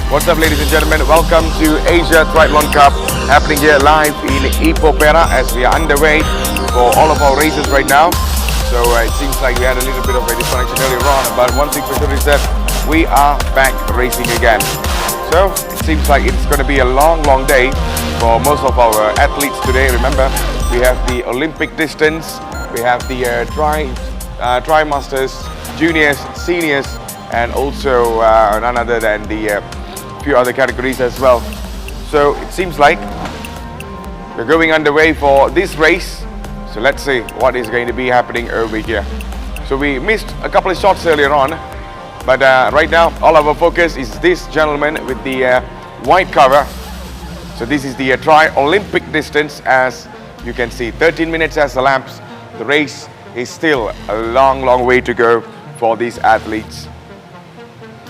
What's up, ladies and gentlemen? Welcome to Asia Triathlon Cup, happening here live in Ipoh Perak as we are underway for all of our races right now. So it seems like we had a little bit of a disconnection earlier on, but one thing for sure is that we are back racing again. So it seems like it's going to be a long day for most of our athletes today. Remember, we have the Olympic distance, we have the Tri-Masters, juniors, seniors, and also none other than the few other categories as well. So it seems like we're going underway for this race. So let's see what is going to be happening over here. So we missed a couple of shots earlier on, but right now all our focus is this gentleman with the white cover. So this is the Olympic distance. As you can see, 13 minutes as the laps. The race is still a long way to go for these athletes.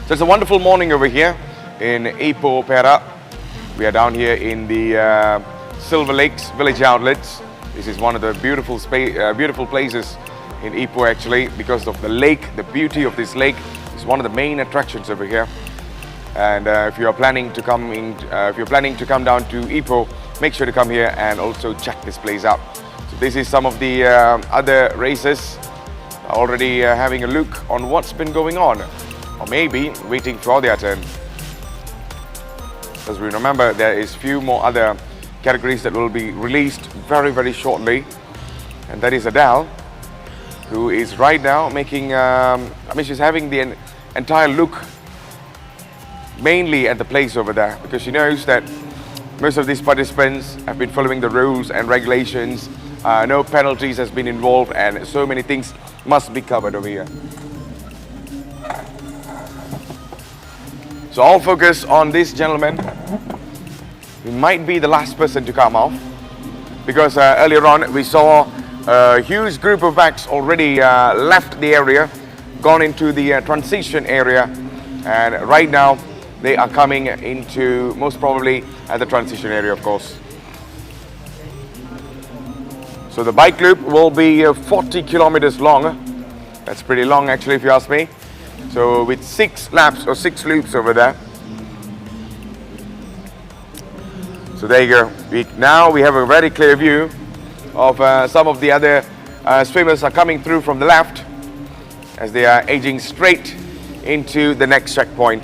So it's a wonderful morning over here in Ipoh Perak. We are down here in the Silver Lakes Village Outlets. This is one of the beautiful places in Ipoh, actually, because of the lake. The beauty of this lake is one of the main attractions over here. And if you are planning to come down to Ipoh, make sure to come here and also check this place out. So this is some of the other races, already having a look on what's been going on, or maybe waiting for their turn. As we remember, there is few more other categories that will be released very shortly, and that is Adele, who is right now making, she's having the entire look mainly at the place over there, because she knows that most of these participants have been following the rules and regulations. No penalties has been involved, and so many things must be covered over here. So all focus on this gentleman. He might be the last person to come off, because earlier on we saw a huge group of backs already left the area, gone into the transition area, and right now they are coming into, most probably at the transition area, of course. So the bike loop will be 40 kilometers long. That's pretty long, actually, if you ask me. So with 6 laps or 6 loops over there. So there you go. Now we have a very clear view of some of the other swimmers are coming through from the left as they are edging straight into the next checkpoint.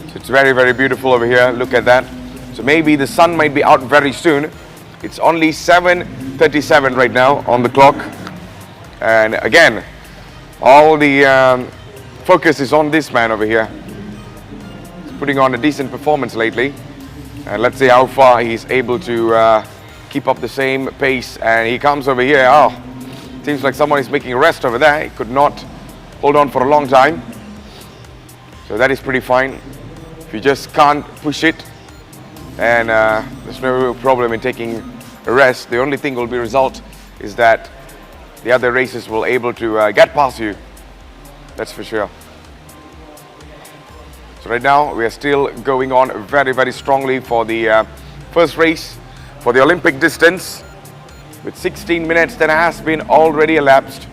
So it's very beautiful over here. Look at that. So maybe the sun might be out very soon. It's only 7:37 right now on the clock. And again, all the focus is on this man over here. He's putting on a decent performance lately. And let's see how far he's able to keep up the same pace. And he comes over here. Oh, seems like someone is making a rest over there. He could not hold on for a long time. So that is pretty fine. If you just can't push it, and there's no problem in taking a rest. The only thing will be result is that the other racers will able to get past you. That's for sure. So right now we are still going on very strongly for the first race for the Olympic distance, with 16 minutes that has been already elapsed.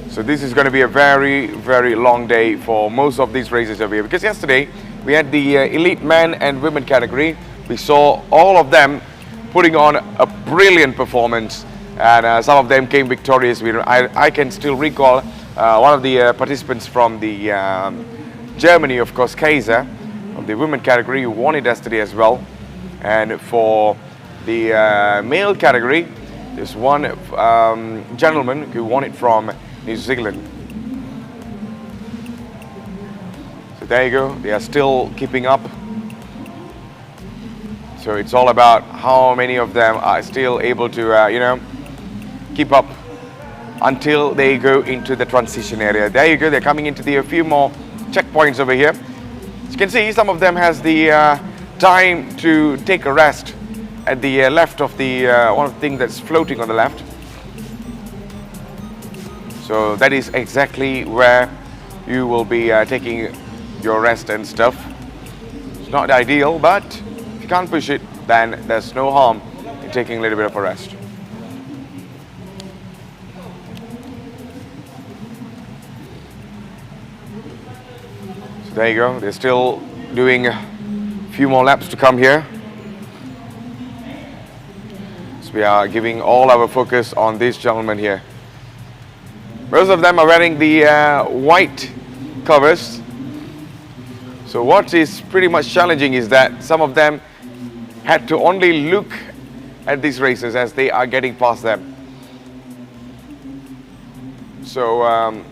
So this is going to be a very long day for most of these races over here, because yesterday we had the elite men and women category. We saw all of them putting on a brilliant performance, and some of them came victorious. I can still recall one of the participants from the Germany, of course, Kaiser, of the women category, who won it yesterday as well. And for the male category, there's one gentleman who won it from New Zealand. So there you go, they are still keeping up. So it's all about how many of them are still able to, keep up until they go into the transition area. There you go, they're coming into a few more checkpoints over here. As you can see, some of them has the time to take a rest at the left of the one of the things that's floating on the left. So that is exactly where you will be taking your rest and stuff. It's not ideal, but if you can't push it, then there's no harm in taking a little bit of a rest. So there you go. They're still doing a few more laps to come here. So we are giving all our focus on this gentleman here. Most of them are wearing the white covers. So what is pretty much challenging is that some of them had to only look at these races as they are getting past them. So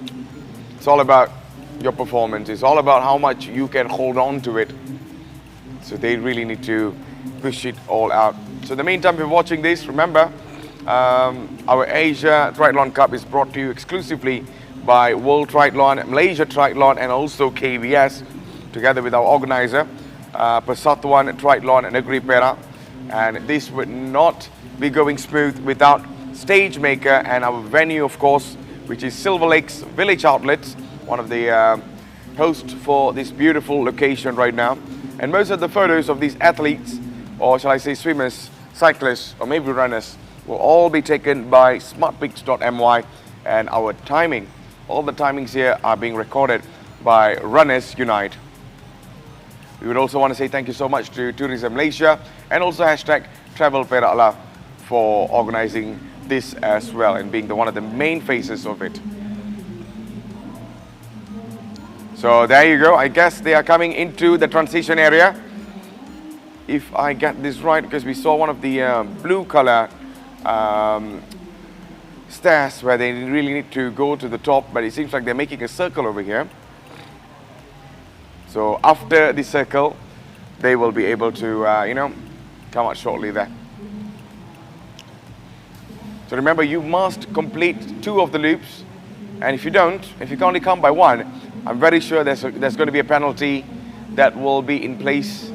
it's all about your performance. It's all about how much you can hold on to it. So they really need to push it all out. So in the meantime, if you're watching this, remember, our Asia Triathlon Cup is brought to you exclusively by World Triathlon, Malaysia Triathlon, and also KBS, together with our organizer, Persatuan Triathlon Negeri Perak. And this would not be going smooth without stage maker and our venue, of course, which is Silver Lakes Village Outlets, one of the hosts for this beautiful location right now. And most of the photos of these athletes, or shall I say swimmers, cyclists, or maybe runners, will all be taken by smartpics.my, and our timing, all the timings here are being recorded by Runners Unite. We would also want to say thank you so much to Tourism Malaysia and also hashtag Travel Perak for organizing this as well and being one of the main faces of it. So there you go. I guess they are coming into the transition area. If I get this right, because we saw one of the blue color stairs where they really need to go to the top, but it seems like they're making a circle over here. So after the circle, they will be able to, come out shortly there. So remember, you must complete 2 of the loops, and if you don't, if you can only come by 1, I'm very sure there's going to be a penalty that will be in place.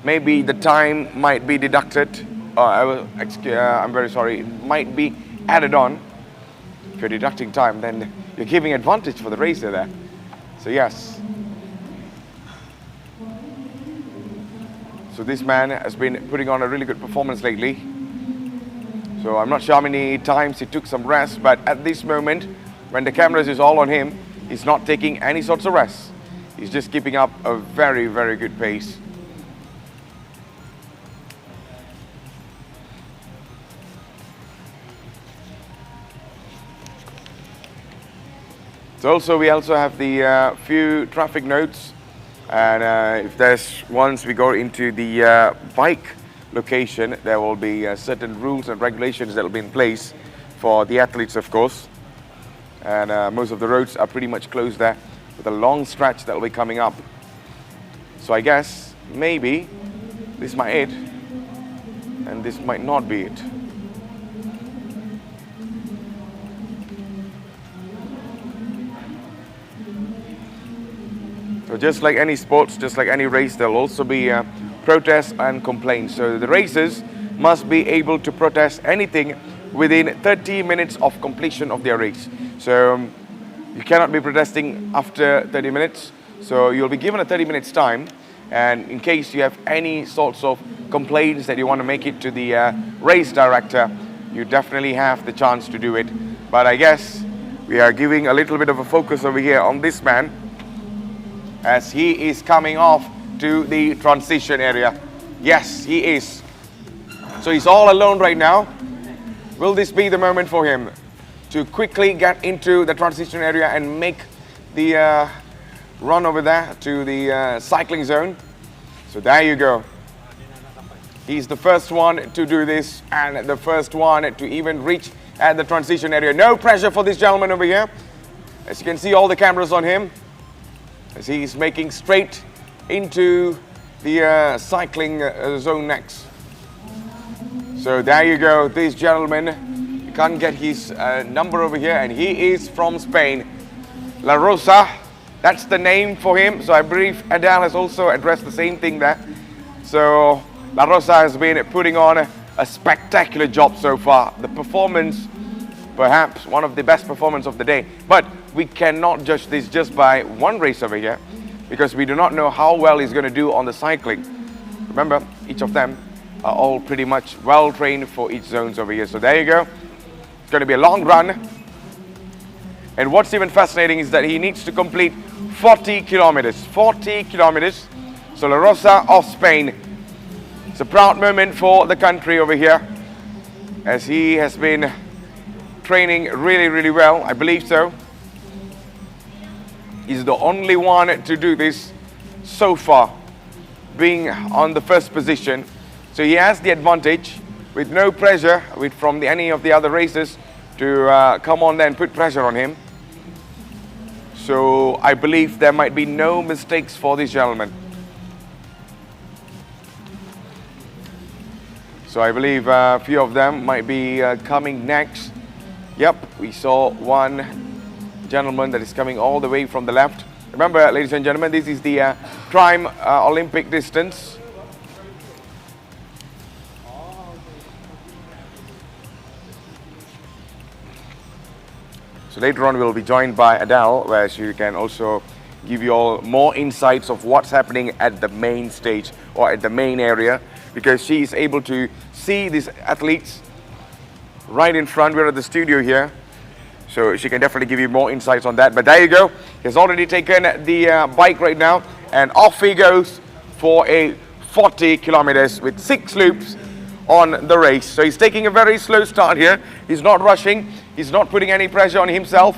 Maybe the time might be deducted. I'm very sorry, it might be added on. If you're deducting time, then you're giving advantage for the racer there. So yes. So this man has been putting on a really good performance lately. So I'm not sure how many times he took some rest, but at this moment, when the cameras is all on him, he's not taking any sorts of rest. He's just keeping up a very, very good pace. So also we also have the few traffic notes, and if there's once we go into the bike location, there will be certain rules and regulations that will be in place for the athletes, of course. And most of the roads are pretty much closed there with a long stretch that will be coming up. So I guess maybe this might it, and this might not be it. So just like any sports, just like any race, there will also be protests and complaints. So the racers must be able to protest anything within 30 minutes of completion of their race. So you cannot be protesting after 30 minutes. So you'll be given a 30 minutes time. And in case you have any sorts of complaints that you want to make it to the race director, you definitely have the chance to do it. But I guess we are giving a little bit of a focus over here on this man as he is coming off to the transition area. Yes, he is. So he's all alone right now. Will this be the moment for him to quickly get into the transition area and make the run over there to the cycling zone? So there you go. He's the first one to do this and the first one to even reach at the transition area. No pressure for this gentleman over here. As you can see, all the cameras on him as he's making straight into the cycling zone next. So there you go, this gentleman, you can't get his number over here, and he is from Spain. La Rosa, that's the name for him. So I believe Adele has also addressed the same thing there. So La Rosa has been putting on a spectacular job so far. The performance, perhaps one of the best performance of the day. But we cannot judge this just by one race over here, because we do not know how well he's going to do on the cycling. Remember, each of them are all pretty much well trained for each zones over here. So there you go. It's going to be a long run. And what's even fascinating is that he needs to complete 40 kilometers. 40 kilometers. So La Rosa of Spain. It's a proud moment for the country over here, as he has been training really, really well. I believe so. He's the only one to do this so far, being on the first position. So he has the advantage with no pressure from any of the other racers to come on there and put pressure on him. So I believe there might be no mistakes for this gentleman. So I believe a few of them might be coming next. Yep, we saw one gentleman that is coming all the way from the left. Remember, ladies and gentlemen, this is the prime Olympic distance. So later on we'll be joined by Adele, where she can also give you all more insights of what's happening at the main stage or at the main area, because she is able to see these athletes right in front. We're at the studio here, so she can definitely give you more insights on that. But there you go. He's already taken the bike right now, and off he goes for a 40 kilometers with 6 loops on the race. So he's taking a very slow start here. He's not rushing. He's not putting any pressure on himself,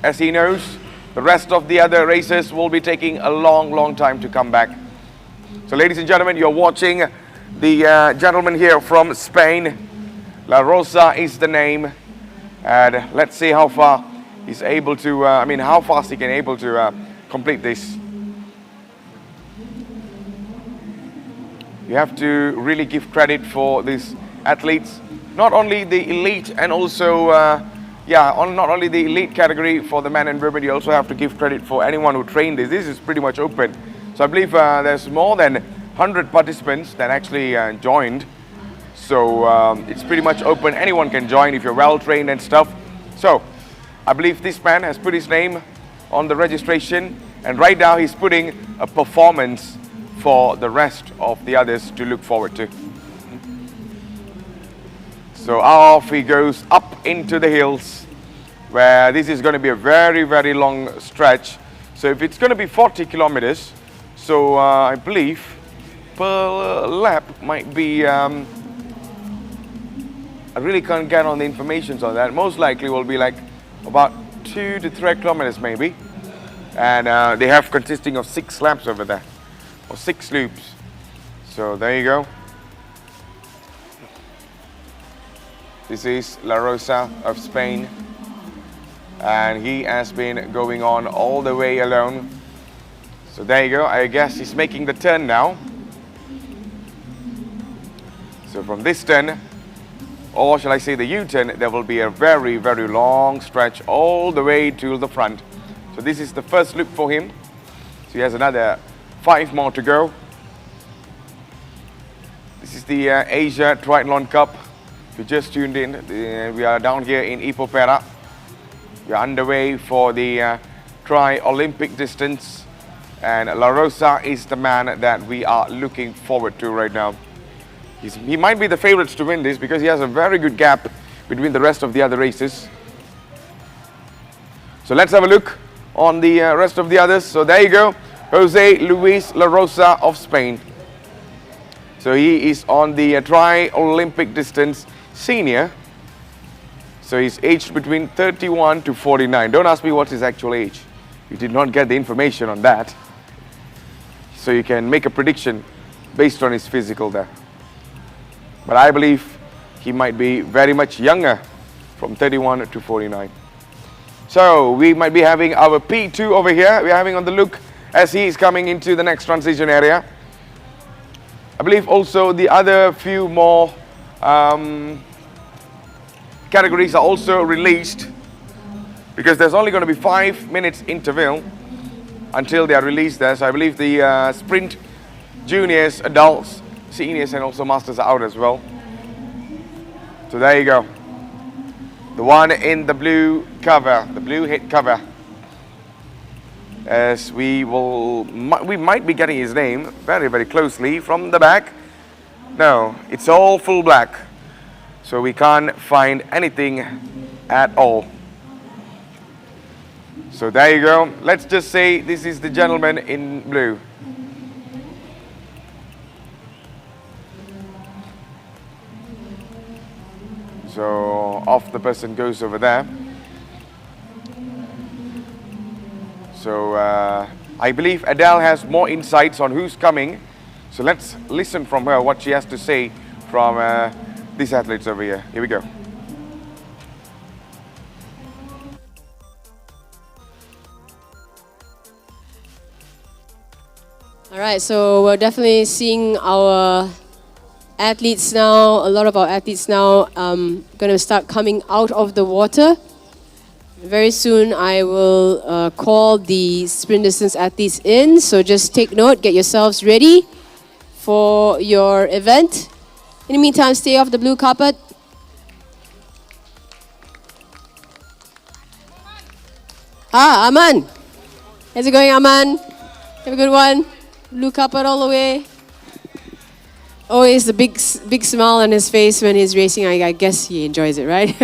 as he knows the rest of the other racers will be taking a long, long time to come back. So ladies and gentlemen, you're watching the gentleman here from Spain. La Rosa is the name. And let's see how far he's able to, how fast he can able to complete this. You have to really give credit for these athletes. Not only the elite and also, not only the elite category for the men and women, you also have to give credit for anyone who trained this. This is pretty much open. So I believe there's more than 100 participants that actually joined. So it's pretty much open. Anyone can join if you're well trained and stuff. So I believe this man has put his name on the registration, and right now he's putting a performance for the rest of the others to look forward to. So off he goes up into the hills, where this is going to be a very, very long stretch. So if it's going to be 40 kilometers, so I believe per lap might be, I really can't get on the information on that. Most likely will be like about 2 to 3 kilometers maybe. And they have consisting of 6 laps over there, or 6 loops. So there you go. This is La Rosa of Spain, and he has been going on all the way alone. So there you go. I guess he's making the turn now. So from this turn, or shall I say the U-turn, there will be a very, very long stretch all the way to the front. So this is the first loop for him. So he has another 5 more to go. This is the Asia Triathlon Cup. If you just tuned in, we are down here in Ipoh Perak. We are underway for the tri-Olympic distance, and La Rosa is the man that we are looking forward to right now. He might be the favorites to win this because he has a very good gap between the rest of the other races. So let's have a look on the rest of the others. So there you go, Jose Luis La Rosa of Spain. So he is on the tri-Olympic distance senior. So he's aged between 31 to 49. Don't ask me what's his actual age. You did not get the information on that. So you can make a prediction based on his physical there. But I believe he might be very much younger, from 31 to 49. So we might be having our P2 over here. We're having on the look as he is coming into the next transition area. I believe also the other few more categories are also released, because there's only going to be 5 minutes interval until they are released there. So I believe the sprint, juniors, adults, seniors and also masters are out as well. So there you go. The one in the blue cover, the blue hit cover. As we might be getting his name very, very closely from the back. No, it's all full black. So we can't find anything at all. So there you go. Let's just say this is the gentleman in blue. So off the person goes over there. So I believe Adele has more insights on who's coming. So let's listen from her what she has to say from these athletes over here. Here we go. All right, so we're definitely seeing our athletes now, a lot of our athletes now going to start coming out of the water. Very soon I will call the sprint distance athletes in, so just take note, get yourselves ready for your event. In the meantime, stay off the blue carpet. Aman. How's it going, Aman? Have a good one. Blue carpet all the way. Always the big smile on his face when he's racing. I guess he enjoys it, right?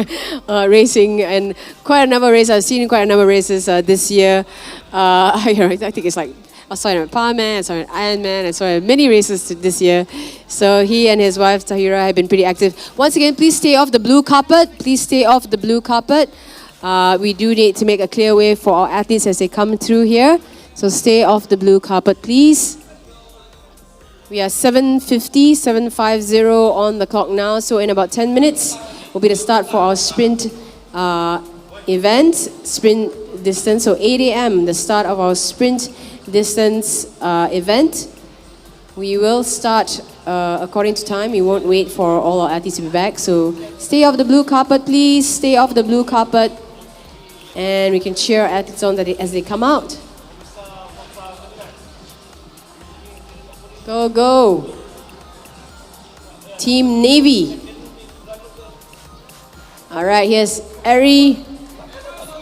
Racing, and quite a number of races. I've seen quite a number of races this year. I think it's like I saw him at Powerman, I saw him at Ironman, I saw him at many races this year. So he and his wife Tahira have been pretty active. Once again, please stay off the blue carpet. Please stay off the blue carpet. We do need to make a clear way for our athletes as they come through here. So stay off the blue carpet, please. We are 7:50 on the clock now. So in about 10 minutes will be the start for our sprint event, sprint distance. So 8 a.m. the start of our sprint distance event. We will start according to time. We won't wait for all our athletes to be back. So stay off the blue carpet, please. Stay off the blue carpet, and we can cheer our athletes on as they come out. Go, go. Team Navy. All right, here's Eri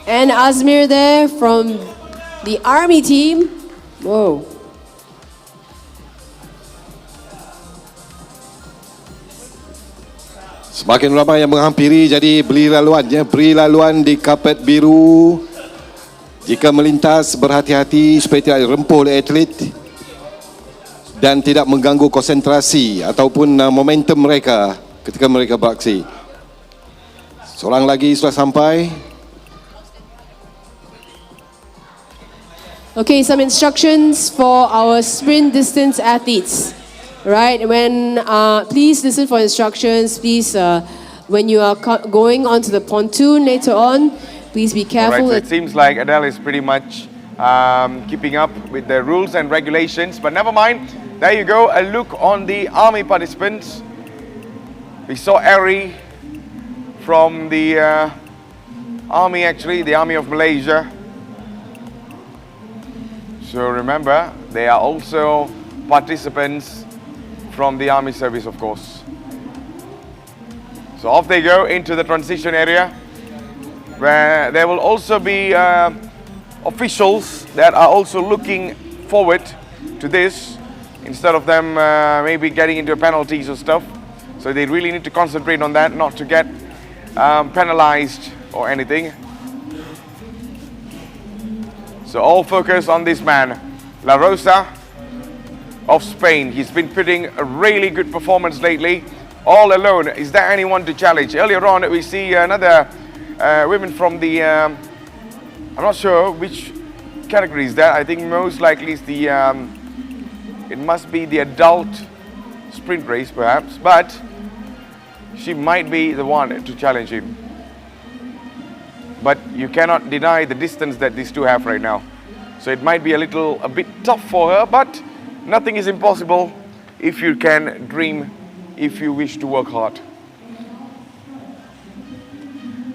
and Azmir there from the Army team. Whoa. Semakin ramai yang menghampiri, jadi beri laluan di kapet biru. Jika melintas, berhati-hati supaya tidak dirempul oleh atlet dan tidak mengganggu konsentrasi ataupun momentum mereka ketika mereka beraksi. Seorang lagi sudah sampai. Okay, some instructions for our sprint distance athletes. Right, when please listen for instructions. Please, when you are going onto the pontoon later on, please be careful. All right, so it seems like Adele is pretty much keeping up with the rules and regulations, but never mind. There you go, a look on the Army participants. We saw Eri from the Army, actually, the Army of Malaysia. So remember, they are also participants from the Army service, of course. So off they go into the transition area, where there will also be officials that are also looking forward to this, instead of them maybe getting into penalties or stuff. So they really need to concentrate on that, not to get penalized or anything. So all focus on this man, La Rosa of Spain. He's been putting a really good performance lately, all alone. Is there anyone to challenge? Earlier on we see another women from the, I'm not sure which category is that. I think most likely it's the, it must be the adult sprint race perhaps, but she might be the one to challenge him. But you cannot deny the distance that these two have right now. So it might be a bit tough for her, but nothing is impossible if you can dream, if you wish to work hard.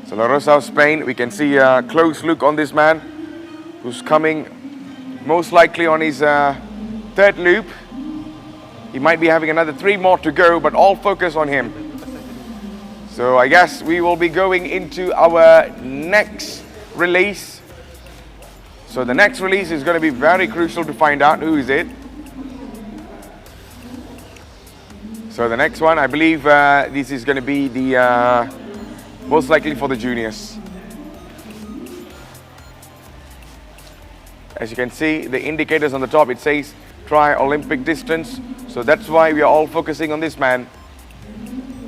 So La Rosa of Spain, we can see a close look on this man who's coming most likely on his third loop. He might be having another 3 more to go, but all focus on him. So I guess we will be going into our next release. So the next release is going to be very crucial to find out who is it. So the next one, I believe this is going to be the most likely for the juniors. As you can see, the indicators on the top, it says tri-Olympic distance. So that's why we are all focusing on this man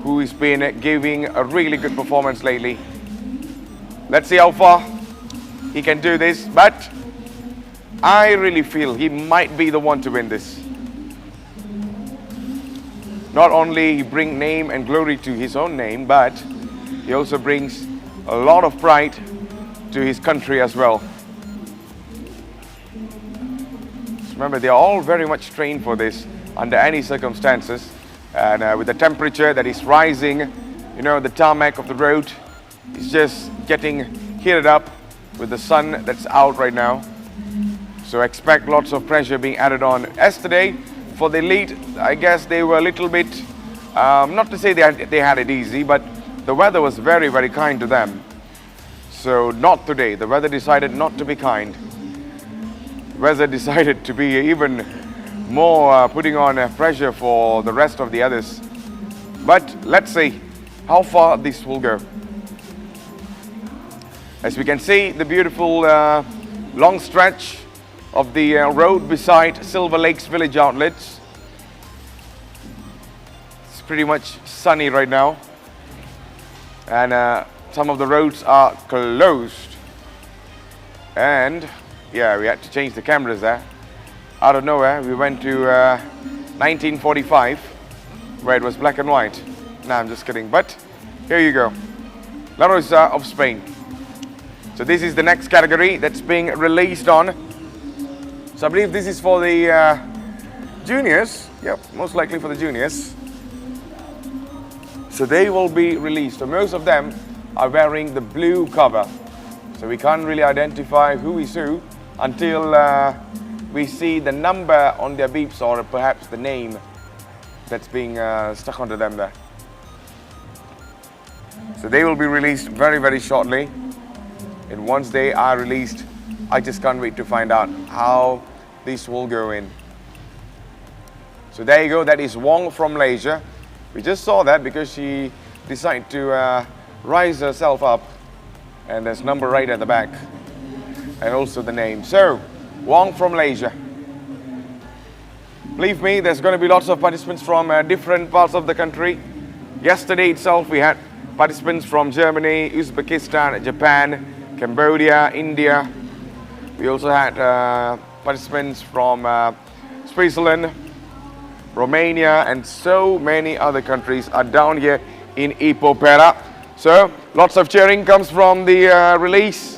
who has been giving a really good performance lately. Let's see how far he can do this, but I really feel he might be the one to win this. Not only he brings name and glory to his own name, but he also brings a lot of pride to his country as well. Remember, they are all very much trained for this under any circumstances, and with the temperature that is rising, you know, the tarmac of the road is just getting heated up with the sun that's out right now. So expect lots of pressure being added on. Yesterday, for the elite, I guess they were a little bit, not to say they had it easy, but the weather was very, very kind to them. So not today. The weather decided not to be kind. Weather decided to be even more putting on pressure for the rest of the others. But let's see how far this will go. As we can see, the beautiful long stretch of the road beside Silver Lakes Village Outlets. It's pretty much sunny right now, and some of the roads are closed. And yeah, we had to change the cameras there. Out of nowhere, we went to 1945, where it was black and white. No, I'm just kidding. But here you go. La Rosa of Spain. So this is the next category that's being released on. So I believe this is for the juniors. Yep, most likely for the juniors. So they will be released. So most of them are wearing the blue cover. So we can't really identify who is who until we see the number on their beeps, or perhaps the name that's being stuck onto them there. So they will be released very, very shortly. And once they are released, I just can't wait to find out how this will go in. So there you go, that is Wong from Malaysia. We just saw that because she decided to rise herself up. And there's number right at the back. And also the name. So, Wong from Malaysia. Believe me, there's going to be lots of participants from different parts of the country. Yesterday itself, we had participants from Germany, Uzbekistan, Japan, Cambodia, India. We also had participants from Switzerland, Romania, and so many other countries are down here in Ipoh Perak. So, lots of cheering comes from the release.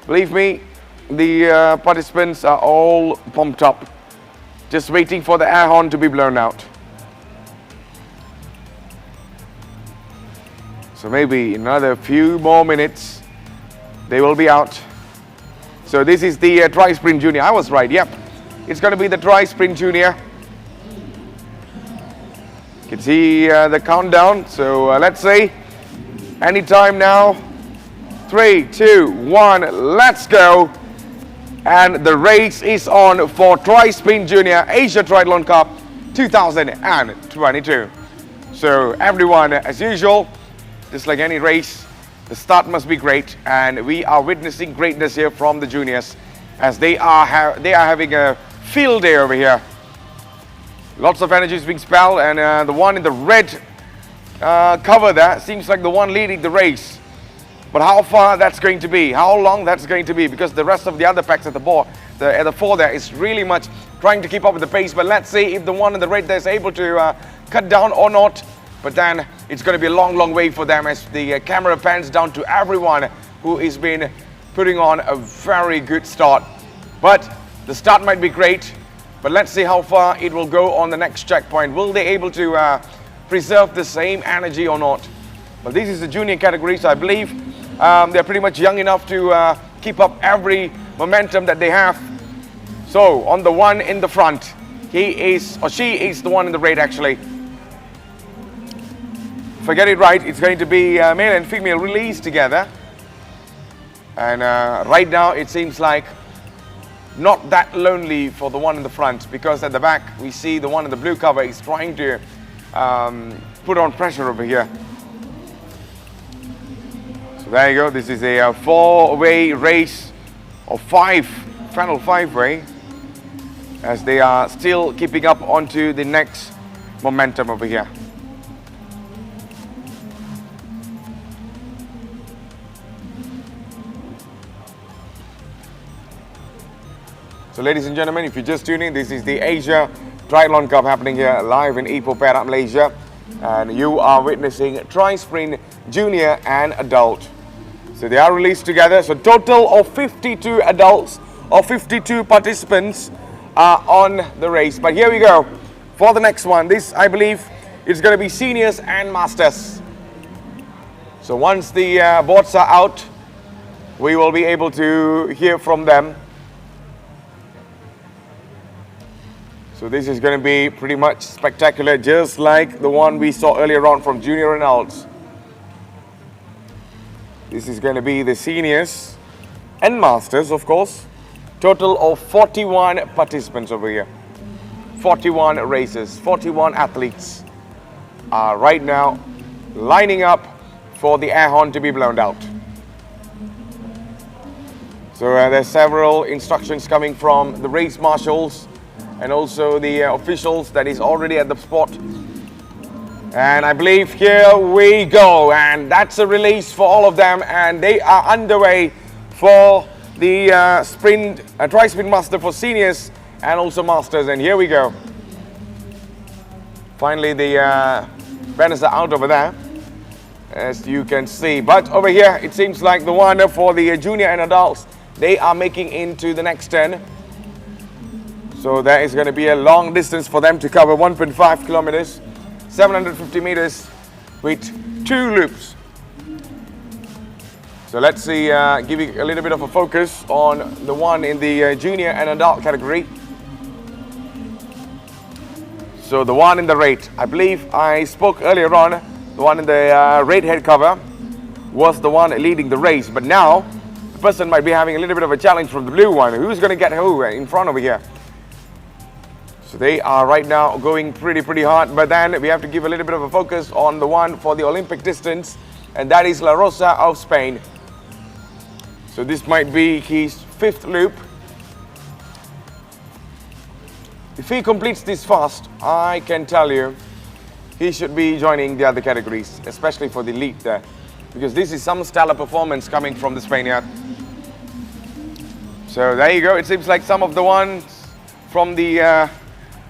Believe me, the participants are all pumped up, just waiting for the air horn to be blown out. So maybe in another few more minutes, they will be out. So this is the Tri-Sprint Junior. I was right, yep. It's going to be the Tri-Sprint Junior. You can see the countdown. So let's see. Anytime now. 3, 2, 1, let's go. And the race is on for Tri-Sprint Junior Asia Triathlon Cup 2022. So everyone, as usual, just like any race, the start must be great, and we are witnessing greatness here from the juniors as they are having a field day over here. Lots of energy is being spelled, and the one in the red cover there seems like the one leading the race. But how far that's going to be, how long that's going to be, because the rest of the other packs at the fore there is really much trying to keep up with the pace. But let's see if the one in the red there is able to cut down or not. But then it's going to be a long, long way for them as the camera pans down to everyone who has been putting on a very good start. But the start might be great, but let's see how far it will go on the next checkpoint. Will they able to preserve the same energy or not? But this is the junior category, so I believe they're pretty much young enough to keep up every momentum that they have. So on the one in the front, he is, or she is the one in the red actually. If I get it right, it's going to be male and female released together. And right now it seems like not that lonely for the one in the front, because at the back we see the one in the blue cover is trying to put on pressure over here. So there you go, this is a four-way race of 5 final 5-way as they are still keeping up onto the next momentum over here. So ladies and gentlemen, if you're just tuning in, this is the Asia Triathlon Cup happening here live in Ipoh Perak, Malaysia. And you are witnessing Tri-Sprint Junior and Adult. So they are released together. So total of 52 adults or 52 participants are on the race. But here we go for the next one. This, I believe, is going to be seniors and masters. So once the boards are out, we will be able to hear from them. So this is going to be pretty much spectacular, just like the one we saw earlier on from junior and adults. This is going to be the seniors and masters, of course. Total of 41 participants over here. 41 races, 41 athletes are right now lining up for the air horn to be blown out. So there's several instructions coming from the race marshals and also the officials that is already at the spot. And I believe here we go, and that's a release for all of them, and they are underway for the Tri-Sprint Master for seniors and also masters, and here we go. Finally the banners are out over there, as you can see, but over here it seems like the one for the junior and adults, they are making into the next 10. So there is going to be a long distance for them to cover, 1.5 kilometers, 750 meters with 2 loops. So let's see, give you a little bit of a focus on the one in the junior and adult category. So the one in the red, I believe I spoke earlier on, the one in the red head cover was the one leading the race. But now, the person might be having a little bit of a challenge from the blue one. Who's going to get who in front over here? So they are right now going pretty hard, but then we have to give a little bit of a focus on the one for the Olympic distance, and that is La Rosa of Spain. So this might be his 5th loop. If he completes this fast, I can tell you, he should be joining the other categories, especially for the elite there, because this is some stellar performance coming from the Spaniard. So there you go. It seems like some of the ones from the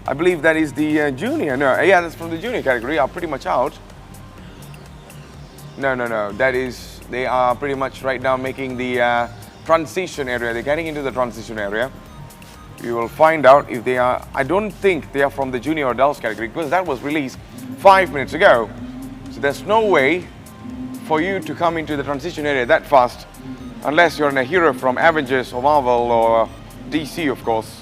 I believe that is the junior. No, yeah, that's from the junior category. Are pretty much out. No. That is, they are pretty much right now making the transition area. They're getting into the transition area. You will find out if they are. I don't think they are from the junior or adults category because that was released 5 minutes ago. So there's no way for you to come into the transition area that fast, unless you're a hero from Avengers or Marvel or DC, of course.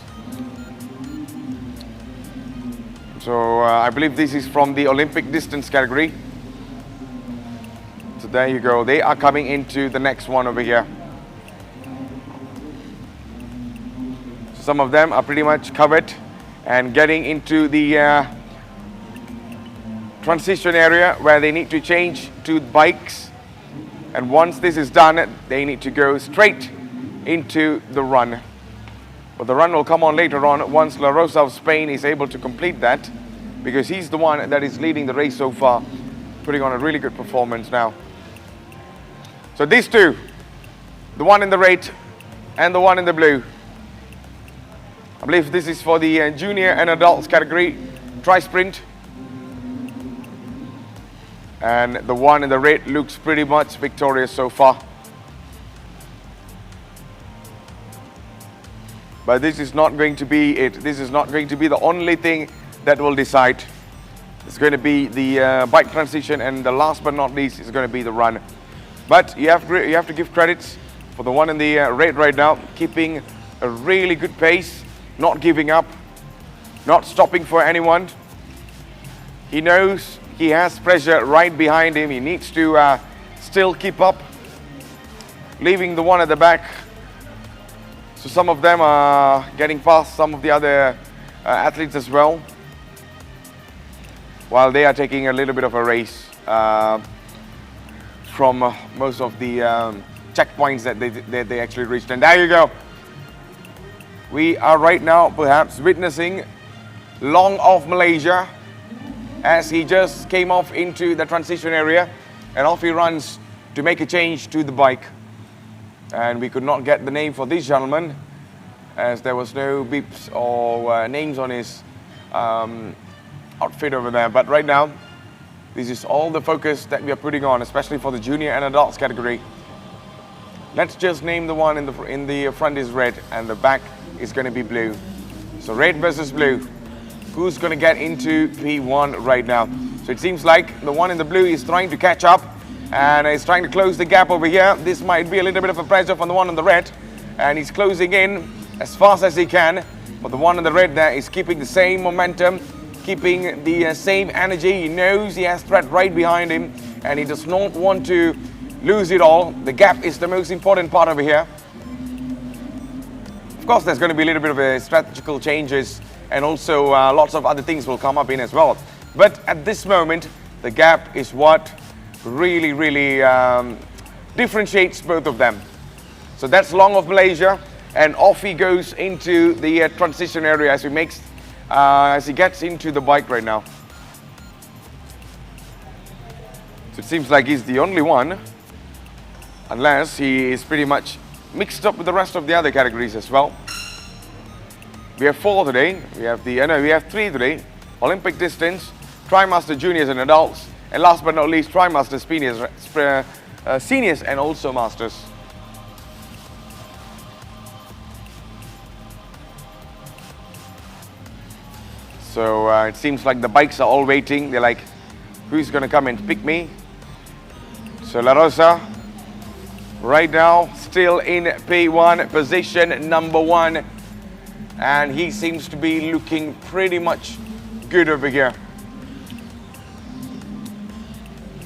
So I believe this is from the Olympic distance category. So there you go. They are coming into the next one over here. So some of them are pretty much covered and getting into the transition area where they need to change to bikes. And once this is done, they need to go straight into the run. But the run will come on later on once La Rosa of Spain is able to complete that, because he's the one that is leading the race so far, putting on a really good performance now. So these two, the one in the red and the one in the blue, I believe this is for the junior and adults category, tri-sprint. And the one in the red looks pretty much victorious so far. But this is not going to be it. This is not going to be the only thing that will decide. It's going to be the bike transition, and the last but not least is going to be the run. But you have to give credits for the one in the red right now, keeping a really good pace, not giving up, not stopping for anyone. He knows he has pressure right behind him. He needs to still keep up, leaving the one at the back. So some of them are getting past some of the other athletes as well, while they are taking a little bit of a race from most of the checkpoints that they actually reached. And there you go. we are right now perhaps witnessing Long of Malaysia as he just came off into the transition area and off he runs to make a change to the bike. And we could not get the name for this gentleman as there was no beeps or names on his outfit over there. But right now, this is all the focus that we are putting on, especially for the junior and adults category. Let's just name the one in the front is red and the back is going to be blue. So red versus blue. Who's going to get into P1 right now? So it seems like the one in the blue is trying to catch up and is trying to close the gap over here. This might be a little bit of a pressure from the one on the red, and he's closing in as fast as he can. But the one on the red there is keeping the same momentum, keeping the same energy. He knows he has threat right behind him and he does not want to lose it all. The gap is the most important part over here. Of course, there's going to be a little bit of a strategical changes and also lots of other things will come up in as well. But at this moment, the gap is what really differentiates both of them. So that's Long of Malaysia, and off he goes into the transition area as he gets into the bike right now. So it seems like he's the only one, unless he is pretty much mixed up with the rest of the other categories as well. We have 4 today. We have we have 3 today. Olympic distance, Trimaster juniors and adults, and last but not least, Trimaster seniors and also masters. So it seems like the bikes are all waiting. They're like, who's going to come and pick me? So La Rosa, right now, still in P1, position number 1. And he seems to be looking pretty much good over here.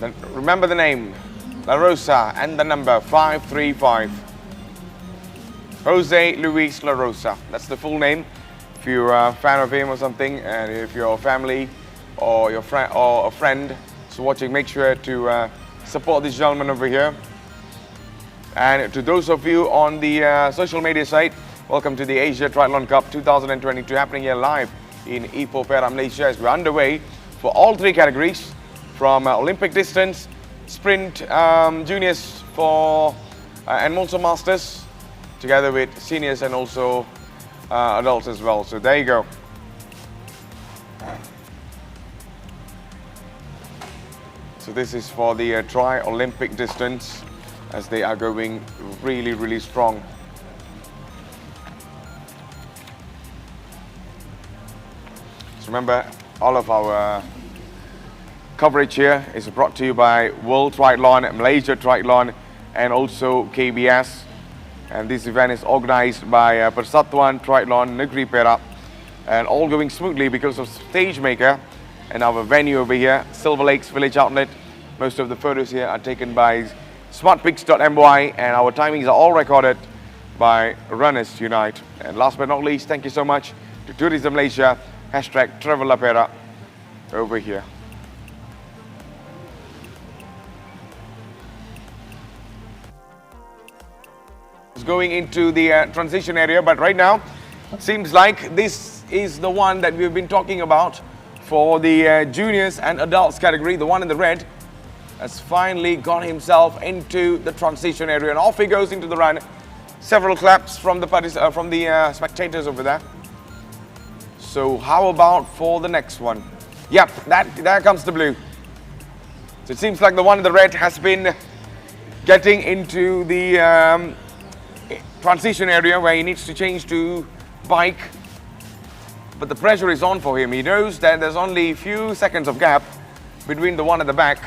Then remember the name, La Rosa, and the number 535. Jose Luis La Rosa. That's the full name. If you're a fan of him or something, and if your family or your friend or a friend is watching, make sure to support this gentleman over here. And to those of you on the social media site, welcome to the Asia Triathlon Cup 2022 happening here live in Ipoh Perak, Malaysia, as we're underway for all 3 categories from Olympic distance, sprint, juniors and also masters, together with seniors and also adults as well. So there you go. So this is for the tri-Olympic distance as they are going really strong. So remember, all of our coverage here is brought to you by World Triathlon, Malaysia Triathlon, and also KBS. And this event is organized by Persatuan Triathlon Negeri Perak, and all going smoothly because of StageMaker and our venue over here, Silver Lakes Village Outlet. Most of the photos here are taken by smartpics.my, and our timings are all recorded by Runners Unite. And last but not least, thank you so much to Tourism Malaysia, #TravelAPerak over here. Going into the transition area, but right now it seems like this is the one that we've been talking about for the juniors and adults category. The one in the red has finally got himself into the transition area, and off he goes into the run. Several claps from the spectators over there. So how about for the next one? Yep, there comes the blue. So it seems like the one in the red has been getting into the transition area where he needs to change to bike, but the pressure is on for him. He knows that there's only a few seconds of gap between the one at the back,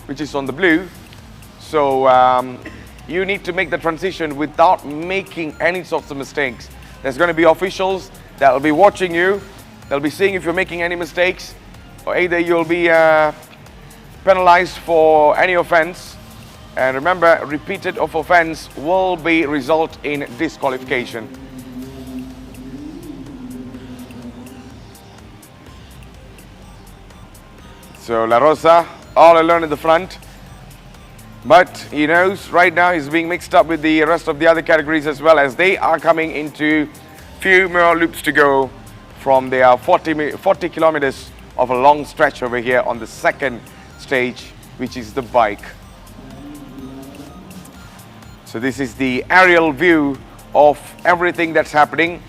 which is on the blue. So you need to make the transition without making any sorts of mistakes. There's going to be officials that will be watching you. They'll be seeing if you're making any mistakes, or either you'll be penalized for any offense. And remember, repeated of offense will result in disqualification. So La Rosa, all alone in the front. But he knows right now he's being mixed up with the rest of the other categories as well, as they are coming into few more loops to go from their 40 kilometers of a long stretch over here on the second stage, which is the bike. So this is the aerial view of everything that's happening.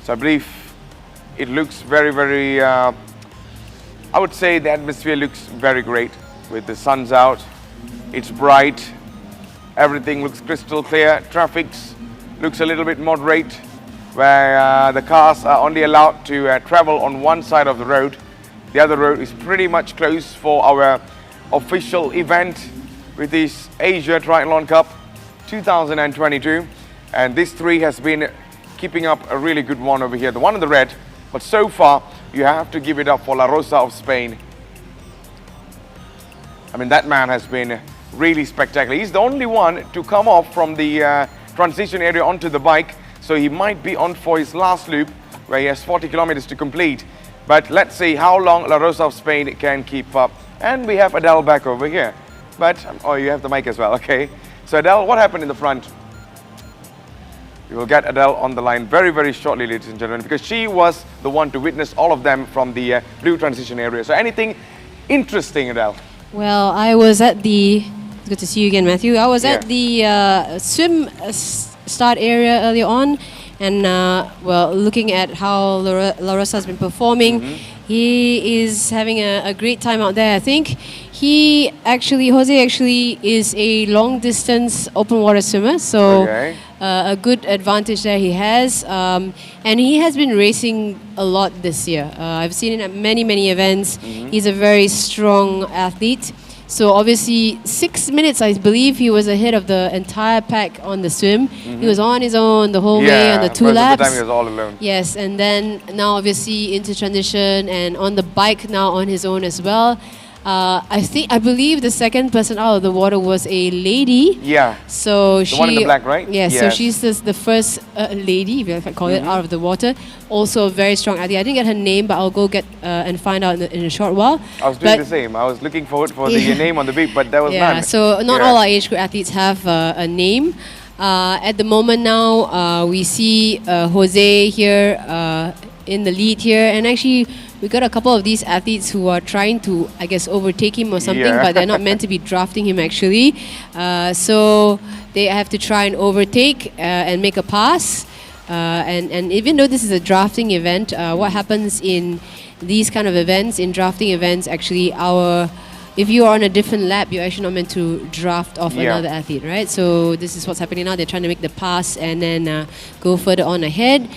So I believe it looks very, I would say the atmosphere looks very great with the sun's out. It's bright. Everything looks crystal clear. Traffic looks a little bit moderate, where the cars are only allowed to travel on one side of the road. The other road is pretty much closed for our official event with this Asia Triathlon Cup 2022. And this three has been keeping up a really good one over here, the one in the red. But so far, you have to give it up for La Rosa of Spain. I mean, that man has been really spectacular. He's the only one to come off from the transition area onto the bike. So he might be on for his last loop, where he has 40 kilometers to complete. But let's see how long La Rosa of Spain can keep up. And we have Adele back over here. But, oh, you have the mic as well, okay. So Adele, what happened in the front? We will get Adele on the line very shortly, ladies and gentlemen, because she was the one to witness all of them from the blue transition area. So anything interesting, Adele? Well, I was at the... It's good to see you again, Matthew. I was at the swim start area earlier on, and well, looking at how La Rosa has been performing, he is having a great time out there. I think Jose actually is a long distance open water swimmer, so a good advantage there he has, and he has been racing a lot this year. I've seen him at many events. He's a very strong athlete. So obviously 6 minutes, I believe he was ahead of the entire pack on the swim. He was on his own the whole way on the 2 laps. Most of the time he was all alone. Yes, and then now obviously into transition and on the bike now on his own as well. I believe the second person out of the water was a lady. Yeah. So the one in the black, right? Yeah. Yes. So she's the first lady, if I call it, out of the water. Also a very strong athlete. I didn't get her name, but I'll go get and find out in a short while. I was doing the same. I was looking forward for the name on the beat, but there was none. Yeah. So not all our age group athletes have a name. At the moment now, we see Jose here in the lead here, and actually we got a couple of these athletes who are trying to, I guess, overtake him or something, but they're not meant to be drafting him actually. So they have to try and overtake and make a pass. And even though this is a drafting event, what happens in these kind of events, in drafting events, actually if you are on a different lap, you're actually not meant to draft off another athlete, right? So this is what's happening now. They're trying to make the pass and then go further on ahead.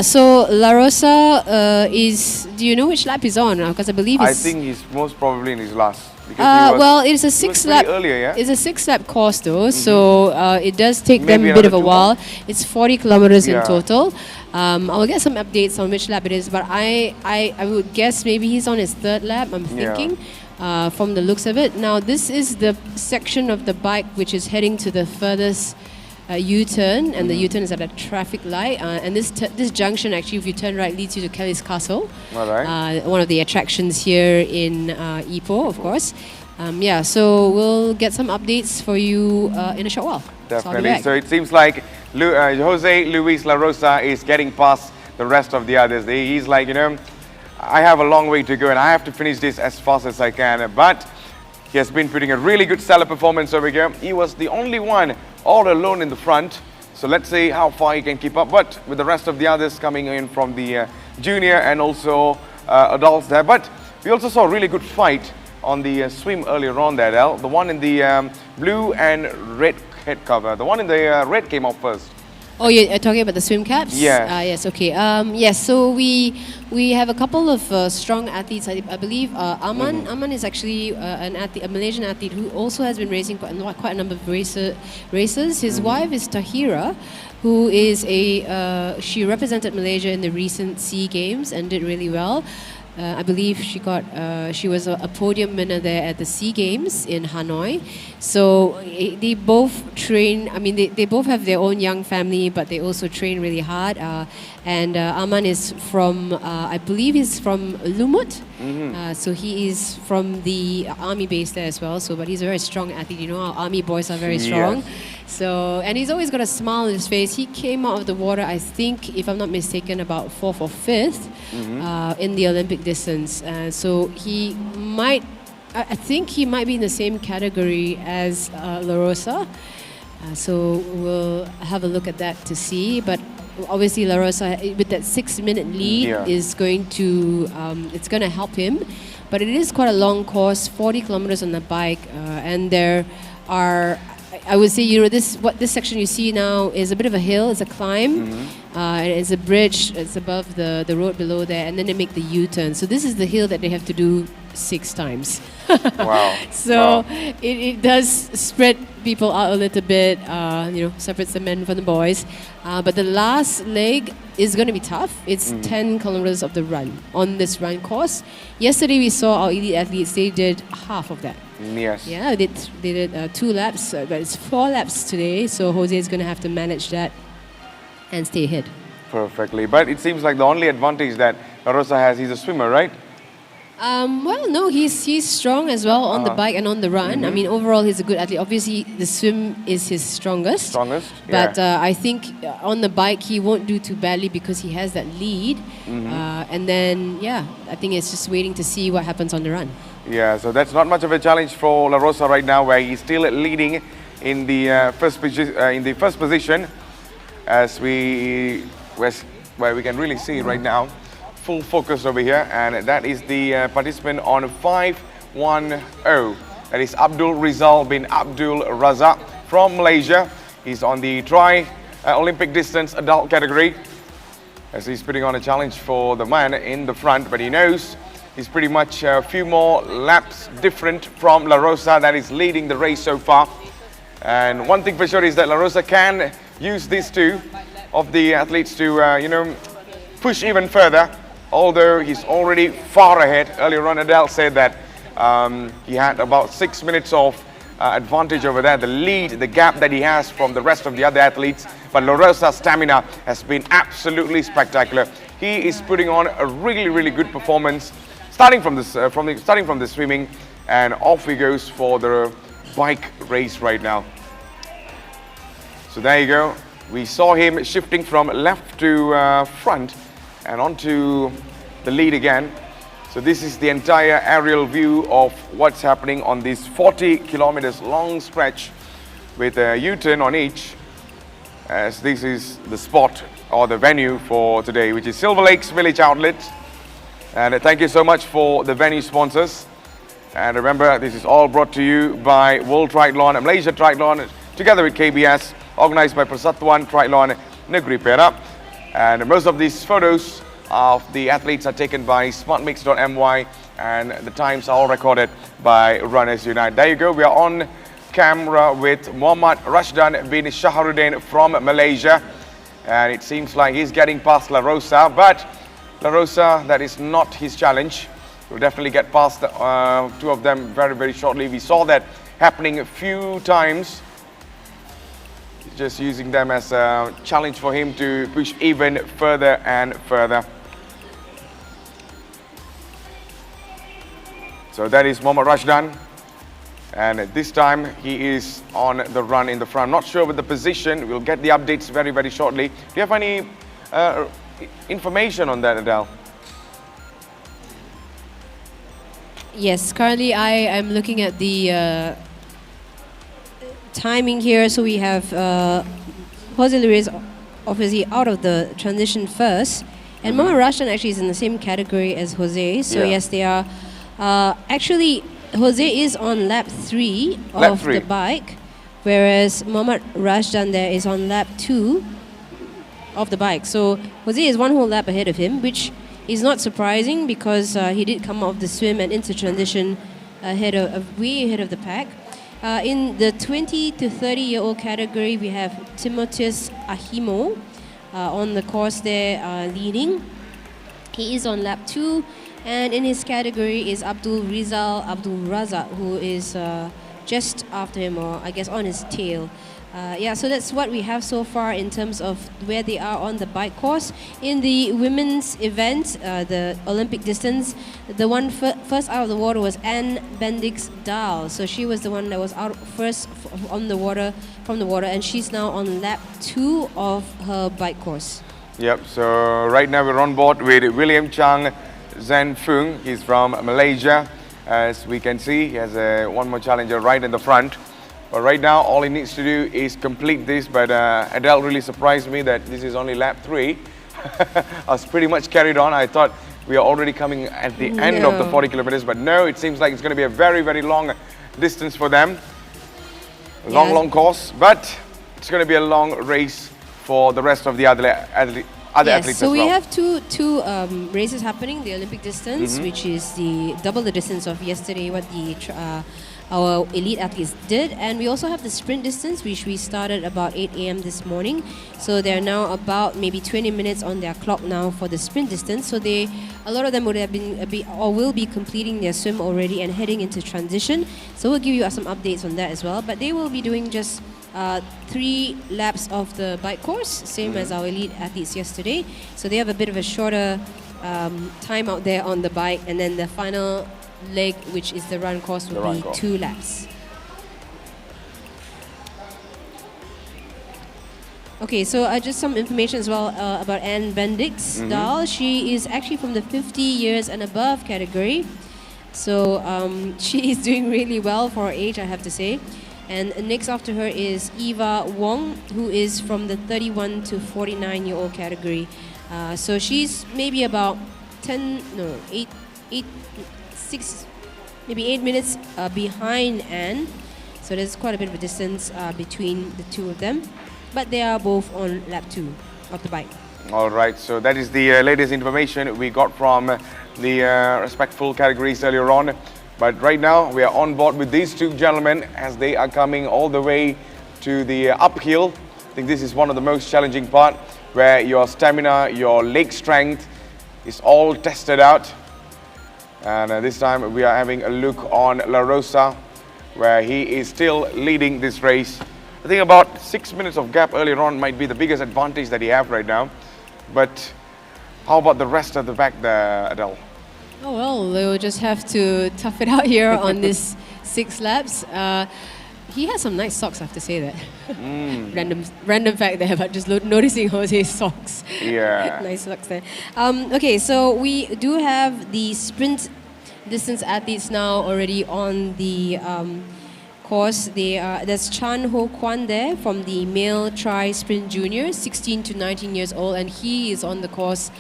So La Rosa is... Do you know which lap he's on? Because I believe I think he's most probably in his last. Well, it's a 6 lap. Earlier, yeah? It's a 6 lap course though, so it does take them a bit of a while. It's 40 kilometers in total. I'll get some updates on which lap it is, but I would guess maybe he's on his 3rd lap. I'm thinking. From the looks of it. Now this is the section of the bike which is heading to the furthest U-turn, and the U-turn is at a traffic light, and this junction actually, if you turn right, leads you to Kelly's Castle, one of the attractions here in Ipoh, of course. So we'll get some updates for you in a short while. Definitely. So it seems like Jose Luis La Rosa is getting past the rest of the others. He's like, I have a long way to go and I have to finish this as fast as I can. But he has been putting a really good stellar performance over here. He was the only one all alone in the front. So let's see how far he can keep up. But with the rest of the others coming in from the junior and also adults there. But we also saw a really good fight on the swim earlier on there, Del. The one in the blue and red head cover. The one in the red came off first. Oh, you're talking about the swim caps? Yeah. Yes, okay. Yes, so we have a couple of strong athletes. I believe Aman. Aman is actually a Malaysian athlete who also has been racing quite a number of races. His wife is Tahira, who is she represented Malaysia in the recent SEA Games and did really well. I believe she was a podium winner there at the SEA Games in Hanoi. So they both train, they both have their own young family, but they also train really hard. And Aman is from, I believe he's from Lumut. So he is from the army base there as well. But he's a very strong athlete. Our army boys are very strong. So, and he's always got a smile on his face. He came out of the water, I think, if I'm not mistaken, about 4th or 5th in the Olympic distance. So he might, I think he might be in the same category as La Rosa. So we'll have a look at that to see. But obviously La Rosa, with that 6-minute lead, is going to, it's going to help him. But it is quite a long course, 40 kilometers on the bike, and there are, I would say, this section you see now is a bit of a hill, it's a climb, and it's a bridge, it's above the road below there, and then they make the U-turn. So this is the hill that they have to do 6 times. Wow. So it does spread people out a little bit, separates the men from the boys. But the last leg is going to be tough. It's 10 kilometers of the run on this run course. Yesterday we saw our elite athletes, they did half of that. Yes. Yeah, they did 2 laps, but it's 4 laps today. So Jose is going to have to manage that and stay ahead. Perfectly. But it seems like the only advantage that La Rosa has, he's a swimmer, right? Well, no, he's strong as well on the bike and on the run. I mean, overall, he's a good athlete. Obviously, the swim is his strongest. But I think on the bike, he won't do too badly because he has that lead. And then, I think it's just waiting to see what happens on the run. Yeah, so that's not much of a challenge for La Rosa right now, where he's still leading in the first position, as where we can really see right now. Full focus over here, and that is the participant on 510. That is Abdul Rizal bin Abdul Razak from Malaysia. He's on the Olympic distance adult category, as he's putting on a challenge for the man in the front, but he knows he's pretty much a few more laps different from La Rosa, that is leading the race so far. And one thing for sure is that La Rosa can use these two of the athletes to push even further. Although he's already far ahead. Earlier on, Adele said that he had about 6 minutes of advantage over there, the lead, the gap that he has from the rest of the other athletes. But La Rosa's stamina has been absolutely spectacular. He is putting on a really, really good performance, starting from the swimming, and off he goes for the bike race right now. So there you go. We saw him shifting from left to front and onto the lead again. So this is the entire aerial view of what's happening on this 40 kilometers long stretch with a U-turn on each, as this is the spot or the venue for today, which is Silver Lakes Village Outlet. And thank you so much for the venue sponsors. And remember, this is all brought to you by World Triathlon and Malaysia Triathlon, together with KBS, organized by Persatuan Triathlon Negeri Perak. And most of these photos of the athletes are taken by smartmix.my, and the times are all recorded by Runners Unite. There you go. We are on camera with Muhammad Rashdan bin Shaharuddin from Malaysia. And it seems like he's getting past La Rosa, but La Rosa, that is not his challenge. We'll definitely get past the, 2 of them very, very shortly. We saw that happening a few times. Just using them as a challenge for him to push even further and further. So that is Muhammad Rashdan, and this time he is on the run in the front. Not sure with the position. We'll get the updates very, very shortly. Do you have any information on that, Adele? Yes, currently I am looking at the timing here. So we have Jose Luis obviously out of the transition first, and Muhammad Rashdan actually is in the same category as Jose. So yes, they are. Actually, Jose is on lap 3 of the bike, whereas Muhammad Rashdan there is on lap 2 of the bike. So Jose is 1 whole lap ahead of him, which is not surprising because he did come out of the swim and into transition way ahead of the pack. In the 20 to 30-year-old category, we have Timotheus Ahimo on the course there leading. He is on lap 2. And in his category is Abdul Rizal Abdul Razak, who is just after him, or I guess on his tail. Yeah, so that's what we have so far in terms of where they are on the bike course. In the women's event, the Olympic distance, the one first out of the water was Anne Bendix Dahl. So she was the one that was out first from the water, and she's now on lap 2 of her bike course. Yep, so right now we're on board with William Chang Zen Fung. He's from Malaysia. As we can see, he has one more challenger right in the front. But right now, all he needs to do is complete this. But Adele really surprised me that this is only lap 3. I was pretty much carried on. I thought we are already coming at the end of the 40 kilometers. But no, it seems like it's going to be a very, very long distance for them. Long course. But it's going to be a long race for the rest of the other athletes as so well. we have two races happening. The Olympic distance, which is double the distance of yesterday, what our elite athletes did, and we also have the sprint distance, which we started about 8 a.m. this morning. So they're now about maybe 20 minutes on their clock now for the sprint distance. So a lot of them would have been or will be completing their swim already and heading into transition. So we'll give you some updates on that as well. But they will be doing just 3 laps of the bike course, same as our elite athletes yesterday. So they have a bit of a shorter time out there on the bike, and then the final leg, which is the run course, will be 2 laps. Okay, so just some information as well about Anne Bendix Dahl. She is actually from the 50 years and above category. So she is doing really well for her age, I have to say. And next after her is Eva Wong, who is from the 31 to 49-year-old category. So she's maybe about 8 minutes behind Anne. So there's quite a bit of a distance between the two of them. But they are both on lap 2 of the bike. All right, so that is the latest information we got from the respectful categories earlier on. But right now, we are on board with these two gentlemen as they are coming all the way to the uphill. I think this is one of the most challenging part, where your stamina, your leg strength is all tested out. And this time we are having a look on La Rosa, where he is still leading this race. I think about 6 minutes of gap earlier on might be the biggest advantage that he have right now. But how about the rest of the pack there, Adele? Oh well, they will just have to tough it out here on this 6 laps. He has some nice socks, I have to say that. Random fact there, but just noticing Jose's socks. Yeah. Nice socks there. Okay, so we do have the sprint distance athletes now already on the course. There's Chan Ho Kwan there from the male tri-sprint junior, 16 to 19 years old, and he is on the course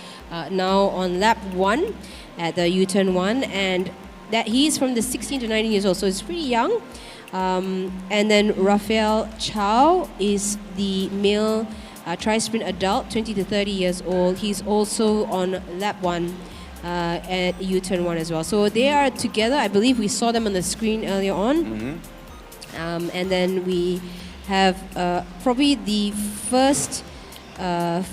now on lap 1 at the U-turn 1, and that he's from the 16 to 19 years old, so it's pretty young. And then Raphael Chow is the male tri-sprint adult, 20 to 30 years old. He's also on lap 1 at U-turn 1 as well. So they are together. I believe we saw them on the screen earlier on. And then we have probably the first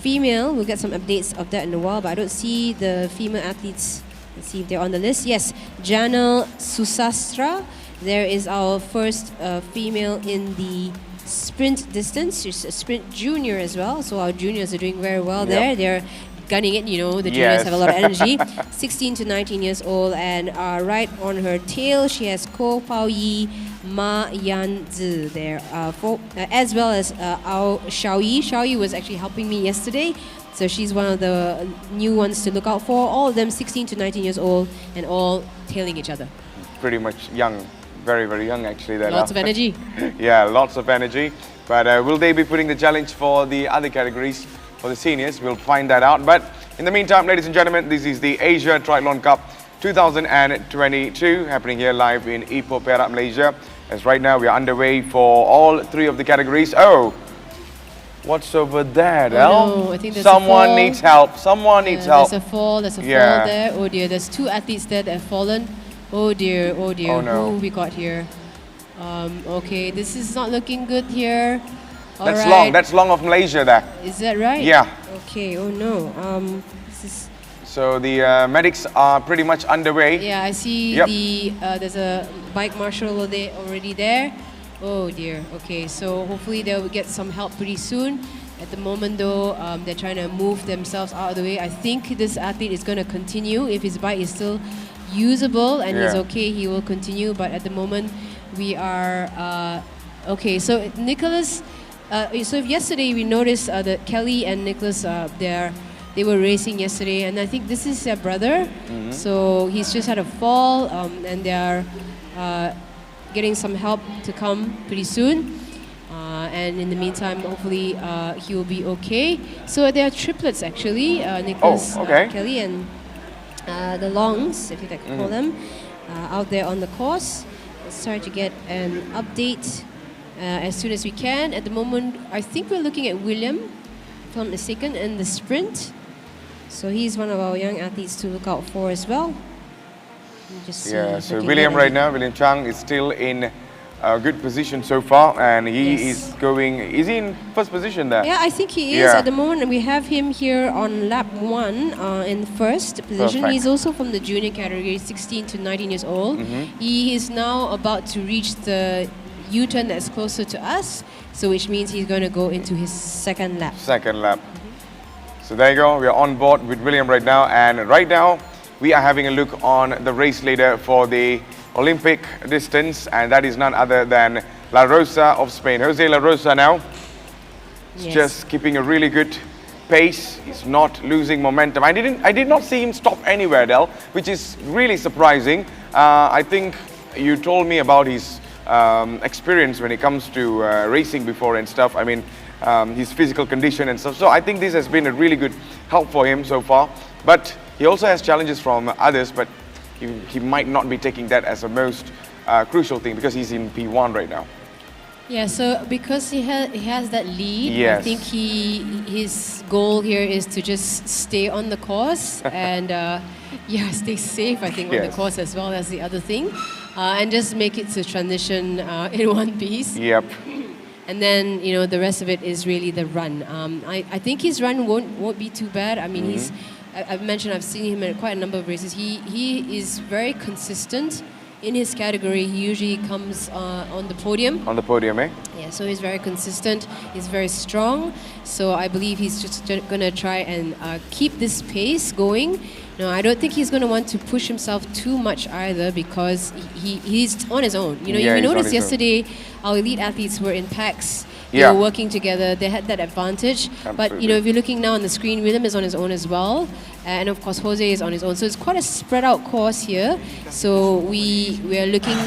female. We'll get some updates of that in a while, but I don't see the female athletes. Let's see if they're on the list. Yes, Janal Susastra. There is our first female in the sprint distance. She's a sprint junior as well. So our juniors are doing very well there. They're gunning it, you know, the juniors have a lot of energy. 16 to 19 years old, and right on her tail, she has Ko Pao Yi Ma Yan Zi there, as well as our Xiao Yi. Xiao Yi was actually helping me yesterday. So she's one of the new ones to look out for. All of them 16 to 19 years old and all tailing each other. Pretty much young, very, very young actually. Lots of energy. Yeah, lots of energy. But will they be putting the challenge for the other categories, for the seniors? We'll find that out. But in the meantime, ladies and gentlemen, this is the Asia Triathlon Cup 2022 happening here live in Ipoh, Perak, Malaysia. As right now we are underway for all 3 of the categories. Oh! What's over there, Del? Oh, no, I think there's someone needs help. Someone needs help. There's a fall there. Oh dear, there's 2 athletes there that have fallen. Oh dear, oh dear. Oh no. Who we got here? Okay, this is not looking good here. That's long. That's long of Malaysia there. Is that right? Yeah. Okay, oh no. This is So the medics are pretty much underway. Yeah, I see Yep. there's a bike marshal already there. Oh dear. Okay, so hopefully they'll get some help pretty soon. At the moment though, they're trying to move themselves out of the way. I think this athlete is going to continue. If his bike is still usable and he's Yeah. okay, he will continue. But at the moment, we are... okay, so Nicholas... so yesterday we noticed that Kelly and Nicholas, they were racing yesterday, and I think this is their brother. So he's just had a fall, and they are getting some help to come pretty soon. And in the meantime, hopefully he will be okay. So they are triplets actually, Nicholas, okay. Kelly, and the Longs, if you like to call them, out there on the course. Let's try to get an update as soon as we can. At the moment, I think we're looking at William, if I'm not mistaken, in the sprint. So he's one of our young athletes to look out for as well. Just Yeah, so William right now, William Chang is still in a good position so far, and he is going, is he in first position there? Yeah, I think he is Yeah. at the moment. We have him here on lap 1 in first position. Perfect. He's also from the junior category, 16 to 19 years old. He is now about to reach the U-turn that's closer to us, so which means he's going to go into his second lap. Second lap. So there you go, we are on board with William right now, and right now we are having a look on the race leader for the Olympic distance, and that is none other than La Rosa of Spain. Jose La Rosa now, Yes. just keeping a really good pace. He's not losing momentum. I did not see him stop anywhere, Del, which is really surprising. I think you told me about his experience when it comes to racing before and stuff. I mean, his physical condition and stuff. So I think this has been a really good help for him so far. But he also has challenges from others, but he might not be taking that as the most crucial thing because he's in P1 right now. Yeah, so because he has that lead, I Yes. think his goal here is to just stay on the course and stay safe, I think, on the Yes. course as well. That's the other thing. And just make it to transition in one piece. Yep. And then, the rest of it is really the run. I think his run won't be too bad. I mean, I've mentioned I've seen him at quite a number of races. He is very consistent in his category. He usually comes on the podium. On the podium, eh? Yeah, so he's very consistent. He's very strong. So I believe he's just going to try and keep this pace going. No, I don't think he's going to want to push himself too much either because he's on his own. Yeah, If you he's on noticed his own. yesterday, our elite athletes were in packs. They Yeah. were working together. They had that advantage. But Absolutely. if you're looking now on the screen, William is on his own as well, and of course Jose is on his own. So it's quite a spread out course here. So we are looking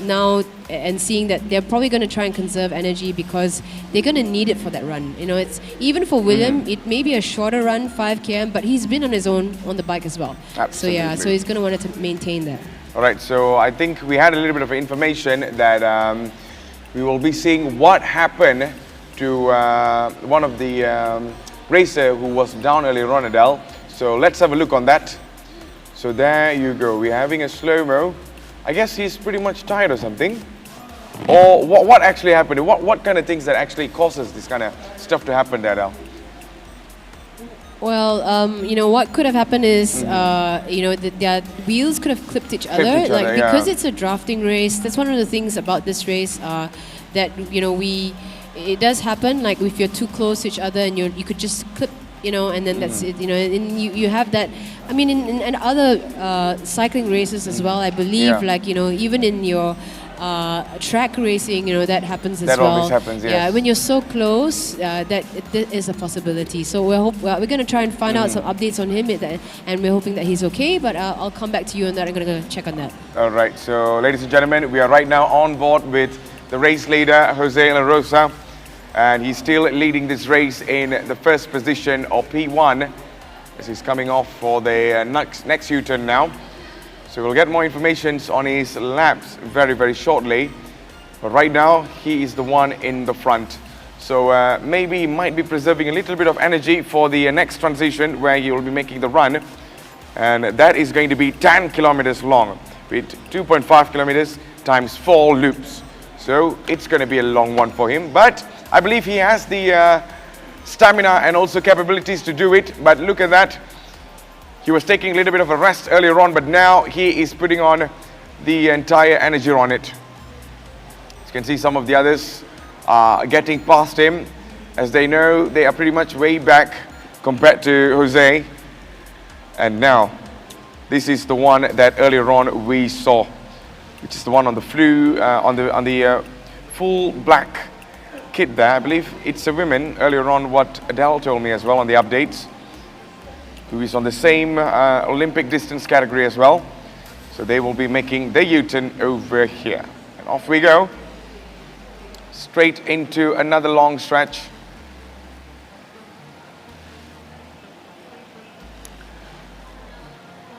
now and seeing that they're probably going to try and conserve energy because they're going to need it for that run. It's even for William, it may be a shorter run, 5 km, but he's been on his own on the bike as well. So yeah, so Absolutely. he's going to want to maintain that. All right, so I think we had a little bit of information that we will be seeing what happened to one of the racer who was down earlier on, Adele. So let's have a look on that. So there you go. We're having a slow-mo. I guess he's pretty much tired or something. Or what actually happened? What kind of things that actually causes this kind of stuff to happen there, Adele? Well, what could have happened is, their wheels could have clipped each other. each other, yeah. Because it's a drafting race, that's one of the things about this race that, it does happen. Like if you're too close to each other and you could just clip, and then that's it, and you have that. I mean, in other cycling races as well, I believe, Yeah. even in your track racing, that happens as That well. always happens, yes. Yeah, when you're so close, that is a possibility. So we're going to try and find out some updates on him, and we're hoping that he's okay. But I'll come back to you on that. I'm going to go check on that. All right, so ladies and gentlemen, we are right now on board with the race leader, Jose La Rosa, and he's still leading this race in the first position of P1 as he's coming off for the next U-turn now. So we'll get more information on his laps very, very shortly. But right now, he is the one in the front. So maybe he might be preserving a little bit of energy for the next transition where he will be making the run. And that is going to be 10 kilometers long with 2.5 kilometers times 4 loops. So it's going to be a long one for him. But I believe he has the stamina and also capabilities to do it. But look at that. He was taking a little bit of a rest earlier on, but now he is putting on the entire energy on it. As you can see, some of the others are getting past him, as they know they are pretty much way back compared to Jose. And now, this is the one that earlier on we saw, which is the one on the full black kit there. I believe it's a woman earlier on, what Adele told me as well on the updates, who is on the same Olympic distance category as well. So they will be making the U-turn over here. And off we go. Straight into another long stretch.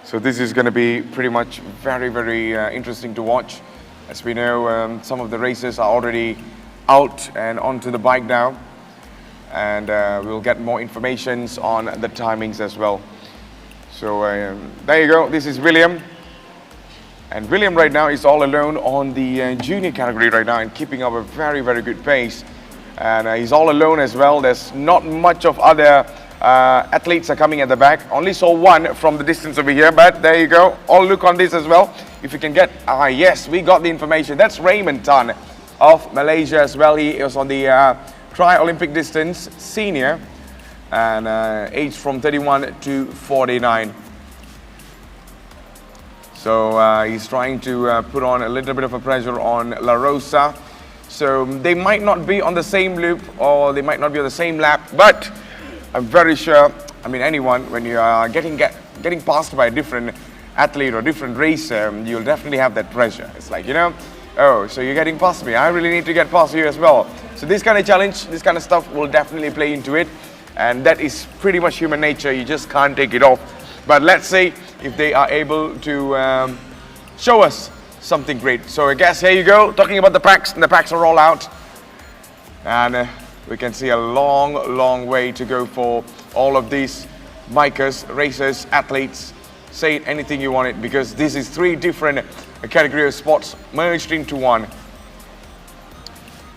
So this is going to be pretty much very, very interesting to watch. As we know, some of the racers are already out and onto the bike now. And we'll get more information on the timings as well. So there you go. This is William. And William right now is all alone on the junior category right now and keeping up a very, very good pace. And he's all alone as well. There's not much of other athletes are coming at the back. Only saw one from the distance over here, but there you go. All look on this as well. If you can get, yes, we got the information. That's Raymond Tan of Malaysia as well. He was on the Olympic distance senior and aged from 31 to 49. So he's trying to put on a little bit of a pressure on La Rosa. So they might not be on the same loop or they might not be on the same lap, but I'm very sure, I mean anyone, when you are getting passed by a different athlete or different racer, you'll definitely have that pressure. It's like, you know, oh, so you're getting past me, I really need to get past you as well. So this kind of challenge, this kind of stuff will definitely play into it. And that is pretty much human nature, you just can't take it off. But let's see if they are able to show us something great. So I guess here you go, talking about the packs, and the packs are all out. And we can see a long, long way to go for all of these bikers, racers, athletes. Say it anything you want it, because this is 3 different category of sports merged into one.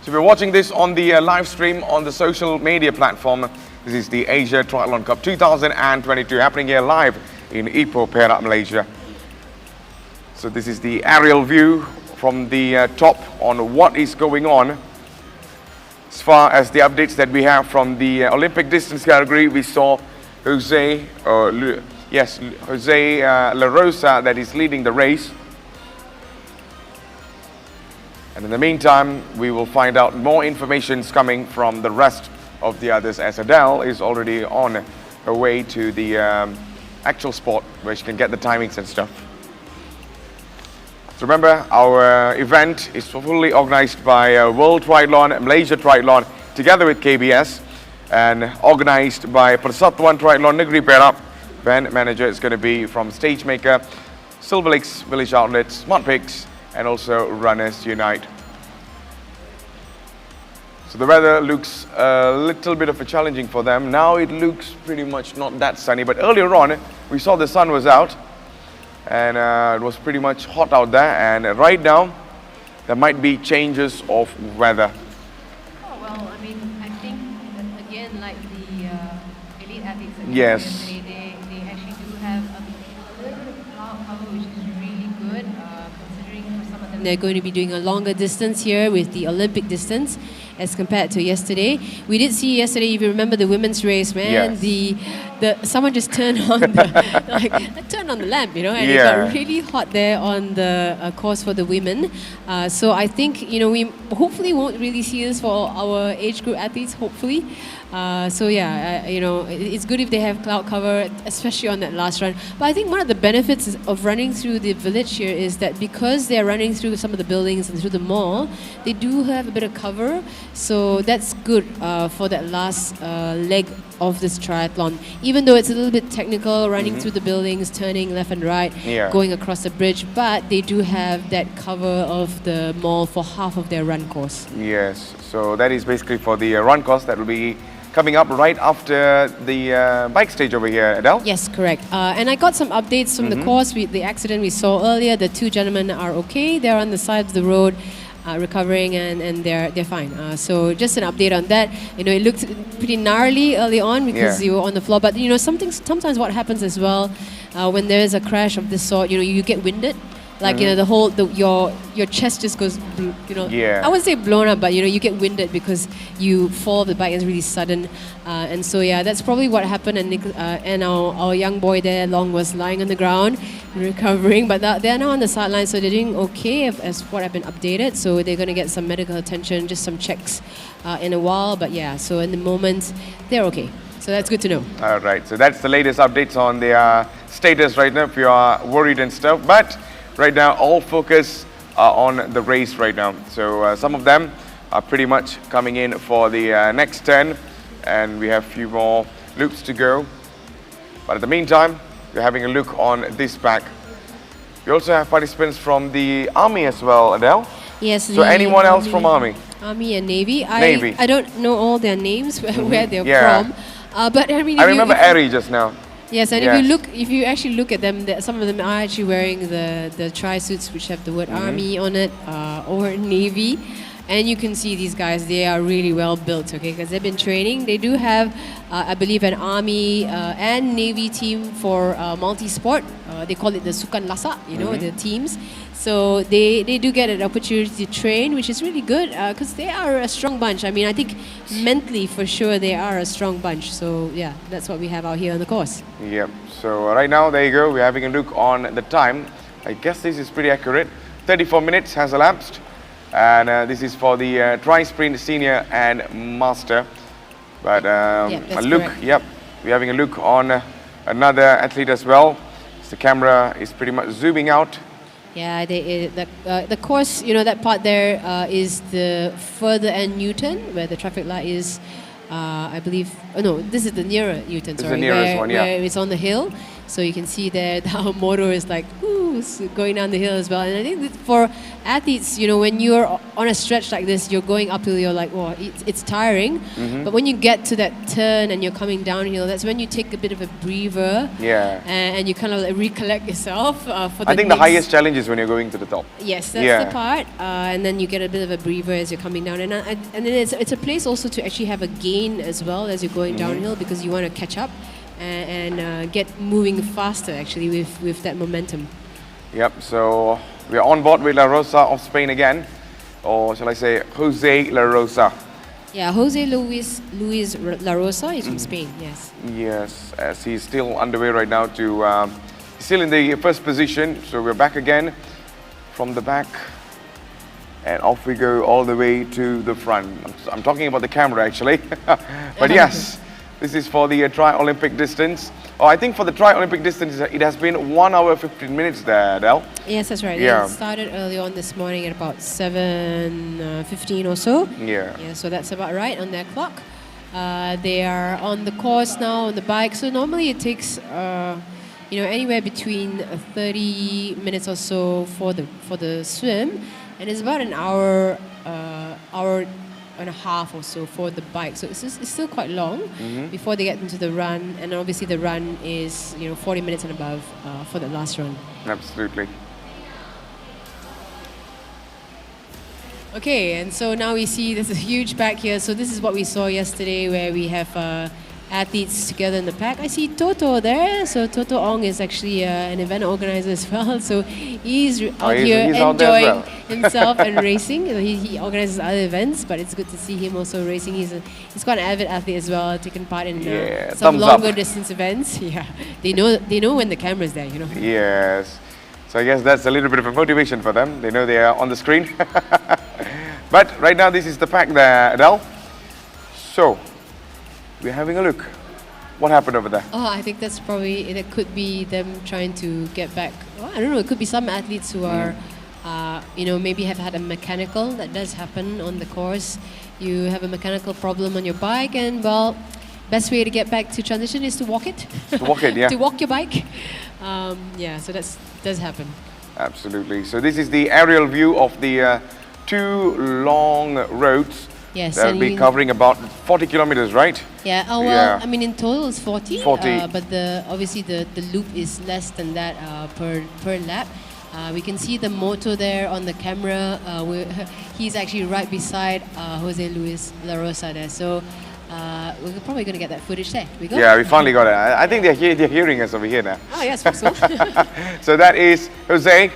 So if you're watching this on the live stream on the social media platform, this is the Asia Triathlon Cup 2022 happening here live in Ipoh, Perak, Malaysia. So this is the aerial view from the top on what is going on. As far as the updates that we have from the Olympic distance category, we saw Jose La Rosa that is leading the race. And in the meantime, we will find out more information coming from the rest of the others, as Adele is already on her way to the actual spot where she can get the timings and stuff. So remember, our event is fully organized by World Triathlon, Malaysia Triathlon, together with KBS, and organized by Persatuan Triathlon Negeri Perak. Band manager is going to be from Stagemaker, Silver Lakes Village Outlet, Smart Picks, and also Runners Unite. So the weather looks a little bit of a challenging for them. Now it looks pretty much not that sunny, but earlier on we saw the sun was out and it was pretty much hot out there, and right now there might be changes of weather. Oh, well, I mean, I think that again, like the elite athletes, Yes. they actually do have a little bit of cloud cover, which is really good, considering for some of them they're going to be doing a longer distance here with the Olympic distance as compared to yesterday. We did see yesterday, if you remember the women's race, man, Yes. someone just turned on turned on the lamp, you know, and it got really hot there on the course for the women. So I think, you know, we hopefully won't really see this for our age group athletes, hopefully. So yeah, you know, it's good if they have cloud cover, especially on that last run. But I think one of the benefits of running through the village here is that because they're running through some of the buildings and through the mall, they do have a bit of cover. So that's good for that last leg of this triathlon. Even though it's a little bit technical, running through the buildings, turning left and right, going across the bridge, but they do have that cover of the mall for half of their run course. Yes, so that is basically for the run course that will be coming up right after the bike stage over here, Adele? Yes, correct. And I got some updates from the course. The accident we saw earlier, the 2 gentlemen are okay. They're on the side of the road. recovering, and they're fine. So just an update on that. You know, it looked pretty gnarly early on because you were on the floor. But you know, sometimes what happens as well when there is a crash of this sort, you know, you get winded. Like you know, your chest just goes, you know. Yeah. I wouldn't say blown up, but you know, you get winded because you fall off the bike. It's really sudden, and so yeah, that's probably what happened. And our young boy there, Long, was lying on the ground, recovering. But they're now on the sideline, so they're doing okay as what I've been updated. So they're going to get some medical attention, just some checks in a while. But yeah, so in the moment, they're okay. So that's good to know. All right, so that's the latest updates on their status right now if you are worried and stuff. But right now, all focus on the race right now. So some of them are pretty much coming in for the next 10, and we have a few more loops to go. But in the meantime, we're having a look on this pack. We also have participants from the Army as well, Adele. Yes. So anyone else from Army? Army and Navy. Navy. I don't know all their names, where they're from. But I mean, I remember Ari just now. Yes, and if you actually look at them, some of them are actually wearing the tri-suits which have the word Army on it, or Navy. And you can see these guys, they are really well built, okay, because they've been training. They do have, I believe, an Army and Navy team for multi-sport. They call it the Sukan Lasak, you know, the teams. So they do get an opportunity to train, which is really good because they are a strong bunch. I mean, I think mentally, for sure, they are a strong bunch. So yeah, that's what we have out here on the course. Yep. So right now, there you go. We're having a look on the time. I guess this is pretty accurate. 34 minutes has elapsed. And this is for the tri-sprint senior and master. But that's a look, correct. we're having a look on another athlete as well. So the camera is pretty much zooming out. Yeah, the course, you know, that part there is the further end Newton, where the traffic light is, I believe, oh no, this is the nearer Newton, This is the nearest one, yeah. where it's on the hill. So you can see there, our motor is like, ooh, going down the hill as well. And I think that for athletes, you know, when you're on a stretch like this, you're going uphill, you're like, oh, it's tiring. But when you get to that turn and you're coming downhill, that's when you take a bit of a breather. Yeah. And you kind of like recollect yourself for the I think the next- highest challenge is when you're going to the top. Yes, that's the part. And then you get a bit of a breather as you're coming down. And then it's a place also to actually have a gain as well as you're going downhill, because you want to catch up and get moving faster actually with that momentum. Yep, so we're on board with La Rosa of Spain again. Or shall I say, Jose La Rosa. Yeah, Jose Luis La Rosa is from Spain, yes. Yes, as he's still underway right now to, he's still in the first position. So we're back again from the back. And off we go all the way to the front. I'm talking about the camera actually. But yes, this is for the tri-Olympic distance. Oh, I think for the tri-Olympic distance, it has been 1 hour 15 minutes there, Adele. Yes, that's right. Yeah. It started early on this morning at about 7:15 or so. Yeah. Yeah, so that's about right on their clock. They are on the course now on the bike. So normally it takes, you know, anywhere between 30 minutes or so for the swim, and it's about an hour and a half or so for the bike. So it's still quite long before they get into the run, and obviously the run is, you know, 40 minutes and above for the last run. Absolutely. Okay, and so now we see there's a huge pack here. So this is what we saw yesterday, where we have athletes together in the pack. I see Toto there. So Toto Ong is actually an event organizer as well. So he's out here he's out there as enjoying well. himself and racing. You know, he organizes other events, but it's good to see him also racing. He's quite an avid athlete as well, taking part in some thumbs up. longer distance events. Yeah, they know when the camera's there, you know. Yes. So I guess that's a little bit of a motivation for them. They know they are on the screen. But right now, this is the pack there, Adele. So we're having a look. What happened over there? Oh, I think that could be them trying to get back. Well, I don't know. It could be some athletes who are, you know, maybe have had a mechanical. That does happen on the course. You have a mechanical problem on your bike, and well, best way to get back to transition is to walk it. To walk it, yeah. To walk your bike. Yeah, so that does happen. Absolutely. So this is the aerial view of the 2 long roads. Yes, That'll be covering about 40 kilometers, right? Yeah. Oh well, Yeah. I mean in total it's 40. 40. But obviously the loop is less than that per lap. We can see the moto there on the camera. He's actually right beside Jose Luis La Rosa there. So we're probably going to get that footage there. We go. Yeah, we finally got it. I think they're hearing us over here now. Oh, yes, hope so. So that is Jose,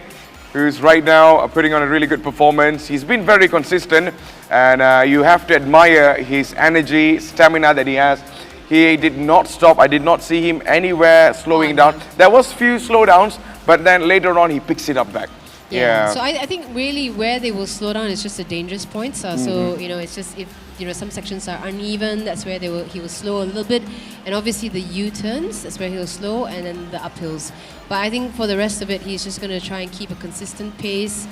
who's right now putting on a really good performance. He's been very consistent, and you have to admire his energy, stamina that he has. He did not stop. I did not see him anywhere slowing down. There was few slowdowns, but then later on he picks it up back. Yeah. So I think really where they will slow down is just the dangerous points. So it's just if some sections are uneven, that's where he will slow a little bit, and obviously the U-turns, that's where he'll slow, and then the uphills. But I think for the rest of it, he's just going to try and keep a consistent pace.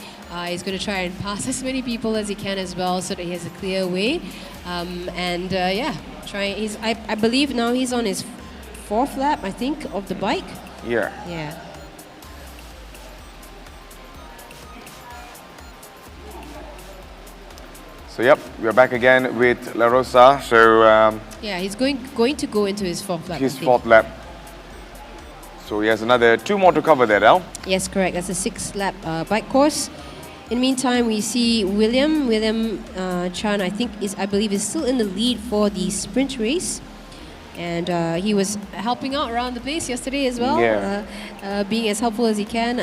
He's going to try and pass as many people as he can as well, so that he has a clear way. I believe now he's on his 4th lap, I think, of the bike. Yeah. Yeah. So yep, we're back again with La Rosa. So he's going to go into his 4th lap. his 4th lap. So he has another 2 more to cover there, Al. Yes, correct. That's a 6 lap bike course. In the meantime, we see William Chan. I believe is still in the lead for the sprint race, and he was helping out around the place yesterday as well. Yeah. Being as helpful as he can.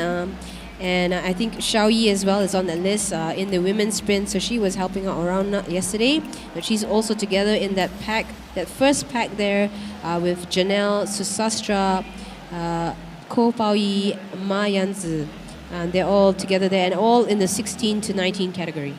And I think Xiao Yi as well is on the list in the women's sprint, so she was helping out around yesterday. But she's also together in that pack, that first pack there with Janelle, Susastra, Ko Pao Yi, Ma Yanzi. And they're all together there, and all in the 16 to 19 category.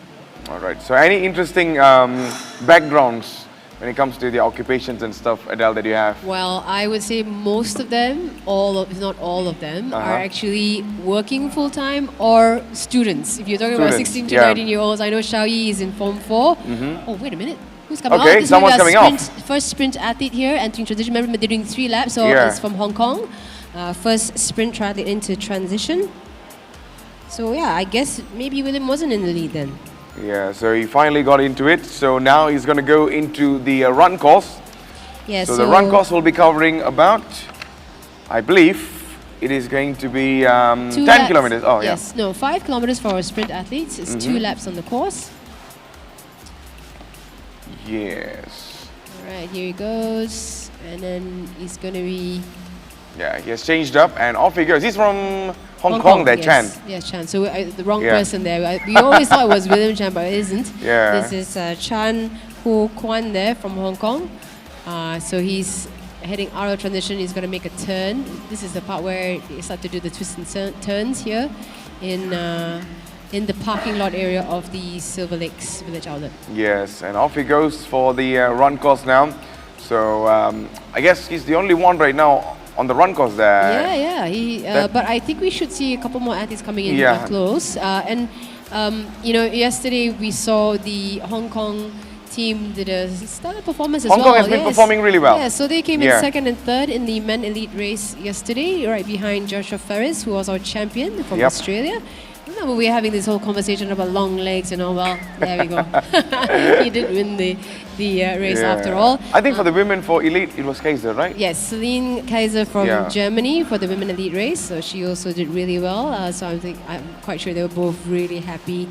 All right. So any interesting backgrounds when it comes to the occupations and stuff, Adele, that you have? Well, I would say most of them, if not all of them, are actually working full-time or students. If you're talking about 16 to 19-year-olds, I know Xiao Yi is in Form 4. Oh, wait a minute. Who's coming out? Okay, someone's coming off. First sprint athlete here, entering transition. Remember, they're doing 3 laps, so it's from Hong Kong. First sprint triathlete into transition. So yeah, I guess maybe William wasn't in the lead then. Yeah, so he finally got into it. So now he's going to go into the run course. Yeah, so the run course will be covering about, I believe, it is going to be 10 kilometers. Oh, yes, no, 5 kilometers for our sprint athletes. It's 2 laps on the course. Yes. All right, here he goes. And then he's going to be... Yeah, he has changed up and off he goes. He's from Hong Kong there, yes. Chan. Yes, Chan. So the wrong person there. We always thought it was William Chan, but it isn't. Yeah. This is Chan Ho Kwan there from Hong Kong. So he's heading out of transition. He's going to make a turn. This is the part where he starts to do the twists and turns here in the parking lot area of the Silver Lakes Village Outlet. Yes, and off he goes for the run course now. So I guess he's the only one right now on the run course there. Yeah. But I think we should see a couple more athletes coming in close. Yesterday we saw the Hong Kong team did a stellar performance as well. Hong Kong has been performing really well. Yeah, so they came in 2nd and 3rd in the men elite race yesterday, right behind Joshua Ferris, who was our champion from Australia. Remember, we were having this whole conversation about long legs and all. Well, there we go. He did win the race after all. I think for the women for elite, it was Kaiser, right? Yes, Celine Kaiser from Germany for the women elite race. So she also did really well. So I'm quite sure they were both really happy,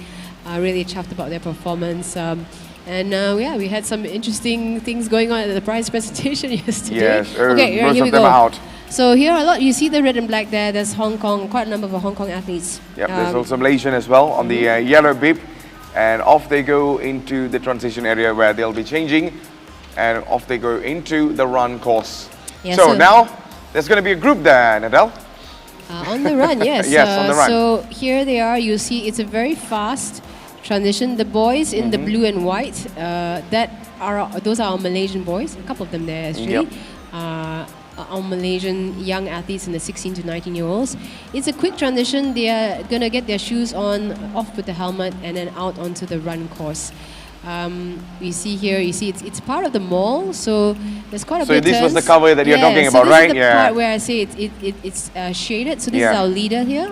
really chuffed about their performance. We had some interesting things going on at the prize presentation yesterday. Yes, okay, most here we of them go. are out. So here are a lot. You see the red and black there. There's Hong Kong, quite a number of Hong Kong athletes. Yep, there's also Malaysian as well on the yellow bib. And off they go into the transition area where they'll be changing. And off they go into the run course. Yeah, so now there's going to be a group there, Nadal. On the run, yes. Yes, on the run. So here they are. You see it's a very fast transition. The boys in the blue and white, those are our Malaysian boys. A couple of them there actually. Our Malaysian young athletes in the 16 to 19-year-olds. It's a quick transition. They are going to get their shoes on, off with the helmet, and then out onto the run course. You see it's part of the mall, so there's quite a bit of turns. So this was the cover that you're talking about, right? So this is the part where I say it's shaded. So this is our leader here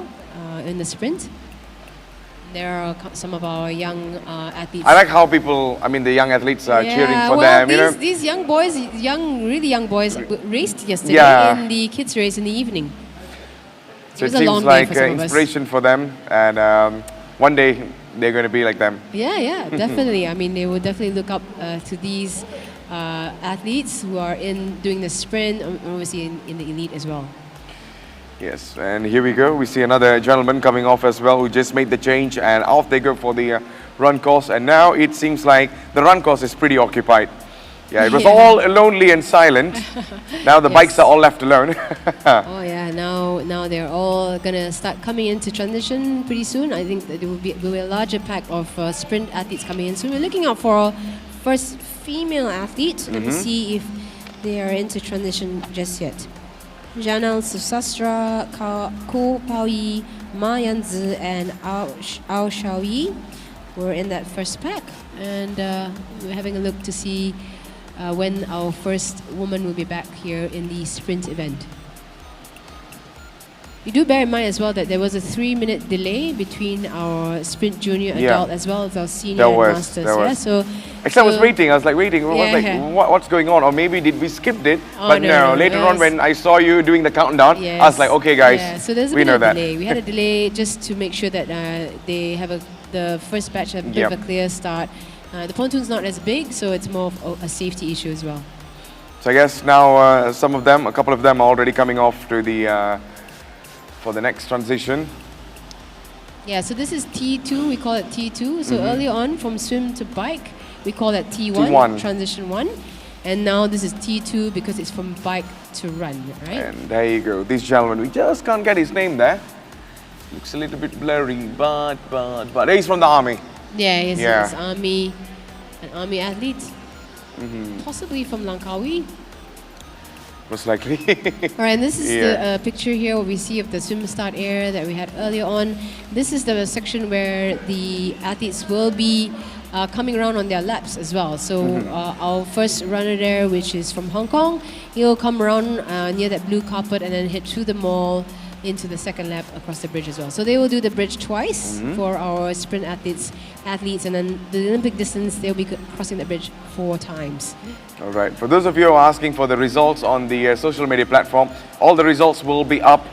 in the sprint. There are some of our young athletes. I like how the young athletes are cheering for them. These young boys, really young boys, raced yesterday in the kids' race in the evening. So it was a long seems day like for some of us. inspiration for them, and one day they're going to be like them. Yeah, definitely. I mean, they will definitely look up to these athletes who are doing the sprint, obviously in the elite as well. Yes, and here we go. We see another gentleman coming off as well who just made the change, and off they go for the run course. And now it seems like the run course is pretty occupied. Yeah, it was Yeah. all lonely and silent. Now the bikes Yes. are all left alone. Oh yeah, now they're all gonna start coming into transition pretty soon. I think that there will be a larger pack of sprint athletes coming in soon. We're looking out for our first female athlete. Let me see if they are into transition just yet. Janelle Susastra, Ko Paoyi, Ma Yanzi, and Ao Xiaoyi were in that first pack, and we're having a look to see when our first woman will be back here in the sprint event. You do bear in mind as well that there was a 3-minute delay between our sprint junior Yeah. adult as well as our senior There and was, masters. there Yeah, was. so Actually, I was so- waiting. I was like waiting. Yeah. What's going on? Or maybe did we skip it? Oh, But no, later it on was- when I saw you doing the countdown, I was like, okay, guys, Yeah, so there's a we bit know of that. delay. We had a delay just to make sure that they have the first batch have a bit of Yep. a clear start. The pontoon's not as big, so it's more of a safety issue as well. So I guess now a couple of them are already coming off to the for the next transition. Yeah, so this is T2, we call it T2. So Mm-hmm. early on, from swim to bike, we call that T1, T1. transition 1. And now this is T2 because it's from bike to run, right? And there you go. This gentleman, we just can't get his name there. Looks a little bit blurry, but he's from the army. Yeah, he's Yeah. an army athlete. Possibly from Langkawi. Most likely. All right, and this is Yeah. the picture here what we see of the swim start area that we had earlier on. This is the section where the athletes will be coming around on their laps as well. So our first runner there, which is from Hong Kong, he'll come around near that blue carpet and then head through the mall into the second lap across the bridge as well. So they will do the bridge twice for our sprint athletes, and then the Olympic distance, they'll be crossing the bridge 4 times. All right. For those of you who are asking for the results on the social media platform, all the results will be up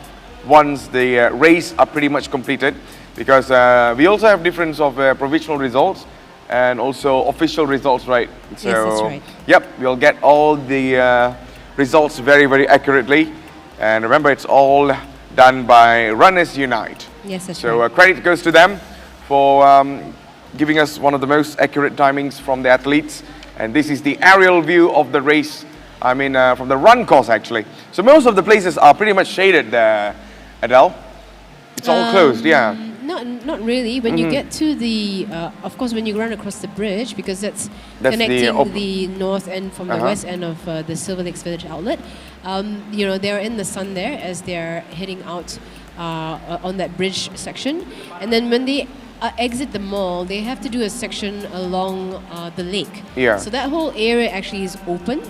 once the race are pretty much completed, because we also have difference of provisional results and also official results, right? So, Yes, that's right. Yep, we'll get all the results very, very accurately. And remember, it's all done by Runners Unite. Yes, that's So right. credit goes to them for giving us one of the most accurate timings from the athletes. And this is the aerial view of the race, I mean from the run course actually. So most of the places are pretty much shaded there, Adele. It's all closed, yeah. Not really. When you get to the, of course, when you run across the bridge, because that's the connecting op- the north end from the west end of the Silver Lakes Village outlet. They're in the sun there as they're heading out on that bridge section, and then when they exit the mall, they have to do a section along the lake. Yeah. So that whole area actually is open.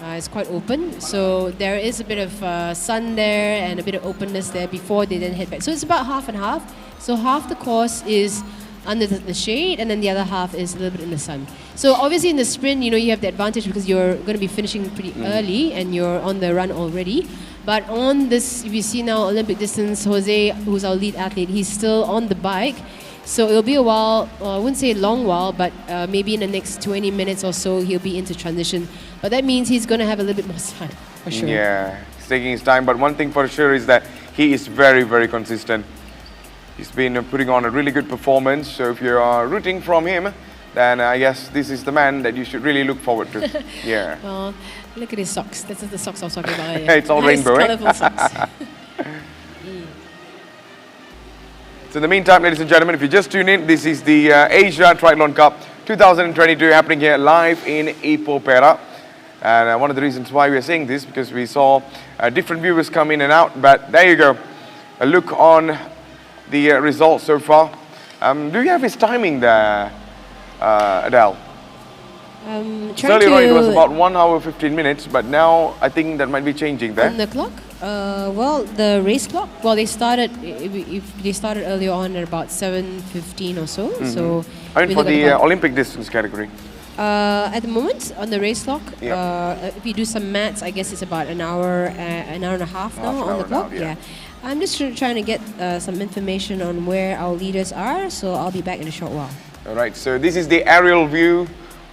It's quite open, so there is a bit of sun there and a bit of openness there before they then head back. So it's about half and half. So half the course is under the shade, and then the other half is a little bit in the sun. So obviously in the sprint, you have the advantage because you're going to be finishing pretty early and you're on the run already. But on this, if you see now Olympic distance, Jose, who's our lead athlete, he's still on the bike. So it'll be a while, I wouldn't say a long while, but maybe in the next 20 minutes or so, he'll be into transition. But that means he's going to have a little bit more time, for sure. Yeah, he's taking his time. But one thing for sure is that he is very, very consistent. He's been putting on a really good performance. So if you are rooting from him, then I guess this is the man that you should really look forward to. Yeah. Well, look at his socks. That's the socks I was talking about earlier. It's all Nice, rainbow, eh? colourful socks. So in the meantime, ladies and gentlemen, if you just tune in, this is the Asia Triathlon Cup 2022 happening here live in Ipoh, Perak. And one of the reasons why we are saying this, because we saw different viewers come in and out. But there you go, a look on the results so far. Do you have his timing there, Adele? Trying Earlier on it was to- about 1 hour 15 minutes, but now I think that might be changing there. On the clock? Well, the race clock. Well, they started. If they started earlier on at about 7:15 or so. So I mean we for look at the about- Olympic distance category. At the moment, on the race clock, Yeah. if you do some maths, I guess it's about an hour and a half now Half an on the hour clock. now, yeah. I'm just trying to get some information on where our leaders are, so I'll be back in a short while. All right, so this is the aerial view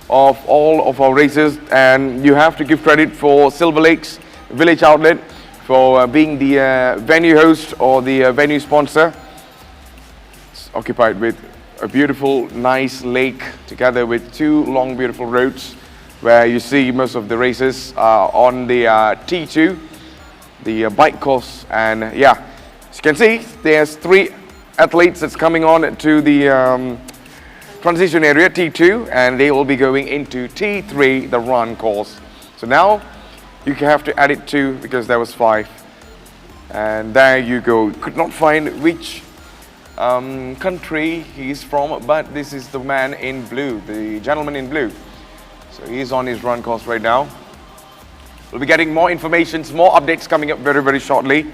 of all of our races, and you have to give credit for Silver Lakes Village Outlet for being the venue host or the venue sponsor. It's occupied with a beautiful, nice lake together with two long, beautiful roads where you see most of the races on the T2, the bike course. And yeah, as you can see, there's 3 athletes that's coming on to the transition area, T2, and they will be going into T3, the run course. So now you have to add it 2 because there was 5. And there you go. Could not find which country he's from, but this is the man in blue, the gentleman in blue. So he's on his run course right now. We'll be getting more information, more updates coming up very, very shortly,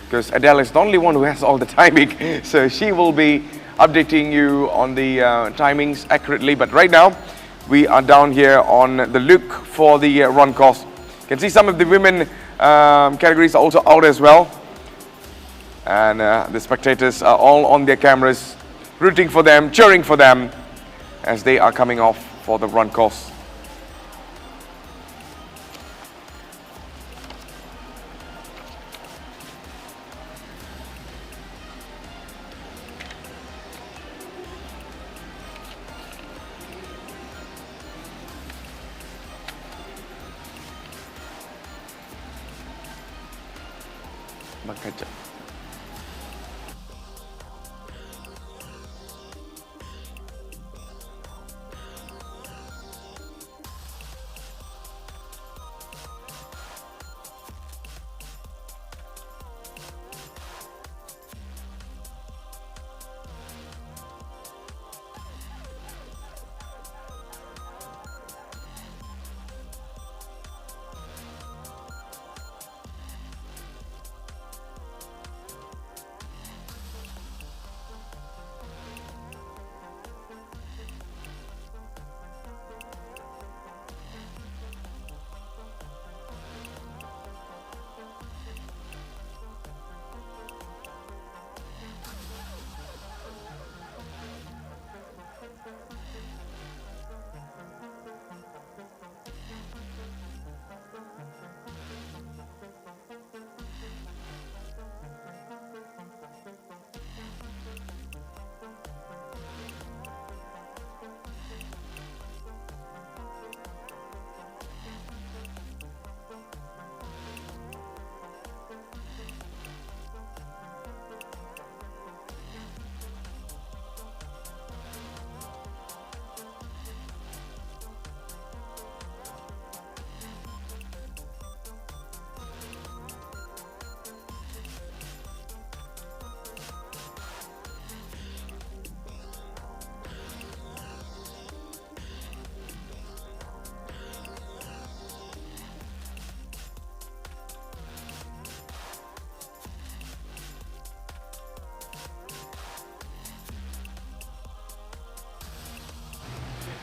because Adele is the only one who has all the timing. So she will be updating you on the timings accurately. But right now, we are down here on the look for the run course. You can see some of the women categories are also out as well. And the spectators are all on their cameras, rooting for them, cheering for them as they are coming off for the run course. Bang Kacang.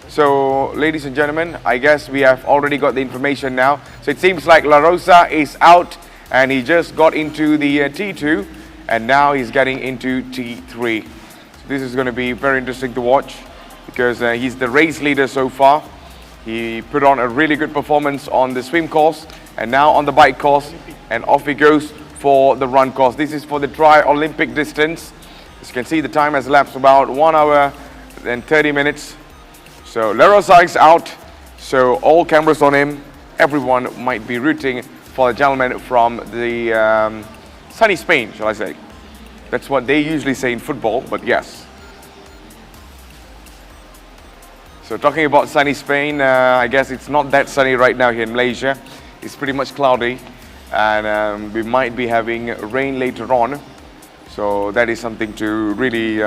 So, ladies and gentlemen, I guess we have already got the information now. So it seems like La Rosa is out and he just got into the T2 and now he's getting into T3. So this is going to be very interesting to watch because he's the race leader so far. He put on a really good performance on the swim course and now on the bike course, and off he goes for the run course. This is for the Tri-Olympic distance. As you can see, the time has elapsed about 1 hour and 30 minutes. So La Rosa is out, so all cameras on him. Everyone might be rooting for the gentleman from the sunny Spain, shall I say. That's what they usually say in football, but yes. So talking about sunny Spain, I guess it's not that sunny right now here in Malaysia. It's pretty much cloudy, and we might be having rain later on. So that is something to really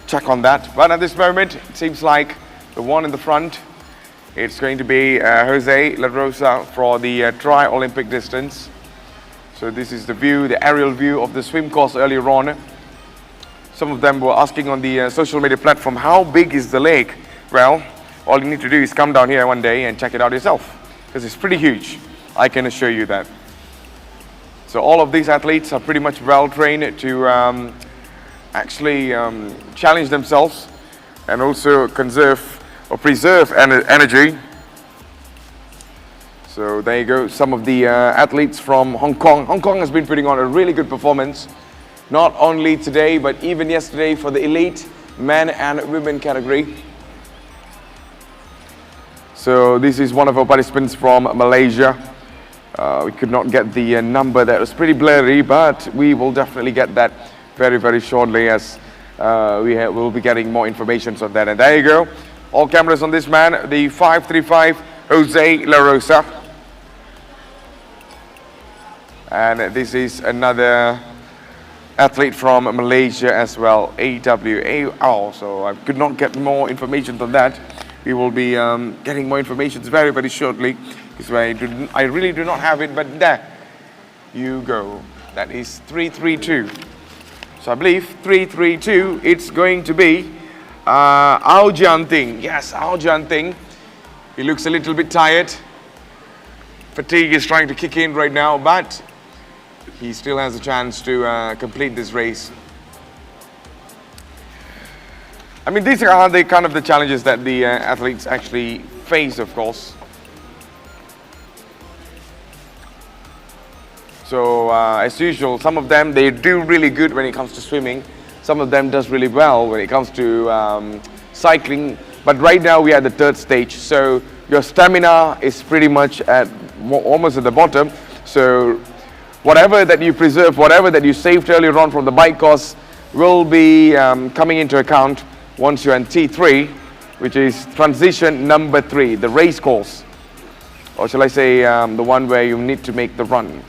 check on that. But at this moment, it seems like the one in the front, it's going to be Jose La Rosa for the Tri-Olympic distance. So this is the view, the aerial view of the swim course earlier on. Some of them were asking on the social media platform, how big is the lake? Well, all you need to do is come down here one day and check it out yourself, because it's pretty huge. I can assure you that. So all of these athletes are pretty much well trained to actually challenge themselves and also conserve or preserve energy. So there you go, some of the athletes from Hong Kong. Hong Kong has been putting on a really good performance, not only today but even yesterday for the elite men and women category. So this is one of our participants from Malaysia. We could not get the number, that was pretty blurry, but we will definitely get that very, very shortly, as we'll be getting more information on that. And there you go, all cameras on this man, the 535 Jose La Rosa. And this is another athlete from Malaysia as well, AWA. So I could not get more information on that. We will be getting more information very, very shortly, because I really do not have it, but there you go. That is 332. So I believe 332, it's going to be Ao Jian Ting. Yes, Ao Jian Ting. He looks a little bit tired. Fatigue is trying to kick in right now, but he still has a chance to complete this race. I mean, these are the kind of the challenges that the athletes actually face, of course. So as usual, some of them, they do really good when it comes to swimming. Some of them does really well when it comes to cycling. But right now we are at the third stage. So your stamina is pretty much at almost at the bottom. So whatever that you preserve, whatever that you saved earlier on from the bike course will be coming into account once you're in T3, which is transition number 3, the race course. Or shall I say the one where you need to make the run.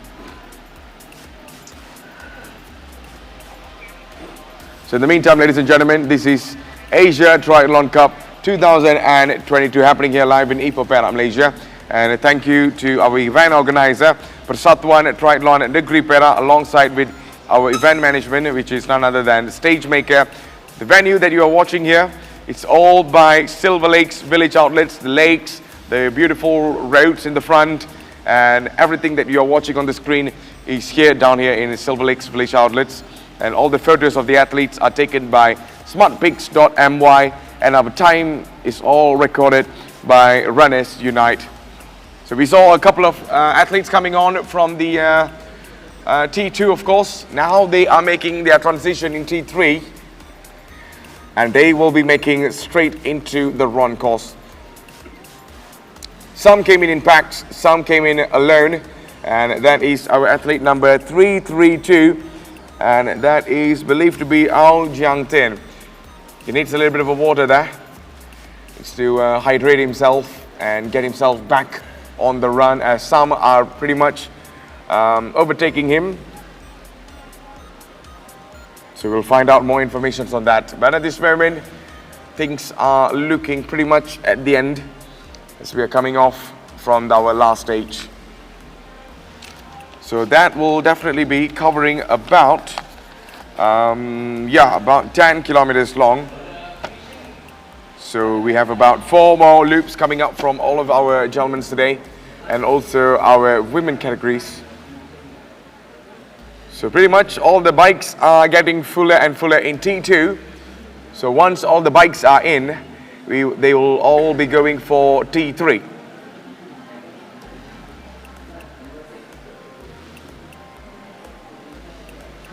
So in the meantime, ladies and gentlemen, this is Asia Triathlon Cup 2022 happening here live in Ipoh Perak, Malaysia. And thank you to our event organizer, Persatuan Triathlon Negeri Perak, alongside with our event management, which is none other than Stage Maker. The venue that you are watching here, it's all by Silver Lakes Village Outlets, the lakes, the beautiful roads in the front, and everything that you are watching on the screen is here, down here in the Silver Lakes Village Outlets. And all the photos of the athletes are taken by smartpics.my, and our time is all recorded by Runners Unite. So we saw a couple of athletes coming on from the T2, of course. Now they are making their transition in T3, and they will be making straight into the run course. Some came in packs, some came in alone, and that is our athlete number 332, and that is believed to be Ao Jian Ting. He needs a little bit of a water there. It's to hydrate himself and get himself back on the run, as some are pretty much overtaking him. So we'll find out more information on that. But at this moment, things are looking pretty much at the end, as we are coming off from our last stage. So that will definitely be covering about, about 10 kilometers long. So we have about 4 more loops coming up from all of our gentlemen today, and also our women categories. So pretty much all the bikes are getting fuller and fuller in T2. So once all the bikes are in, they will all be going for T3.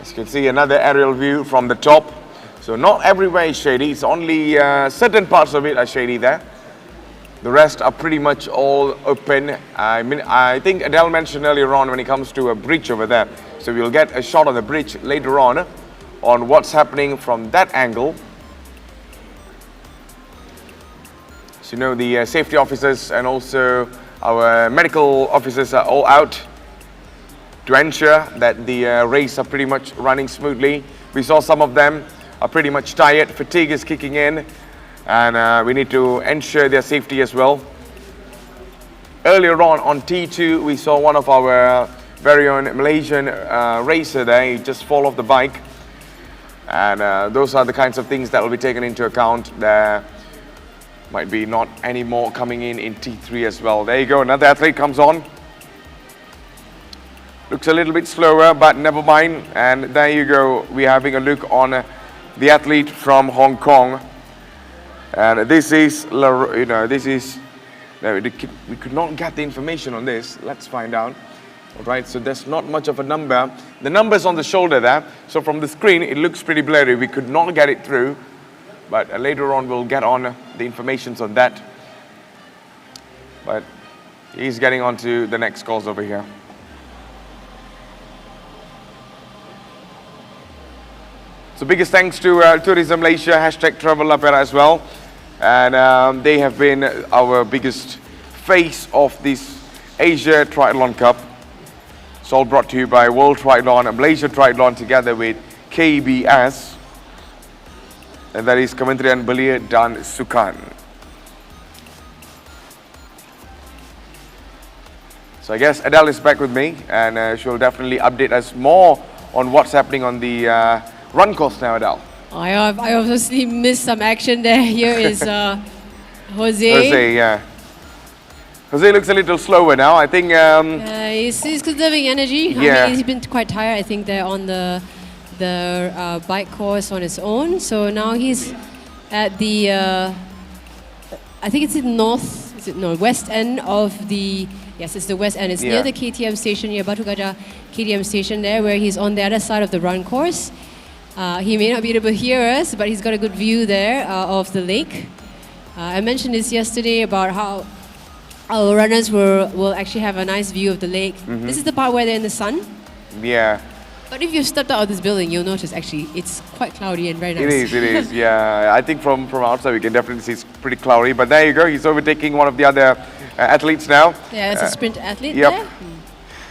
As you can see, another aerial view from the top. So not everywhere is shady, it's only certain parts of it are shady there. The rest are pretty much all open. I mean, I think Adele mentioned earlier on when it comes to a bridge over there. So we'll get a shot of the bridge later on what's happening from that angle. So you know, the safety officers and also our medical officers are all out to ensure that the race are pretty much running smoothly. We saw some of them are pretty much tired, fatigue is kicking in, and we need to ensure their safety as well. Earlier on T2, we saw one of our very own Malaysian racer there. He just fall off the bike, and those are the kinds of things that will be taken into account. Might be not any more coming in T3 as well. There you go, another athlete comes on. Looks a little bit slower, but never mind. And there you go, we're having a look on the athlete from Hong Kong. And this is, we could not get the information on this. Let's find out. All right, so there's not much of a number. The number's on the shoulder there. So from the screen, it looks pretty blurry. We could not get it through. But later on, we'll get on the information on that. But he's getting on to the next course over here. So biggest thanks to Tourism Malaysia, #TravelLapera as well. And they have been our biggest face of this Asia Triathlon Cup. It's all brought to you by World Triathlon and Malaysia Triathlon together with KBS. And that is Kementerian Belia dan Sukan. So I guess Adele is back with me, and she'll definitely update us more on what's happening on the run course now, Adele. I obviously missed some action there. Here is Jose. Jose, yeah. Jose looks a little slower now. I think He's conserving energy. Yeah. I mean, he's been quite tired. I think they're on the bike course on its own. So now he's at the I think it's in west end of the, yes, it's the west end. It's near the KTM station, near Batu Gajah KTM station there, where he's on the other side of the run course. He may not be able to hear us, but he's got a good view there of the lake. I mentioned this yesterday about how our runners will actually have a nice view of the lake. Mm-hmm. This is the part where they're in the sun. Yeah. But if you've stepped out of this building, you'll notice actually it's quite cloudy and very nice. It is, yeah. I think from outside we can definitely see it's pretty cloudy. But there you go, he's overtaking one of the other athletes now. Yeah, it's a sprint athlete yep. there.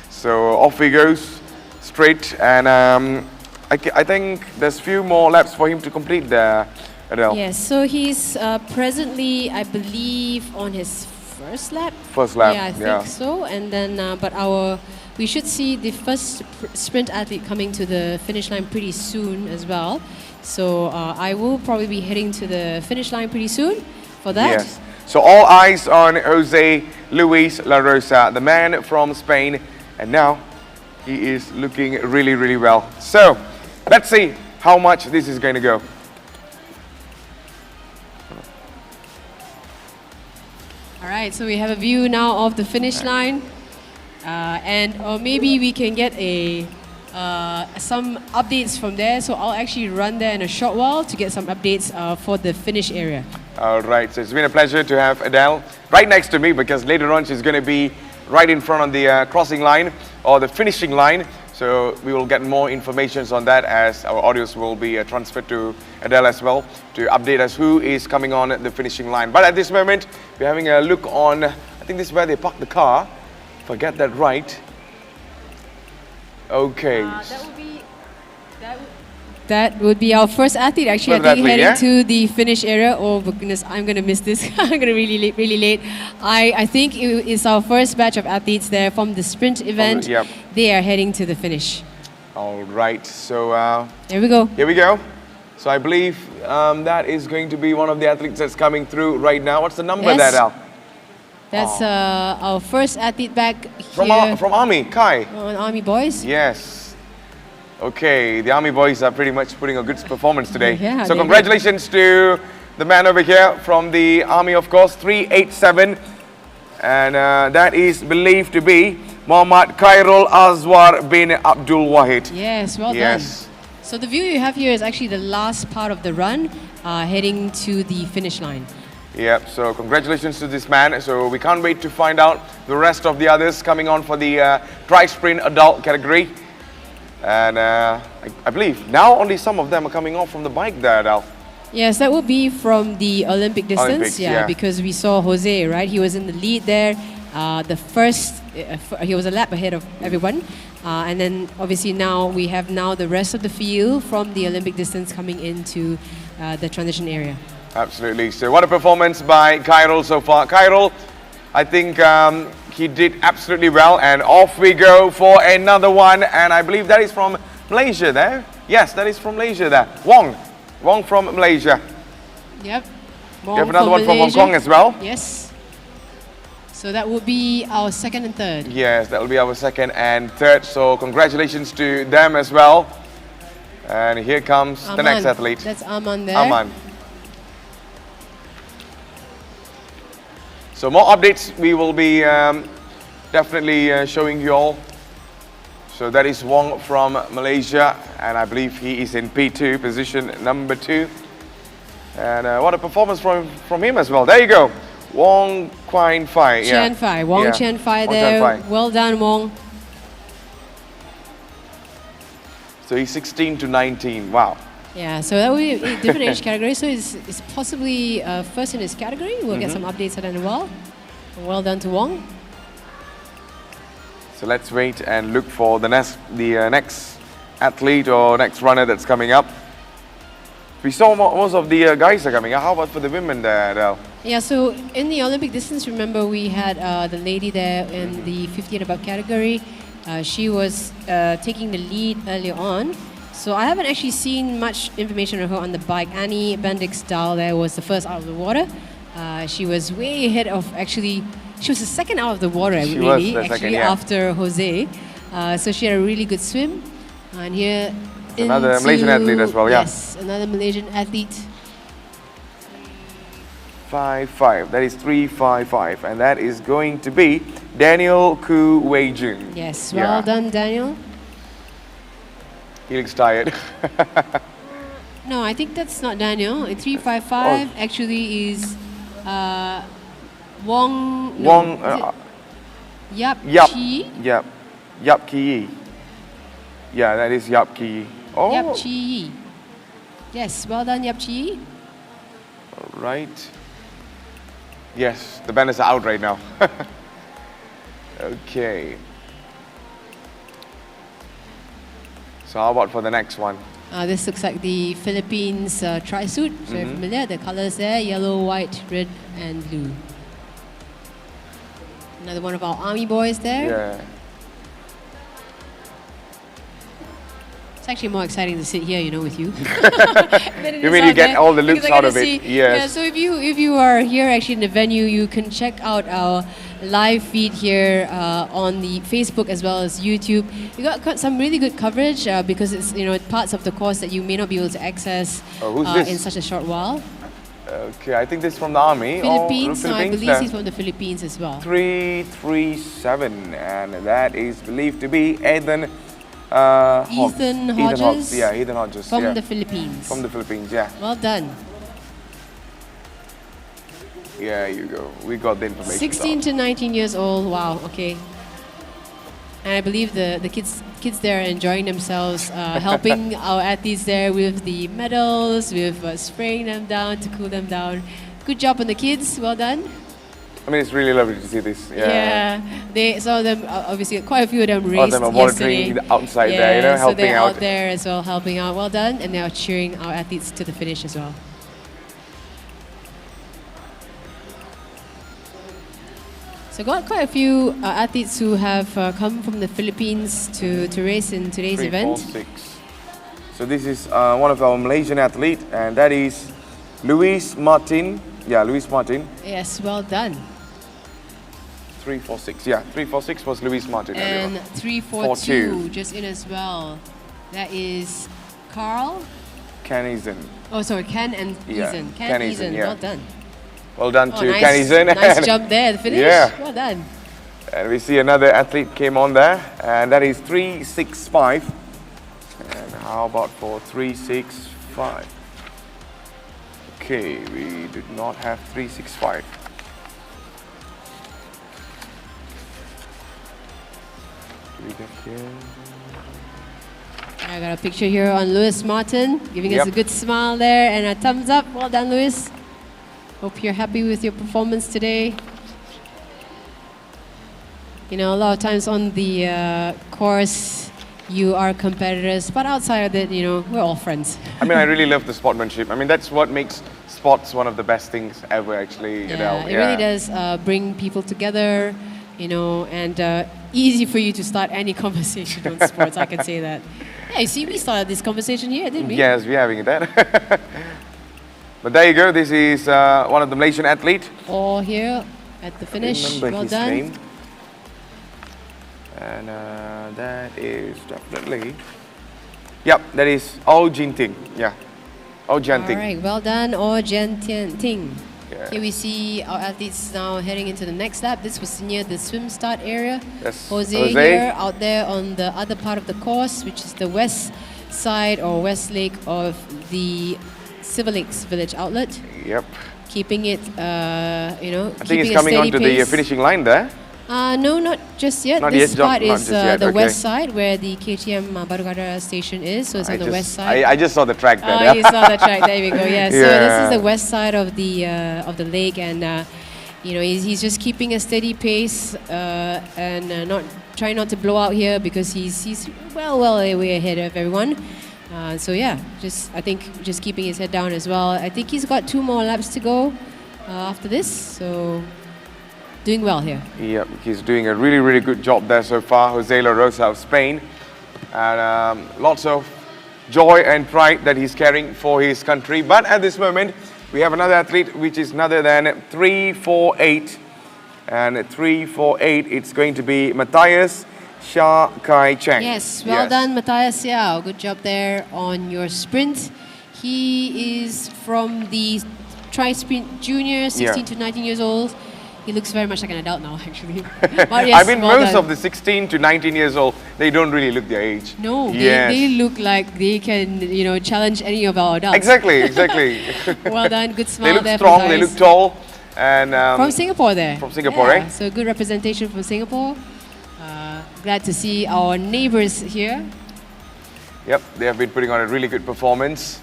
So off he goes, straight. And I think there's few more laps for him to complete there, Adele. Yes, so he's presently, I believe, on his first lap. First lap, yeah. I think so. And then, we should see the first sprint athlete coming to the finish line pretty soon as well. So I will probably be heading to the finish line pretty soon for that. Yes. So all eyes on Jose Luis La Rosa, the man from Spain. And now he is looking really, really well. So let's see how much this is going to go. All right, so we have a view now of the finish line. Or maybe we can get some updates from there. So I'll actually run there in a short while to get some updates for the finish area. All right, so it's been a pleasure to have Adele right next to me, because later on she's going to be right in front of the crossing line or the finishing line. So we will get more information on that as our audios will be transferred to Adele as well to update us who is coming on the finishing line. But at this moment, we're having a look on, I think this is where they park the car. If I get that right. Okay. That would be our first athlete actually. First I think athlete, heading to the finish area. Oh goodness, I'm gonna miss this. I'm gonna be really late. I think it's our first batch of athletes there from the sprint event. Yep. They are heading to the finish. All right. So there we go. Here we go. So I believe that is going to be one of the athletes that's coming through right now. What's the number there, Al? That's our first athlete back here. From Army, Kai. Army boys. Yes. Okay, the Army boys are pretty much putting a good performance today. Yeah, so congratulations to the man over here from the Army, of course, 387. And that is believed to be Muhammad Khairul Azwar bin Abdul Wahid. Yes, well done. So the view you have here is actually the last part of the run, heading to the finish line. Yep, so congratulations to this man. So we can't wait to find out the rest of the others coming on for the tri-sprint adult category. And I believe now only some of them are coming off from the bike there, Adele. Yes, that will be from the Olympic distance. Olympics, yeah, because we saw Jose, right? He was in the lead there. He was a lap ahead of everyone. And then obviously now we have the rest of the field from the Olympic distance coming into the transition area. Absolutely. So what a performance by Khairul so far. Khairul, I think he did absolutely well. And off we go for another one. And I believe that is from Malaysia there. Yes, that is from Malaysia there. Wong from Malaysia. Yep. Wong We have another one from Hong Malaysia. Kong as well. Yes. So that would be our second and third. Yes, that will be our second and third. So congratulations to them as well. And here comes the next athlete. That's Aman there. Aman. So more updates we will be definitely showing you all. So that is Wong from Malaysia, and I believe he is in P2, position number 2. And what a performance from him as well. There you go. Wong Quine Phai. Chen Phai. Wong Chen Phai there. Well done, Wong. So he's 16 to 19. Wow. Yeah, so that will be a different age category. So it's possibly first in his category. We'll get some updates on that as well. Well done to Wong. So let's wait and look for the next athlete or next runner that's coming up. We saw most of the guys are coming. How about for the women there, Adele? Yeah, so in the Olympic distance, remember we had the lady there in the 50 and above category. She was taking the lead earlier on. So I haven't actually seen much information on her on the bike. Annie Bendix-Dahl there was the first out of the water. She was way ahead of she was the second out of the water after Jose. So she had a really good swim. And here another Malaysian athlete as well, Yes, another Malaysian athlete. 5.5. That is 3.55, and that is going to be Daniel Koo Wei Jun. Yes, well done, Daniel. He looks tired. No, I think that's not Daniel. 3.55 actually is Wong. Yap Chi. Yap Ki. Yeah, that is Yap Ki. Oh. Yap Chi. Yes, well done, Yap Chi. All right. Yes, the banners are out right now. Okay. So how about for the next one? This looks like the Philippines tri-suit. So you're familiar, the colors there, yellow, white, red and blue. Another one of our army boys there. Yeah. It's actually more exciting to sit here, with you. You mean you get all the looks out of it? Yes. Yeah, so if you are here actually in the venue, you can check out our live feed here on the Facebook as well as YouTube. We got some really good coverage because it's parts of the course that you may not be able to access in such a short while. Okay, I think this is from the army. Philippines? No, I believe he's from the Philippines as well. 337, and that is believed to be Ethan Hodges. Yeah, Ethan Hodges. From the Philippines. From the Philippines, yeah. Well done. Yeah, you go. We got the information. 16 to 19 years old. Wow. Okay. And I believe the kids there are enjoying themselves, helping our athletes there with the medals, with spraying them down to cool them down. Good job on the kids. Well done. I mean, it's really lovely to see this. Yeah. Some of them, obviously, quite a few of them raced All of them are monitoring yesterday. outside there, helping out. So they're out there as well, helping out. Well done. And they are cheering our athletes to the finish as well. So got quite a few athletes who have come from the Philippines to race in today's event. 3, 4, 6. So this is one of our Malaysian athletes, and that is Luis Martin. Yeah, Luis Martin. Yes, well done. 346. Yeah, 346 was Luis Martin. And 342 just in as well. That is Carl. Ken Eason. Oh, sorry, Ken and Eason. Ken Eason, yeah. Well done. Well done to nice, Ken Eason. Nice jump there at the finish. Yeah. Well done. And we see another athlete came on there, and that is 365. And how about for 365? Okay, we did not have 365. Do we get here? I got a picture here on Lewis Martin, giving us a good smile there and a thumbs up. Well done, Lewis. Hope you're happy with your performance today. A lot of times on the course, you are competitors, but outside of that, we're all friends. I mean, I really love the sportsmanship. I mean, that's what makes sports one of the best things ever, actually. It really does bring people together, and easy for you to start any conversation on sports, I can say that. Yeah, you see, we started this conversation here, didn't we? Yes, we're having that. But there you go. This is one of the Malaysian athlete. All here at the finish. Remember Well his done. name. And that is definitely. Yep, that is Oh Jin Ting. Yeah, Oh Jan All Ting. right, well done, Oh Jen Tian Ting. Yeah. Here we see our athletes now heading into the next lap. This was near the swim start area. Yes, Jose Jose. here out there on the other part of the course, which is the west side or west lake of the Silver Lakes Village outlet. Yep. Keeping it, you know, I think keeping he's a coming steady onto the pace. finishing line there. No, not just yet. Not This yet, part not is just yet, the okay. west side where the KTM Badugada station is. So it's on the west side. I just saw the track there. Oh, you saw the track. There we go. Yeah. So this Yeah. is the west side of the lake, and you know he's just keeping a steady pace and not trying not to blow out here because he's well way ahead of everyone. So yeah, I think just keeping his head down as well. I think he's got 2 more laps to go after this. So doing well here. Yep, he's doing a really good job there so far. Jose La Rosa of Spain, and lots of joy and pride that he's carrying for his country. But at this moment, we have another athlete which is none other than 348, and 348. It's going to be Matthias Shah Kai Cheng. Yes, well done, Matthias Yao. Good job there on your sprint. He is from the Tri-Sprint Junior, 16 to 19 years old. He looks very much like an adult now, actually. But yes, I mean, well most done. of the 16 to 19 years old, they don't really look their age. No, Yes. they look like they can, you know, challenge any of our adults. Exactly. Well done, good They smile look there. strong, from they Matthias. look tall, and From Singapore there. From Singapore, yeah, eh? So good representation from Singapore. Glad to see our neighbours here. Yep, they have been putting on a really good performance.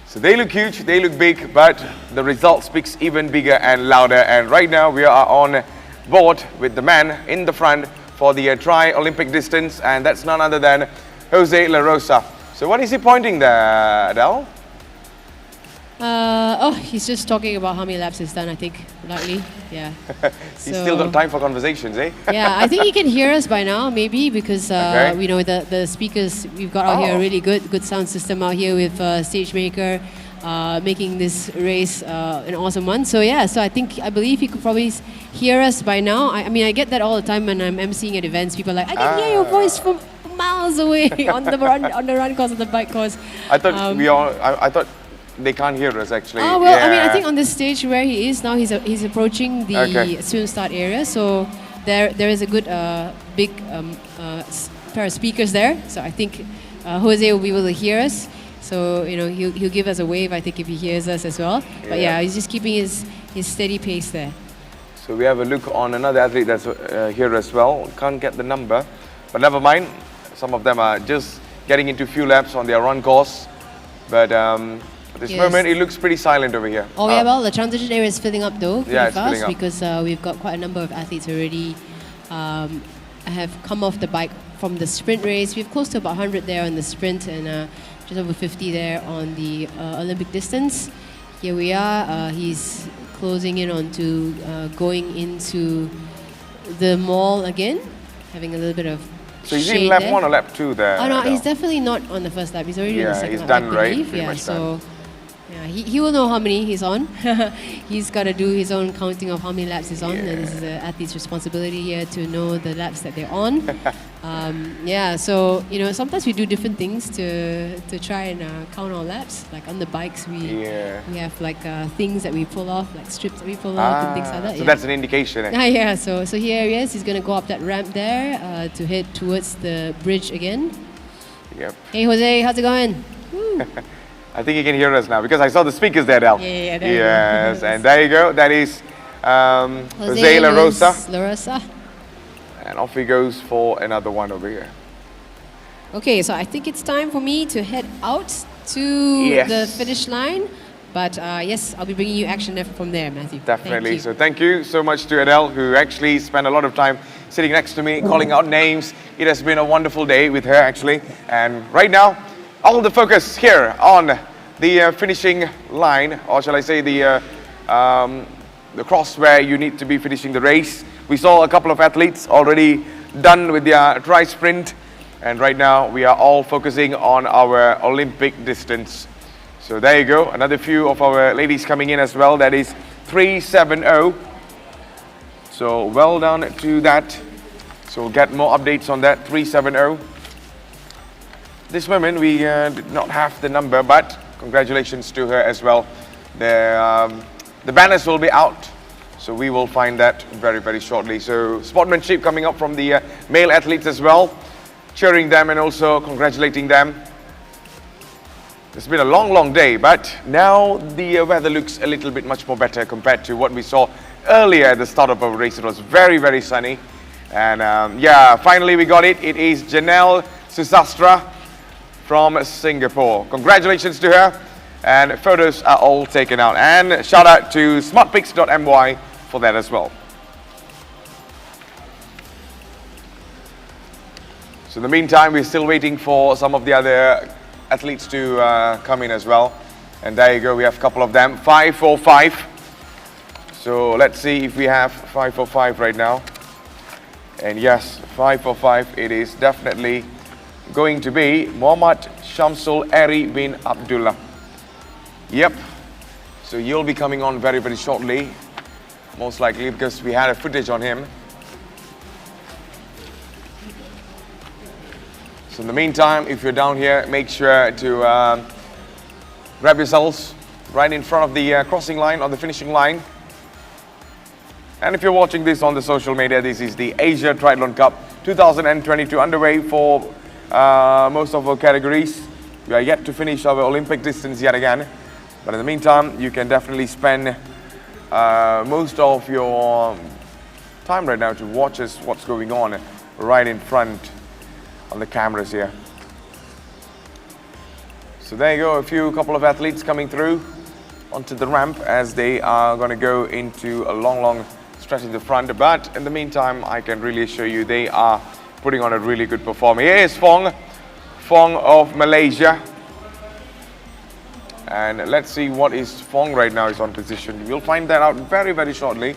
So they look huge, they look big, but the result speaks even bigger and louder. And right now we are on board with the man in the front for the tri-Olympic distance, and that's none other than Jose La Rosa. So what is he pointing there, Adele? He's just talking about how many laps he's done, I think, lightly. Yeah. He's still got time for conversations, eh? Yeah, I think he can hear us by now, maybe, because Okay. we know the speakers we've got out here Oh. are really good sound system out here with SageMaker making this race an awesome one. So yeah, I believe he could probably hear us by now. I mean, I get that all the time when I'm emceeing at events. People are like, I can hear your voice from miles away on the run course, on the bike course. I thought I thought they can't hear us actually. Oh well, I mean, I Yeah. think on this stage where he is now, he's approaching the Okay. swim start area. So there is a good big pair of speakers there. So I think Jose will be able to hear us. So you know he'll give us a wave. I think if he hears us as well. But Yeah. yeah, he's just keeping his steady pace there. So we have a look on another athlete that's here as well. Can't get the number, but never mind. Some of them are just getting into few laps on their run course. But at this Yes. moment, it looks pretty silent over here. Oh yeah, well the transition area is filling up though pretty Yeah, it's fast filling up. because we've got quite a number of athletes already have come off the bike from the sprint race. We have close to about 100 there on the sprint and just over 50 there on the Olympic distance. Here we are. He's closing in on to going into the mall again, having a little bit of So he's shade in lap there. 1 or lap 2 there? Oh no, Adele? he's definitely not on the first lap. He's already on the Yeah, second he's lap, done, I right? believe. Pretty Yeah, much so done. yeah, he will know how many he's on. He's got to do his own counting of how many laps he's on. And this is the athlete's responsibility here to know the laps that they're on. Yeah, so you know sometimes we do different things to try and count our laps. Like on the bikes, we have like things that we pull off, like strips that we pull off and things like that. So yeah. that's an indication. Eh? Yeah, so here he is. He's going to go up that ramp there to head towards the bridge again. Yep. Hey Jose, how's it going? Woo. I think you can hear us now because I saw the speakers there, Del. Yeah, there you go. Yes, and there you go. That is Jose La Rosa. La Rosa. And off he goes for another one over here. Okay, so I think it's time for me to head out to Yes. the finish line. But yes, I'll be bringing you action from there, Matthew. Definitely. Thank you. So thank you so much to Adele, who actually spent a lot of time sitting next to me, calling out names. It has been a wonderful day with her, actually. And right now, all the focus here on the finishing line, or shall I say the cross where you need to be finishing the race. We saw a couple of athletes already done with their tri-sprint. And right now, we are all focusing on our Olympic distance. So there you go, another few of our ladies coming in as well. That is 370. So well done to that. So we'll get more updates on that, 370. This woman, we did not have the number, but congratulations to her as well. The banners will be out, so we will find that very, very shortly. So sportsmanship coming up from the male athletes as well, cheering them and also congratulating them. It's been a long, long day, but now the weather looks a little bit much more better compared to what we saw earlier at the start of our race. It was very, very sunny. And yeah, finally we got it. It is Janelle Susastra from Singapore. Congratulations to her. And photos are all taken out. And shout out to smartpics.my for that as well. So in the meantime, we're still waiting for some of the other athletes to come in as well. And there you go, we have a couple of them. 545. So let's see if we have 545 right now. And yes, 545, it is definitely going to be Muhammad Shamsul Eri bin Abdullah. Yep. So you'll be coming on very, very shortly. Most likely because we had a footage on him. So in the meantime, if you're down here, make sure to grab yourselves right in front of the crossing line or the finishing line. And if you're watching this on the social media, this is the Asia Triathlon Cup 2022 underway for most of our categories. We are yet to finish our Olympic distance yet again. But in the meantime, you can definitely spend most of your time right now to watch what's going on right in front on the cameras here. So there you go, a couple of athletes coming through onto the ramp as they are going to go into a long, long stretch in the front. But in the meantime, I can really assure you they are putting on a really good performance. Here is Fong of Malaysia. And let's see what is Fong right now is on position. We'll find that out very, very shortly.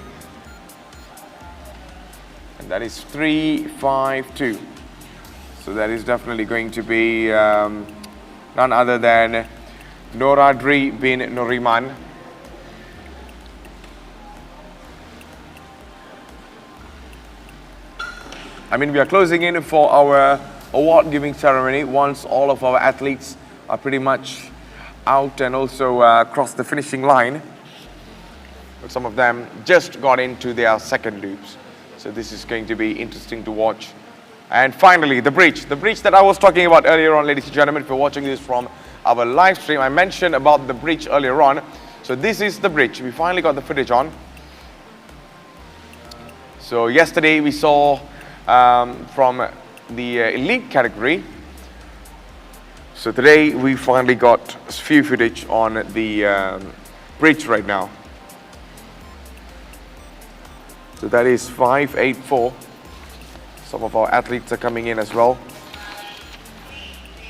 And that is 352. So that is definitely going to be none other than Noradri bin Nuriman. I mean, we are closing in for our award giving ceremony once all of our athletes are pretty much out and also crossed the finishing line. But some of them just got into their second loops. So this is going to be interesting to watch. And finally, the bridge that I was talking about earlier on, ladies and gentlemen. If you're watching this from our live stream, I mentioned about the bridge earlier on. So this is the bridge. We finally got the footage on. So yesterday we saw from the elite category. So today we finally got a few footage on the bridge right now. So that is 584. Some of our athletes are coming in as well.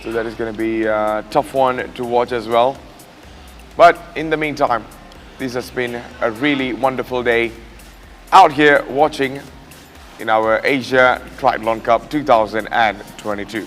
So that is going to be a tough one to watch as well. But in the meantime, this has been a really wonderful day out here watching in our Asia Triathlon Cup 2022.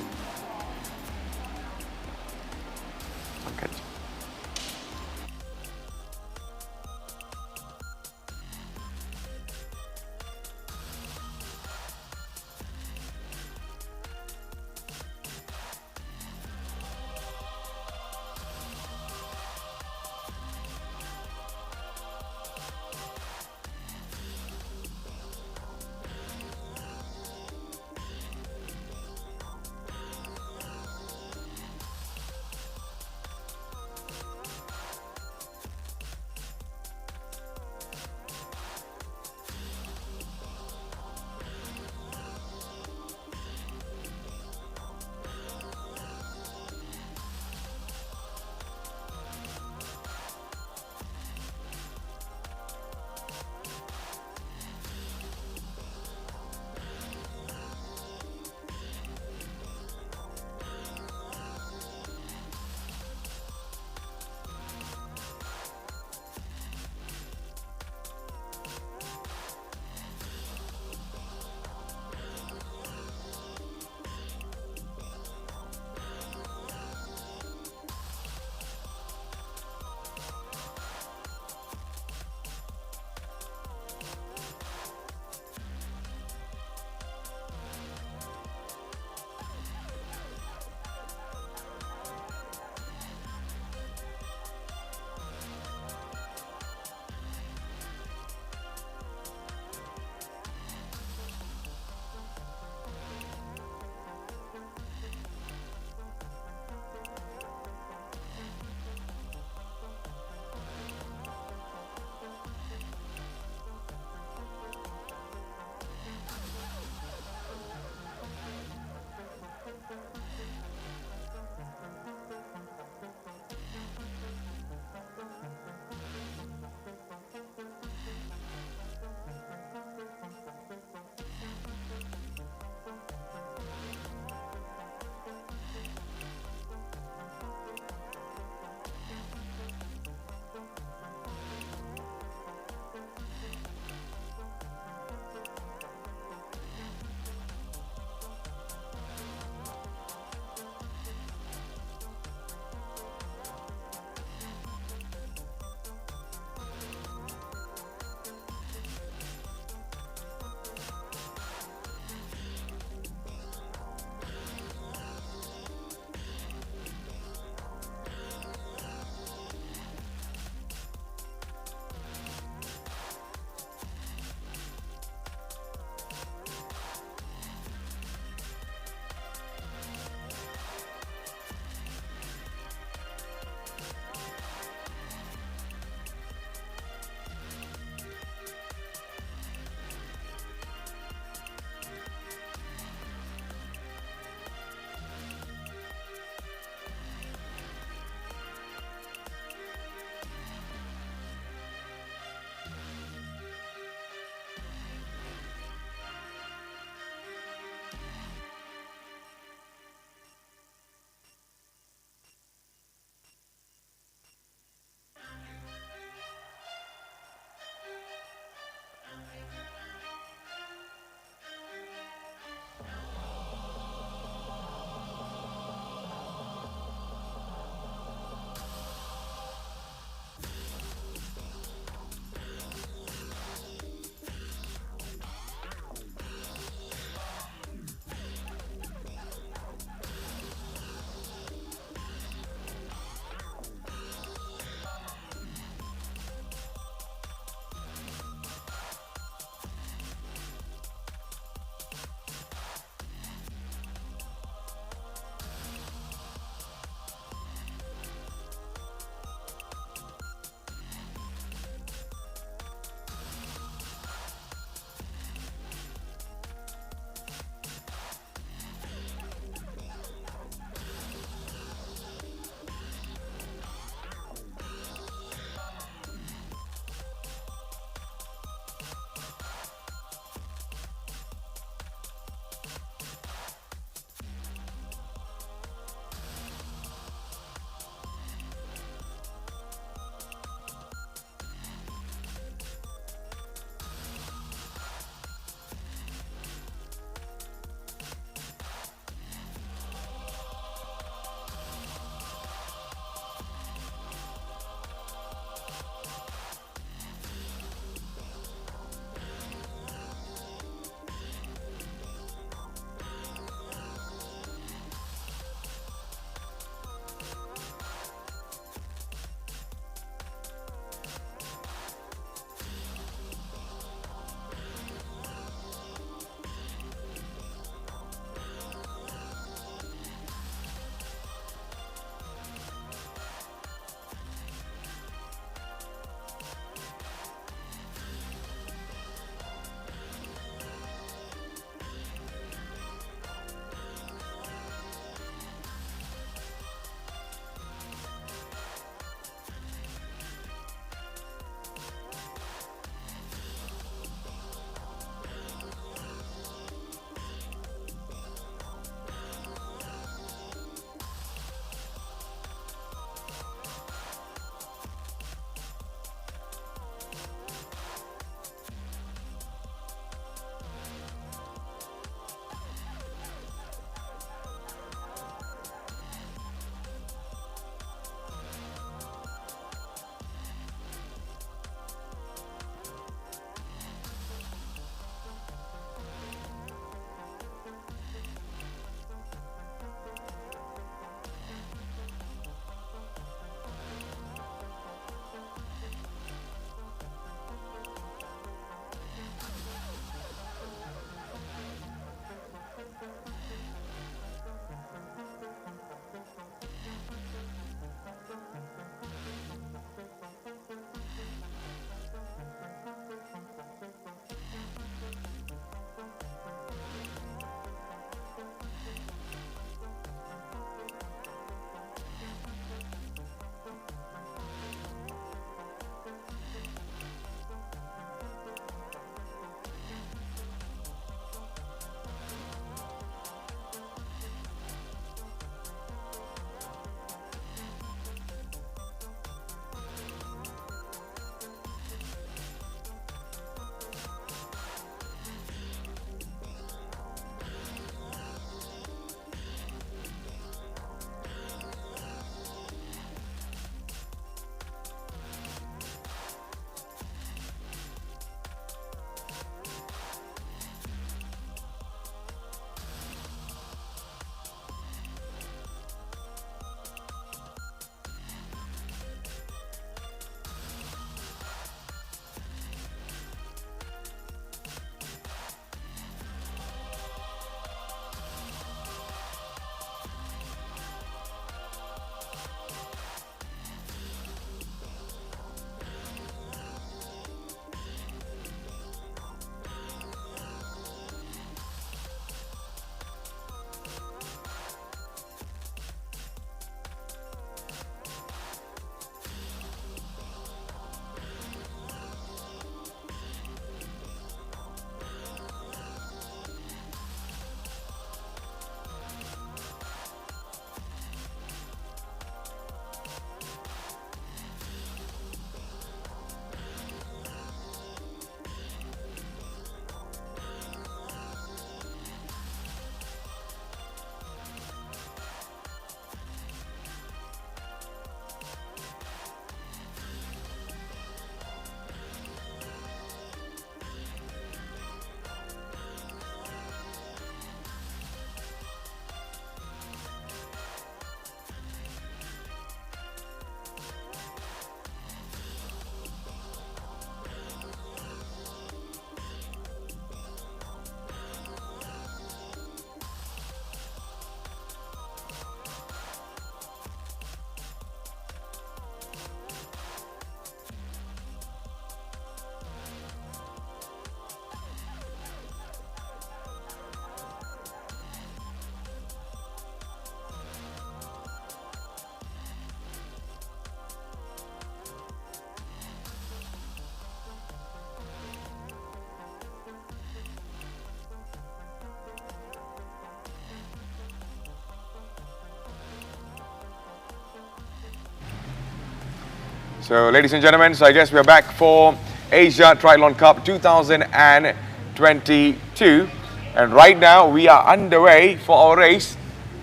So ladies and gentlemen, so I guess we're back for Asia Triathlon Cup 2022. And right now we are underway for our race.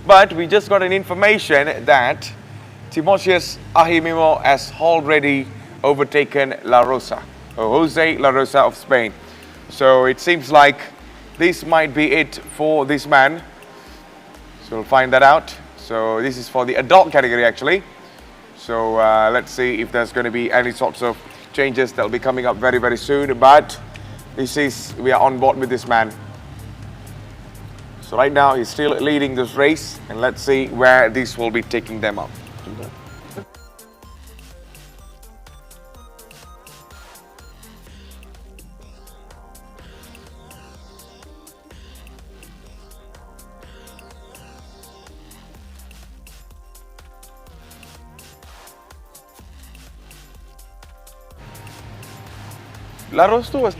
But we just got an information that Timotheus Ahimimo has already overtaken La Rosa, or Jose La Rosa of Spain. So it seems like this might be it for this man. So we'll find that out. So this is for the adult category actually. So let's see if there's going to be any sorts of changes that will be coming up very, very soon. But we are on board with this man. So right now he's still leading this race, and let's see where this will be taking them up. La Rosa was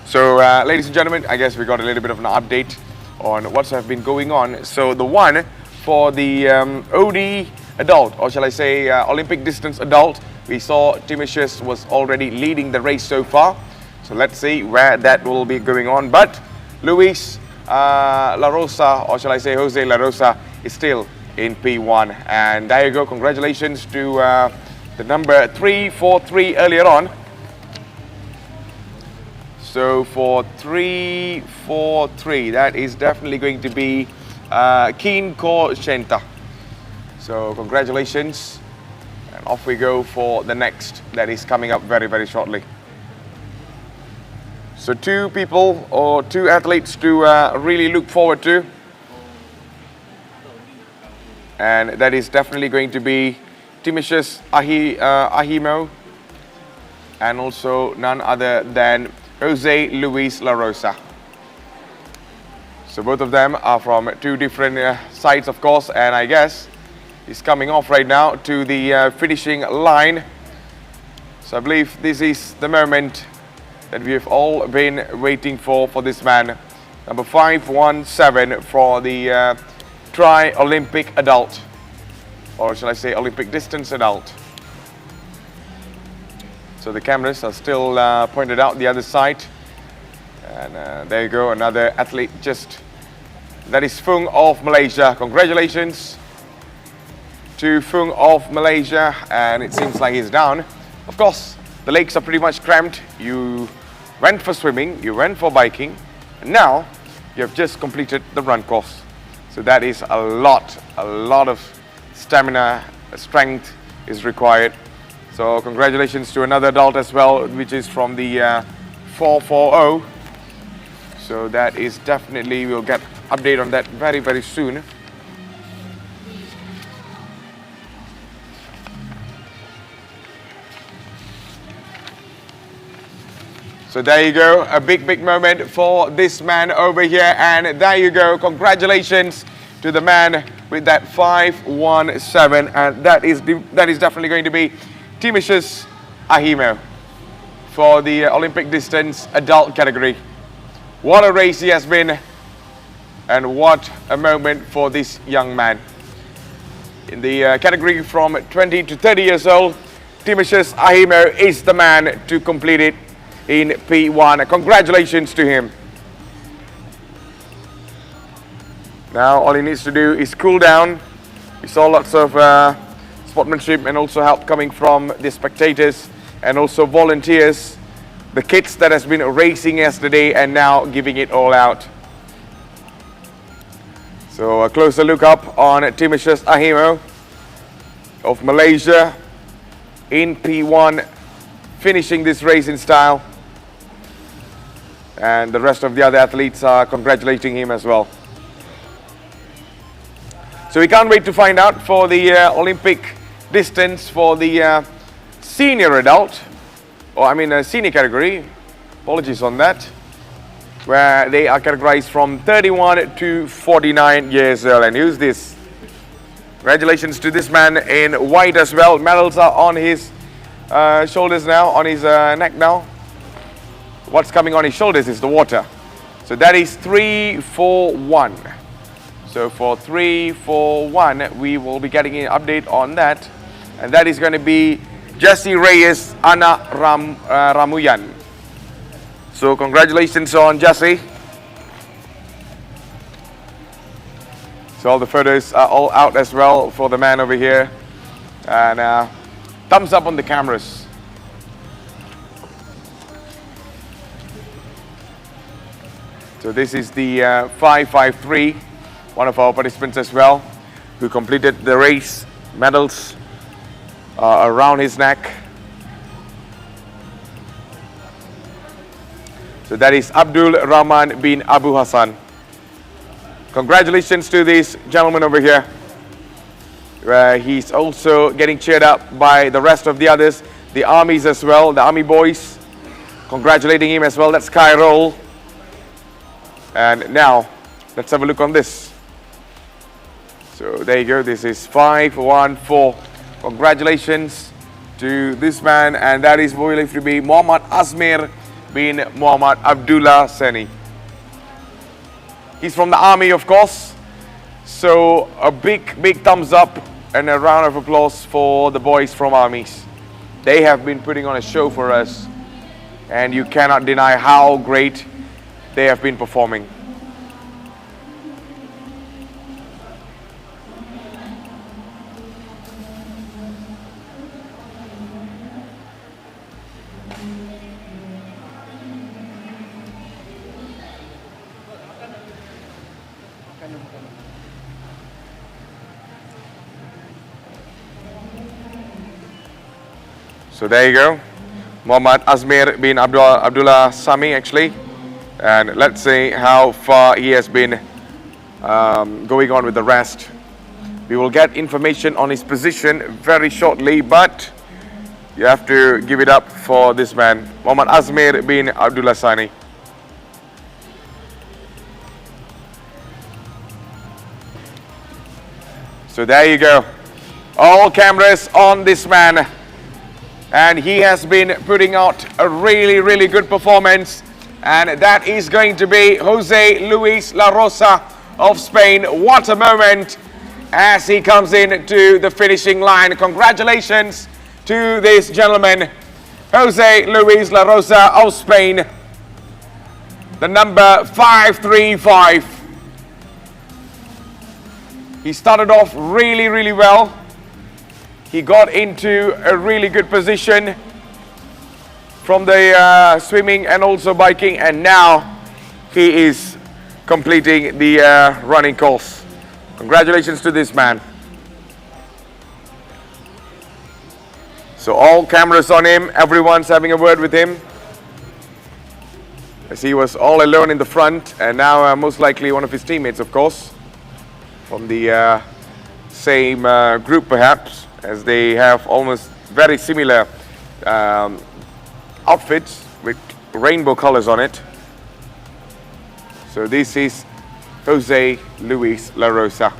So, ladies and gentlemen, I guess we got a little bit of an update on what's have been going on. So, the one for the OD adult, or shall I say Olympic distance adult, we saw Timotheus was already leading the race so far. So, let's see where that will be going on. But Luis La Rosa, or shall I say Jose La Rosa, is still in P1. And there you go, congratulations to the number 343 earlier on. So for 343, that is definitely going to be Keen Ko Shenta. So congratulations, and off we go for the next that is coming up very, very shortly. So two people or two athletes to really look forward to, and that is definitely going to be Timotheus Ahimo, and also none other than Jose Luis La Rosa. So both of them are from two different sides, of course, and I guess he's coming off right now to the finishing line. So I believe this is the moment that we have all been waiting for this man. Number 517 for the Tri-Olympic adult, or shall I say Olympic distance adult. So the cameras are still pointed out the other side. And there you go, another athlete that is Fung of Malaysia. Congratulations to Fung of Malaysia. And it seems like he's down. Of course, the lakes are pretty much cramped. You went for swimming, you went for biking, and now you have just completed the run course. So that is a lot of stamina, strength is required. So congratulations to another adult as well, which is from the 440. So that is definitely, we'll get update on that very, very soon. So there you go, a big moment for this man over here. And there you go, congratulations to the man with that 517. And that is definitely going to be Timotheus Ahimo for the Olympic distance adult category. What a race he has been, and what a moment for this young man. In the category from 20 to 30 years old, Timotheus Ahimo is the man to complete it in P1. Congratulations to him. Now all he needs to do is cool down. We saw lots of sportsmanship and also help coming from the spectators and also volunteers, the kids that has been racing yesterday and now giving it all out. So a closer look up on Timotheus Ahimo of Malaysia in P1, finishing this race in style, and the rest of the other athletes are congratulating him as well. So we can't wait to find out for the Olympic distance for the senior adult, or I mean senior category, apologies on that, where they are categorized from 31 to 49 years old. And who's this? Congratulations to this man in white as well. Medals are on his shoulders now, on his neck now. What's coming on his shoulders is the water. So that is 3-4-1. So for 3-4-1, we will be getting an update on that. And that is going to be Jesse Reyes, Ana Ramuyan. So congratulations on Jesse. So all the photos are all out as well for the man over here. And thumbs up on the cameras. So this is the 553, one of our participants as well, who completed the race. Medals around his neck. So that is Abdul Rahman bin Abu Hassan. Congratulations to this gentleman over here. He's also getting cheered up by the rest of the others, the armies as well, the army boys, congratulating him as well. That's Kai Roll. And now, let's have a look on this. So there you go, this is 514. Congratulations to this man, and that is going to be Muhammad Azmir bin Muhammad Abdullah Seni. He's from the army, of course. So a big thumbs up and a round of applause for the boys from armies. They have been putting on a show for us, and you cannot deny how great they have been performing. So there you go, Muhammad Azmir bin Abdullah Sami actually. And let's see how far he has been going on with the rest. We will get information on his position very shortly, but you have to give it up for this man, Muhammad Azmir bin Abdullah Sani. So there you go, all cameras on this man, and he has been putting out a really good performance. And that is going to be Jose Luis La Rosa of Spain. What a moment as he comes in to the finishing line. Congratulations to this gentleman, Jose Luis La Rosa of Spain, the number 535. He started off really well. He got into a really good position from the swimming and also biking, and now he is completing the running course. Congratulations to this man. So all cameras on him, everyone's having a word with him, as he was all alone in the front, and now most likely one of his teammates, of course, from the same group perhaps, as they have almost very similar outfits with rainbow colors on it. So this is Jose Luis La Rosa.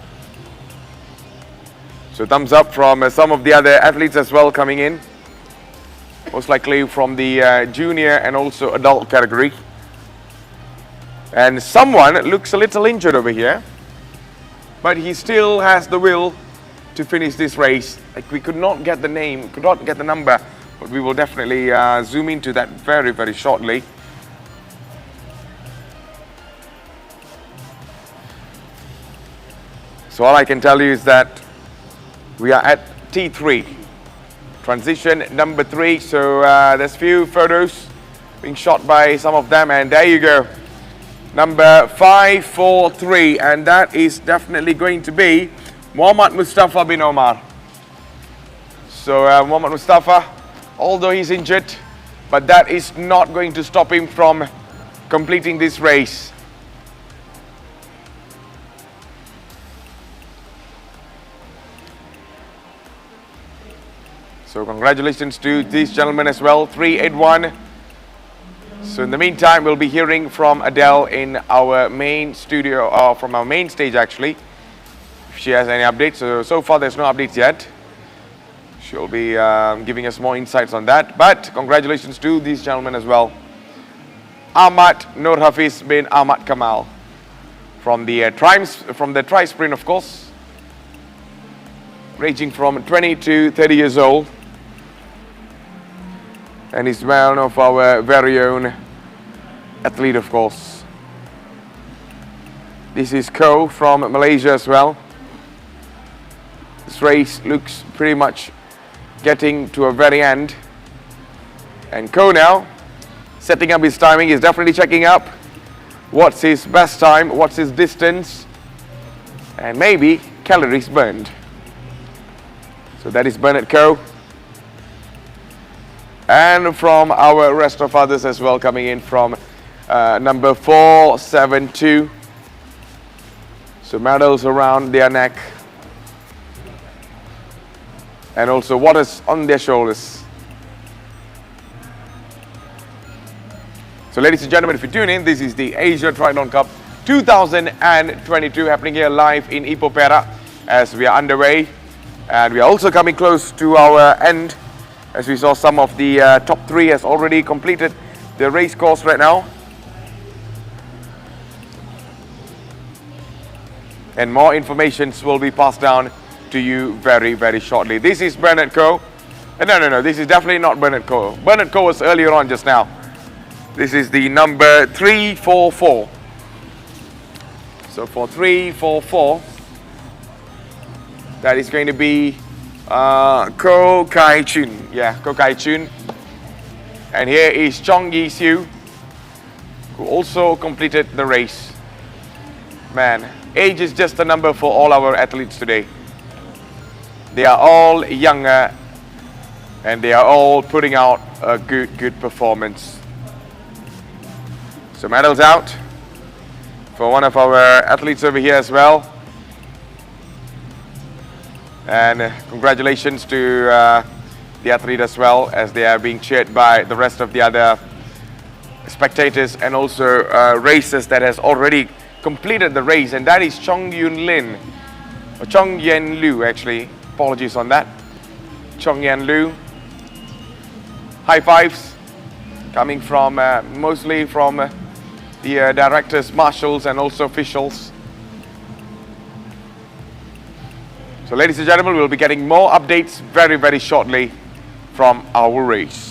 So thumbs up from some of the other athletes as well coming in, most likely from the junior and also adult category. And someone looks a little injured over here, but he still has the will to finish this race. Like, we could not get the name, could not get the number, but we will definitely zoom into that very, very shortly. So all I can tell you is that we are at T3, transition number 3. So there's few photos being shot by some of them, and there you go, number 543, and that is definitely going to be Muhammad Mustafa bin Omar. So Muhammad Mustafa, although he's injured, but that is not going to stop him from completing this race. So congratulations to these gentlemen as well, 381. So in the meantime, we'll be hearing from Adele in our main studio, or from our main stage actually, if she has any updates. So far there's no updates yet. She'll be giving us more insights on that. But congratulations to these gentlemen as well. Ahmad Nur Hafiz bin Ahmad Kamal from the tri sprint, of course, ranging from 20 to 30 years old. And he's one of our very own athlete, of course. This is Ko from Malaysia as well. This race looks pretty much getting to a very end. And Ko now, setting up his timing, he's definitely checking up what's his best time, what's his distance, and maybe calories burned. So that is Bernard Ko. And from our rest of others as well, coming in from number 472. So medals around their neck. And also waters on their shoulders. So ladies and gentlemen, if you tune in, this is the Asia Triathlon Cup 2022 happening here live in Ipoh Perak as we are underway. And we are also coming close to our end, as we saw some of the top 3 has already completed the race course right now. And more information will be passed down to you very, very shortly. This is Bernard Ko. No, this is definitely not Bernard Ko. Bernard Ko was earlier on just now. This is the number 344. So for 344, that is going to be Ko Kai Chun. Yeah, Ko Kai Chun. And here is Chong Yi Siu, who also completed the race. Man, age is just a number for all our athletes today. They are all younger and they are all putting out a good performance. So medals out for one of our athletes over here as well. And congratulations to the athlete as well, as they are being cheered by the rest of the other spectators and also racers that has already completed the race, and that is Chong Yun Lin, or Chong Yen Liu actually, apologies on that. Chong Yen Liu. High fives coming from mostly from the directors, marshals and also officials. So ladies and gentlemen, we'll be getting more updates very, very shortly from our race.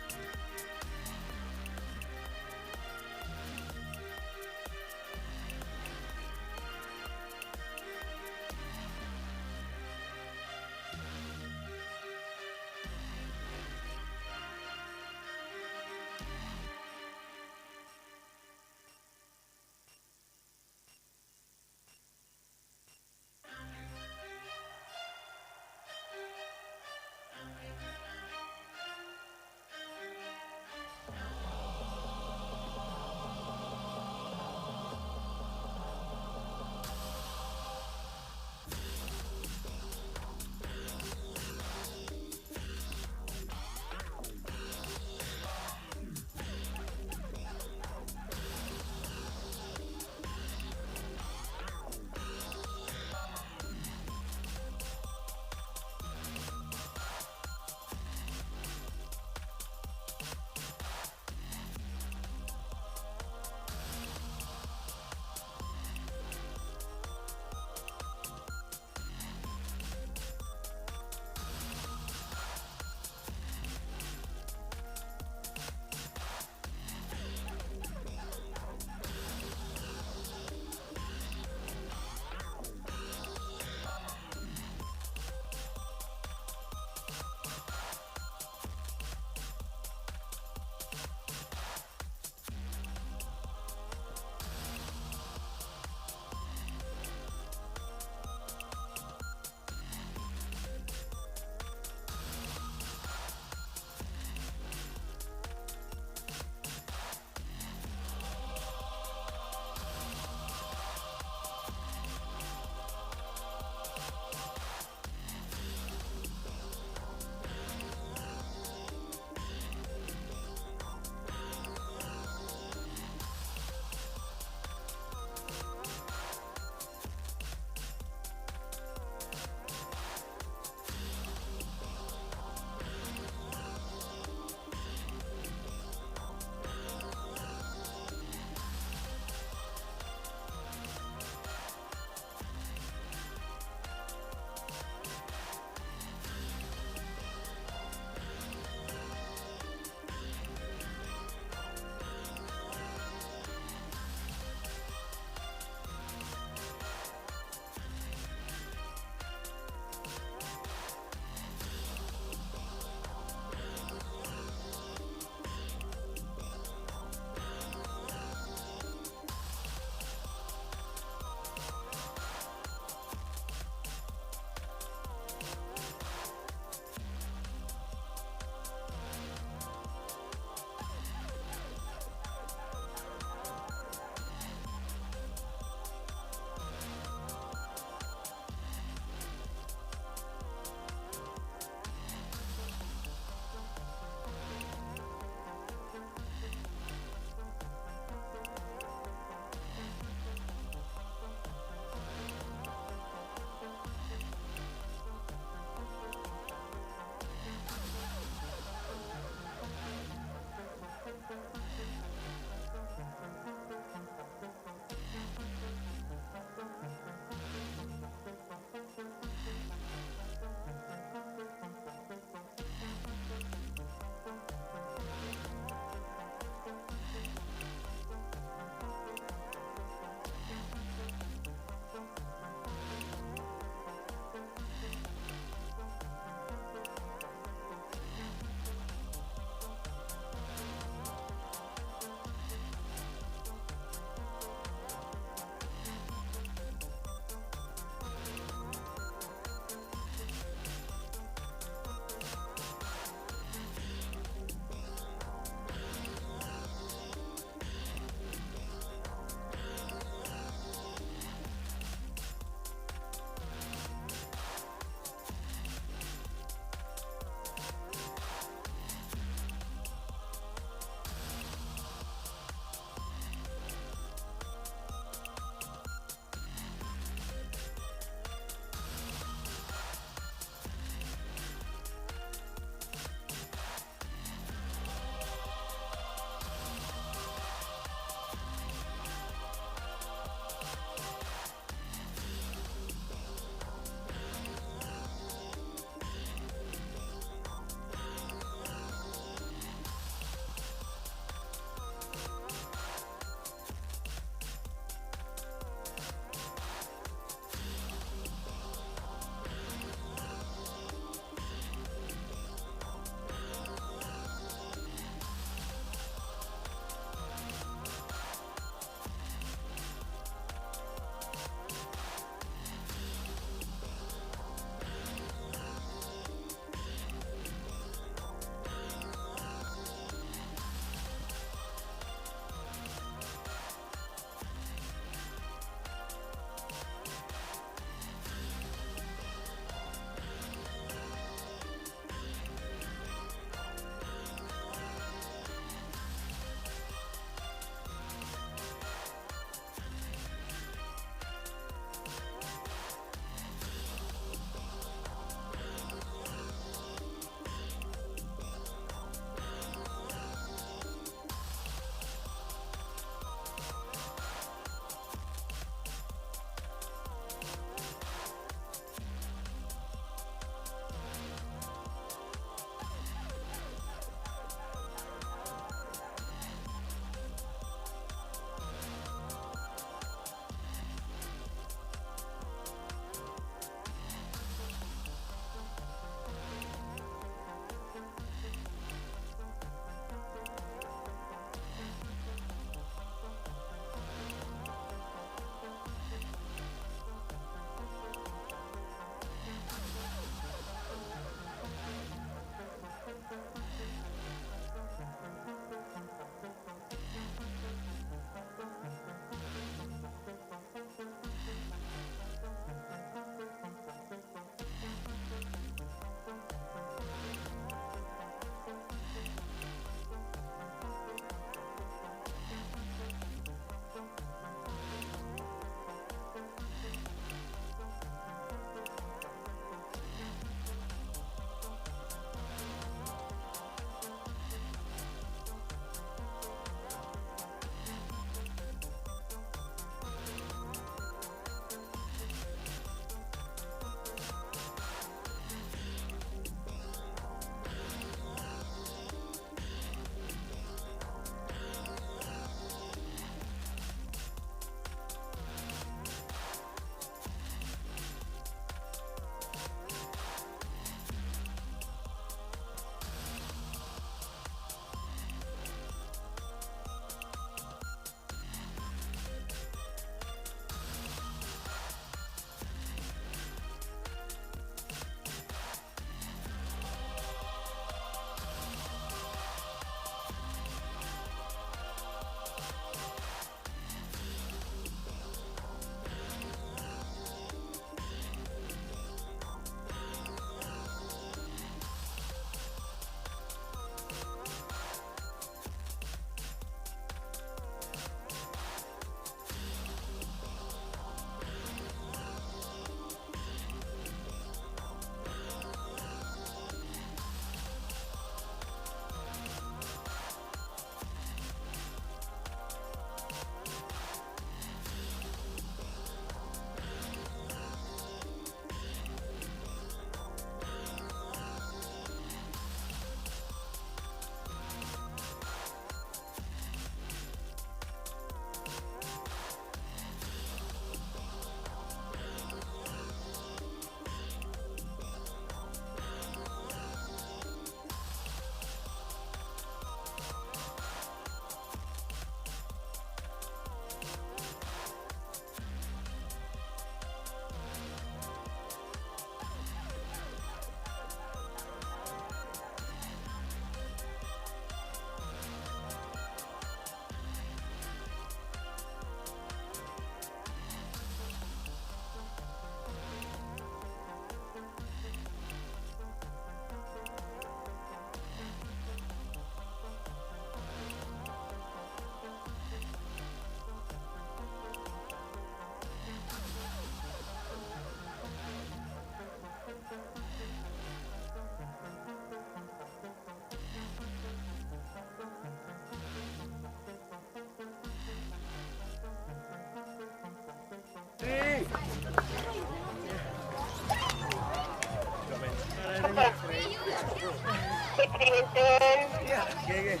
With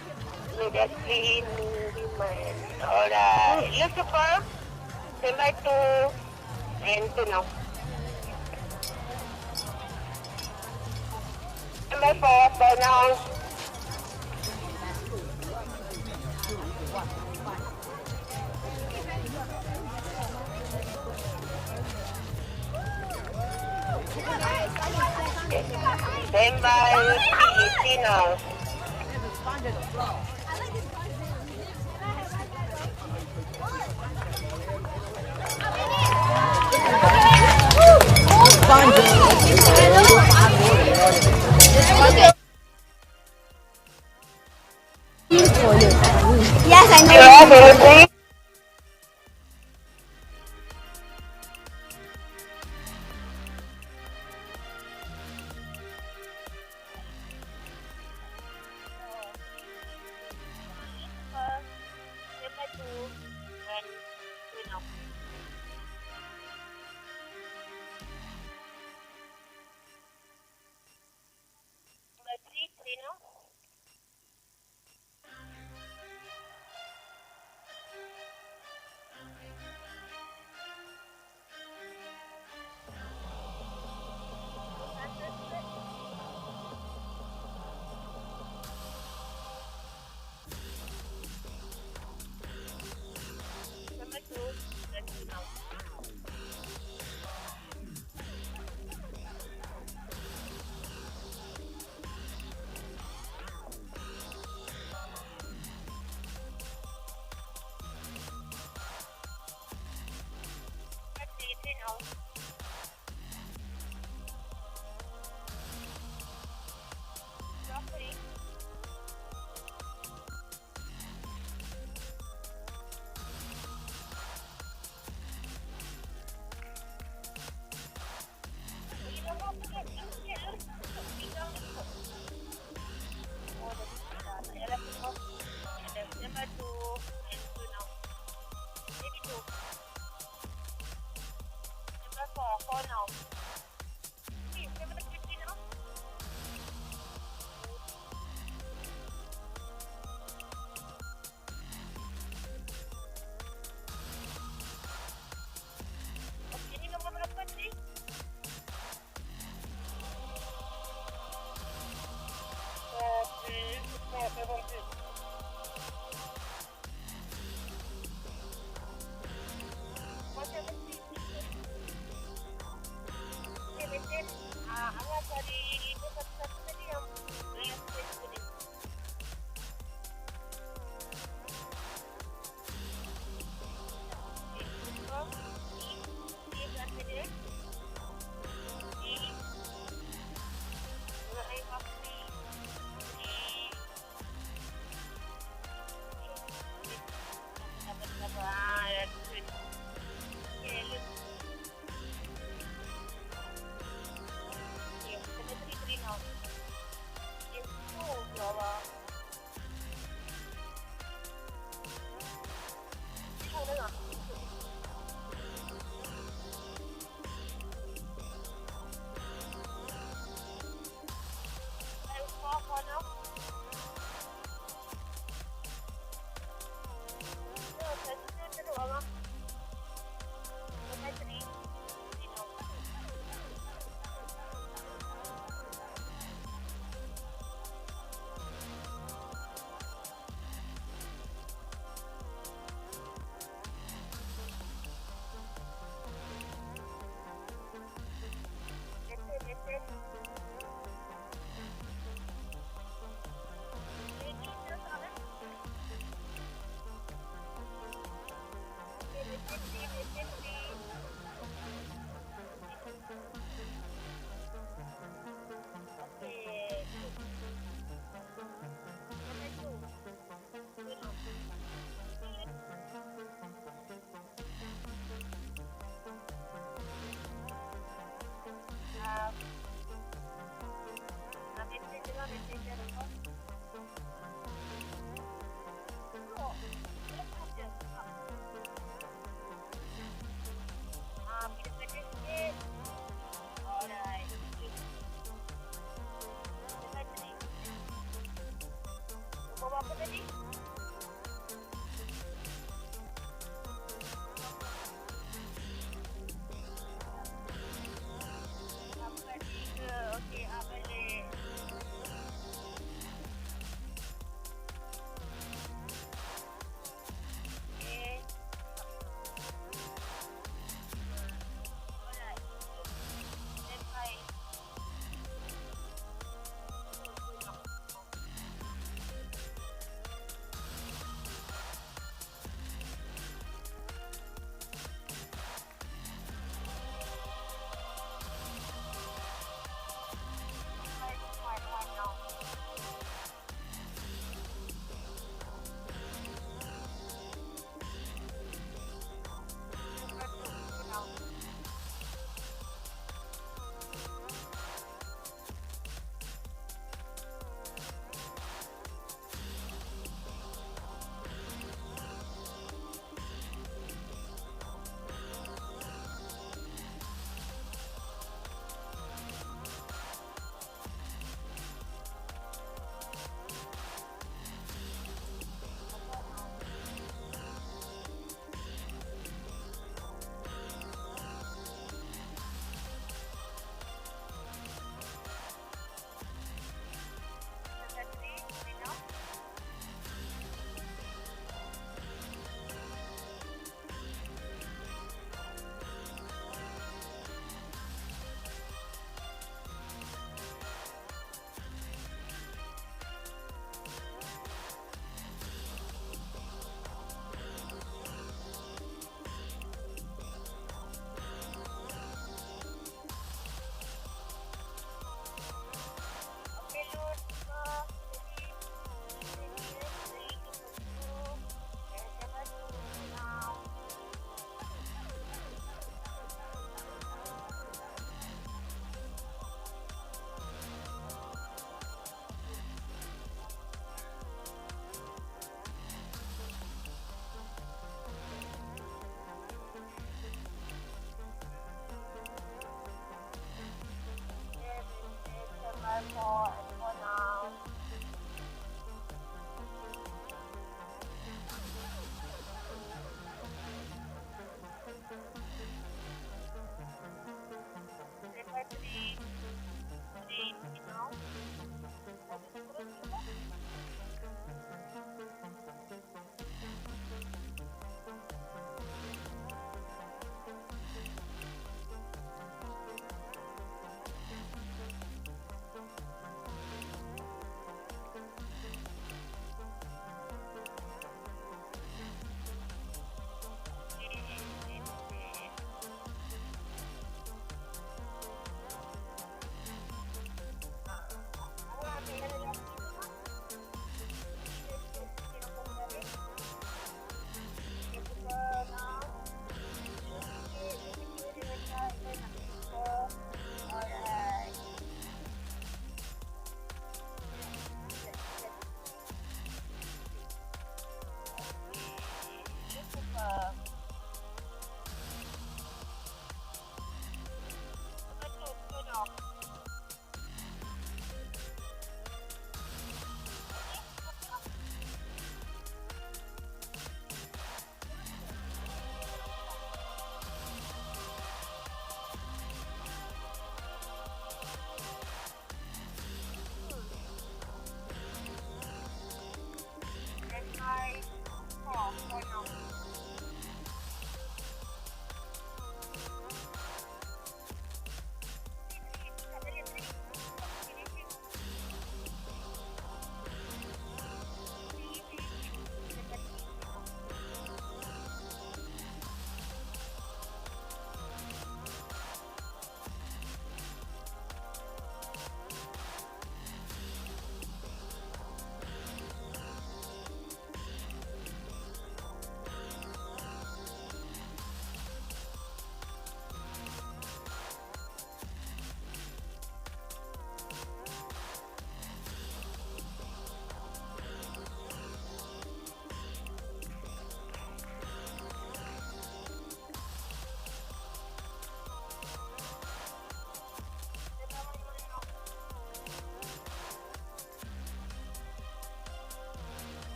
a clean woman. Alright. Lucifer, number 2, and 2 now. Number 4, for now. Stand by, 3 now. Yes, I know. You are ready?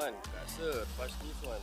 one. Kak Sir, pass this one.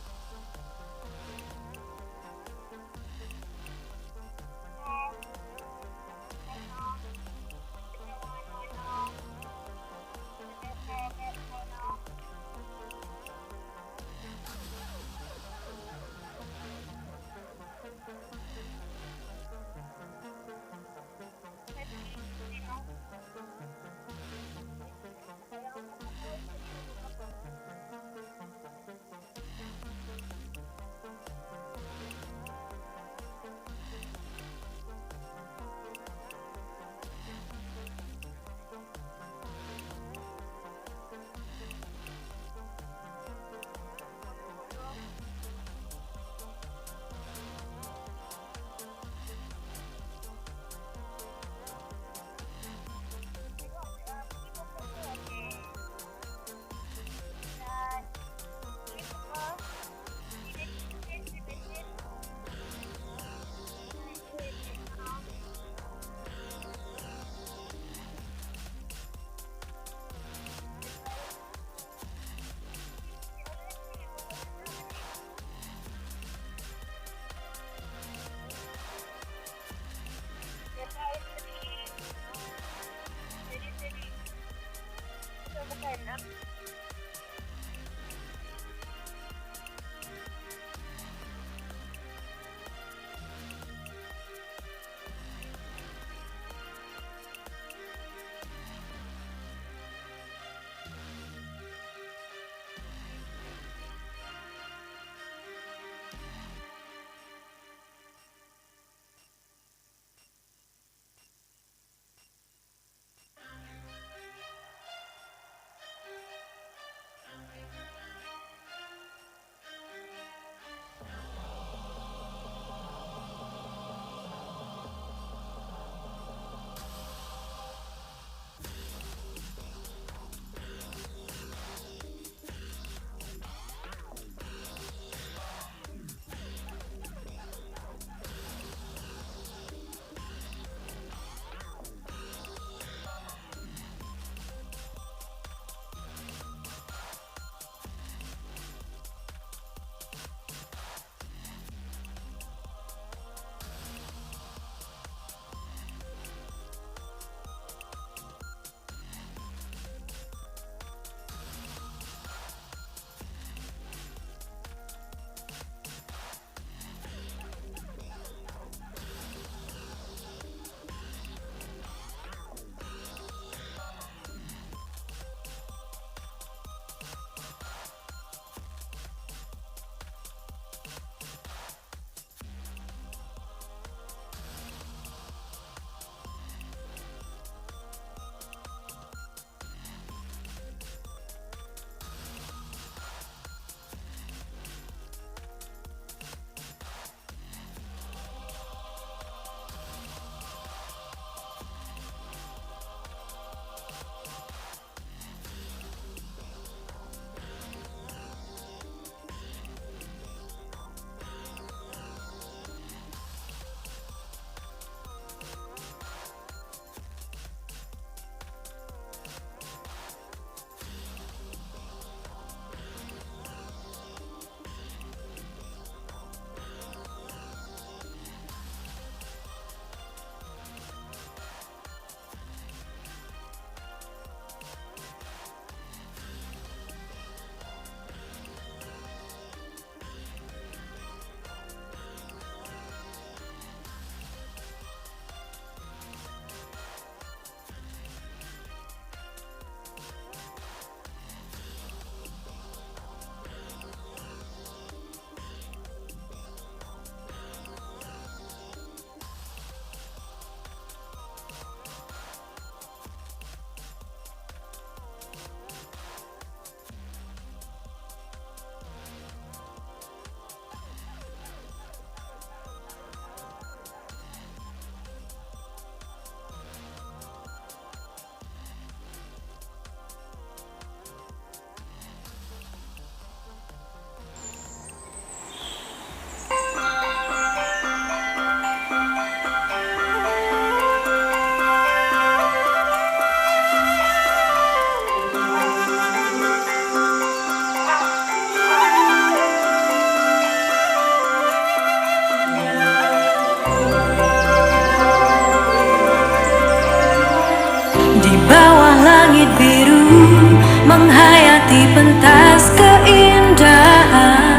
menghayati pentas keindahan,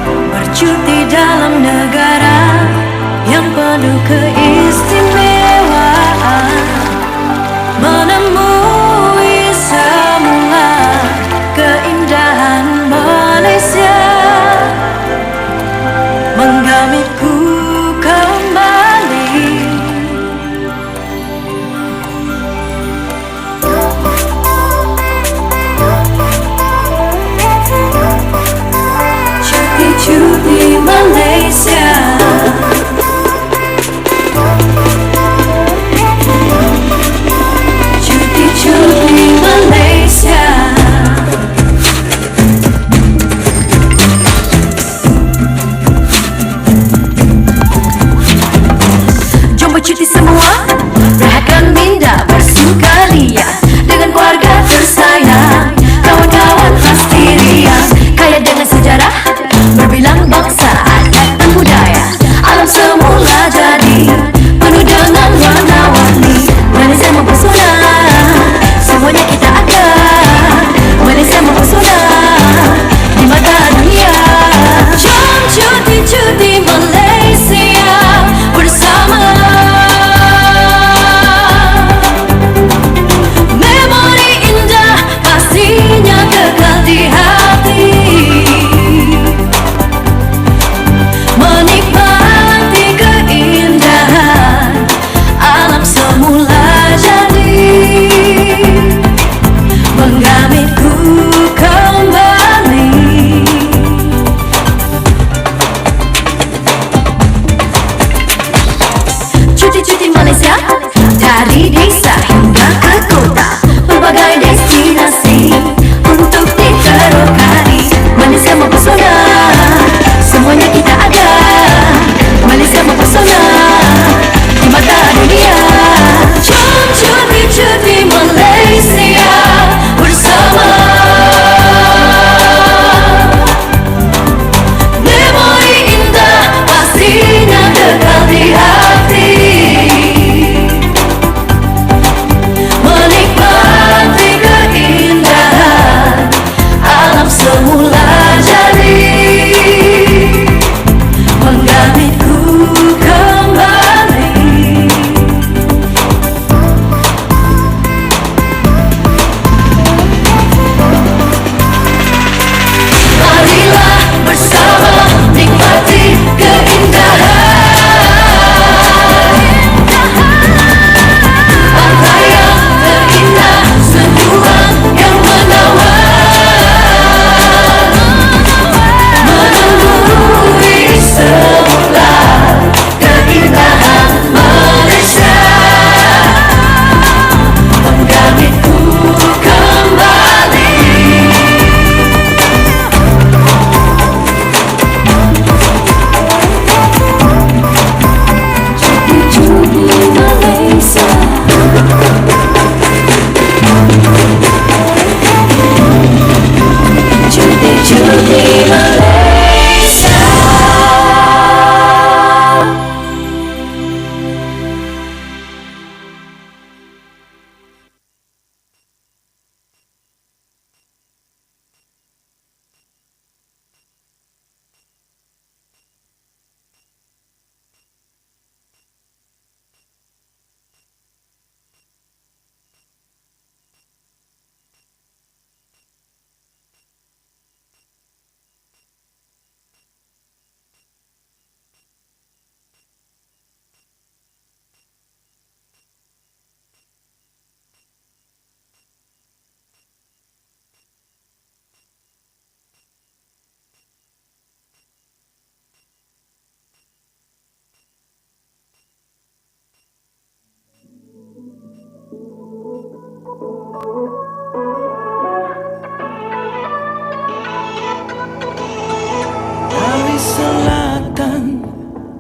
bercuti dalam negara yang penuh keistimewaan, menemui semula keindahan Malaysia, menggamitku kembali. Cuti-cuti Malaysia, cuti-cuti Malaysia. Jom bercuti semua, rayakan minda bersukaria dengan keluarga tersayang, kawan-kawan pasti riang, kaya dengan sejarah, berbilang bangsa, adat dan budaya. Alam semula jadi penuh dengan warna-warni. Malaysia mempesona, semuanya kita ada. Malaysia mempesona di mata dunia. Jom cuti-cuti Malaysia bersama. Memori indah pastinya kekal di hati. Menikmati keindahan alam semula jadi, menggamitku kembali. Cuti-cuti Malaysia, dari desa hingga ke kota, berbagai destinasi untuk diterokai. Malaysia mempesona, semuanya kita ada. Malaysia mempesona di mata dunia. Jom cuti-cuti Malaysia bersama. Memori indah pastinya kekal di hati. Menikmati keindahan alam semula jadi, menggamitku kembali. Marilah bersama nikmati keindahan pantai yang terindah, sentuhan yang menawan, menemui semula keindahan Malaysia, menggamitku kembali. Cuti-cuti Malaysia, cuti-cuti Malaysia. Dari selatan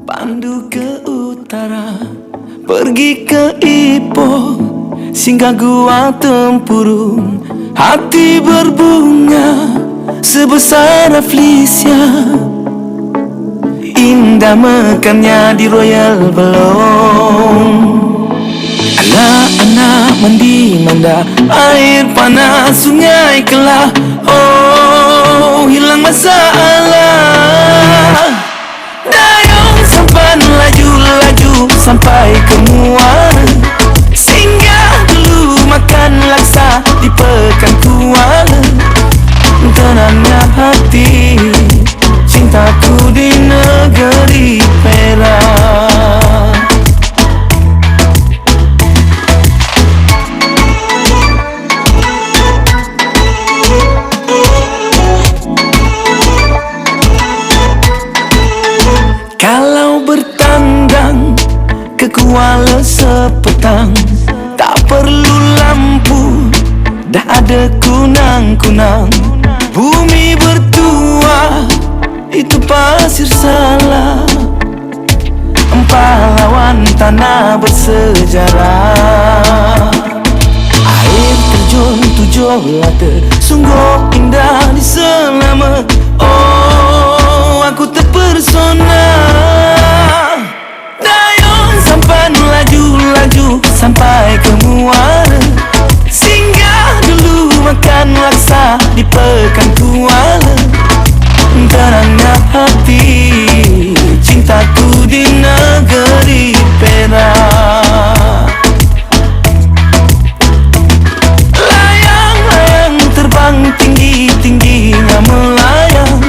pandu ke utara, pergi ke Ipoh, singgah gua tempurung, hati berbunga sebesar Aflisia. Indah mekarnya di Royal Belong. Anak-anak mandi manda air panas sungai Kelah. Oh, hilang masalah. Dayung sampan laju-laju sampai ke muara. Singgah dulu makan laksa di pekan Kuala. Tenangnya hati, cintaku di negeri Perak. Kalau bertandang ke Kuala sepetang, tak perlu lampu, dah ada kunang-kunang. Bumi bertuah, itu pasir salah. Pahlawan tanah bersejarah. Air terjun tujuh lata, sungguh indah di selama. Oh, aku terpersona. Dayung sampan laju-laju sampai ke muara. Singgah dulu makan laksa di pekan Kuala. Tenangnya hati, cintaku di negeri Perak. Layang-layang terbang tinggi-tingginya melayang.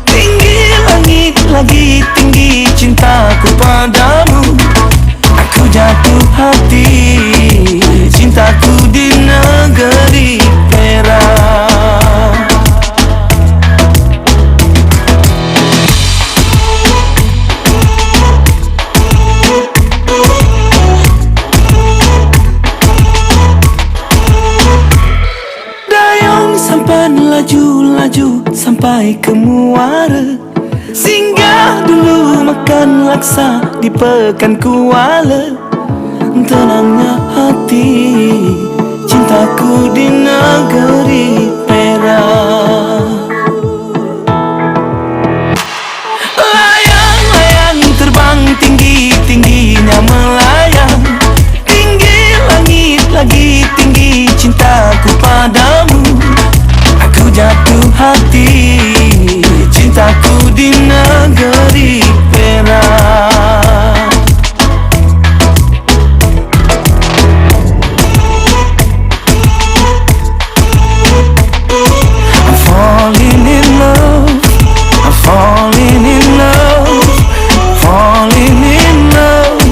Tinggi langit lagi tinggi cintaku padamu. Aku jatuh hati, cintaku di negeri Perak. Dayung sampan laju-laju sampai ke muara. Singgah dulu makan laksa di pekan Kuala. Tenangnya hati, cintaku di negeri Perak. Layang-layang terbang tinggi-tingginya melayang. Tinggi langit lagi tinggi cintaku padamu. Aku jatuh hati, cintaku di negeri Perak. I'm falling in love, I'm falling in love, falling in love.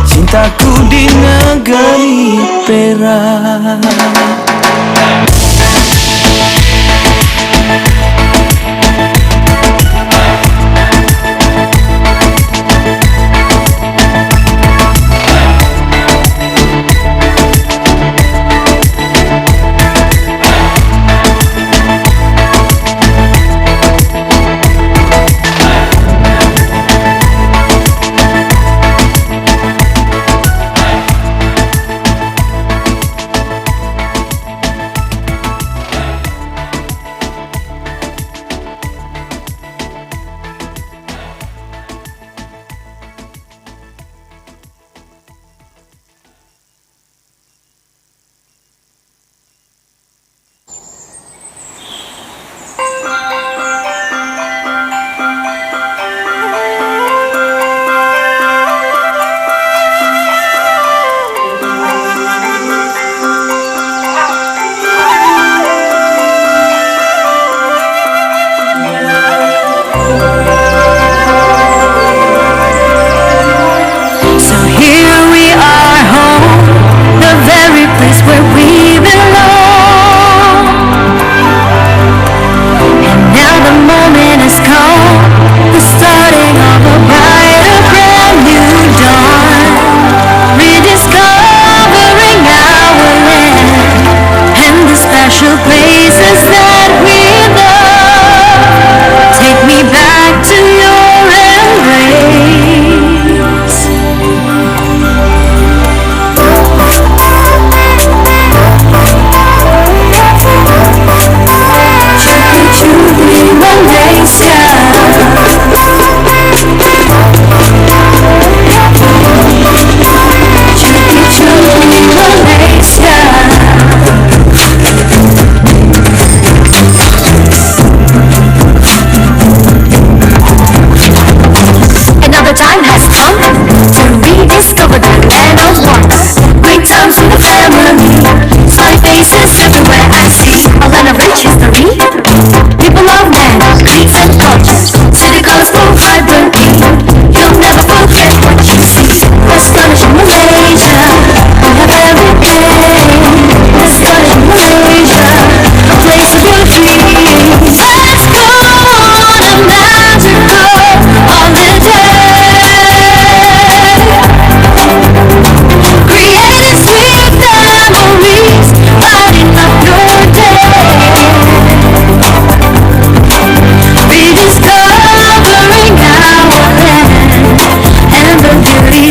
Cintaku di negeri Perak.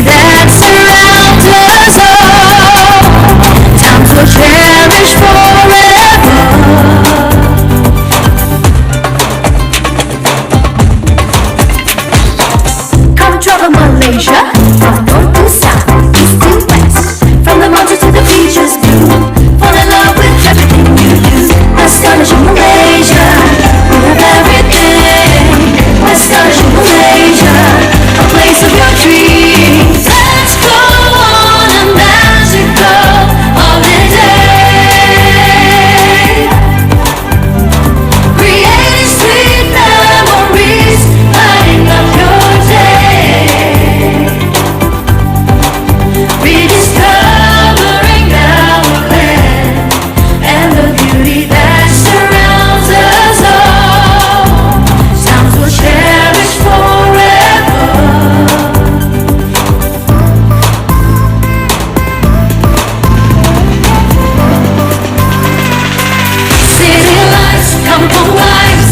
that surrounds us all. Times we'll cherish forever. Come travel Malaysia, from north to south, east to west, from the mountains to the beaches blue. Fall in love with everything you do. Astonishing Malaysia, we have everything. Astonishing Malaysia, a place of your dreams. Let's go on a magical holiday, creating sweet memories, lighting up your day, rediscovering our land and the beauty that surrounds us all. Times we'll cherish forever. City lights, comfort lights,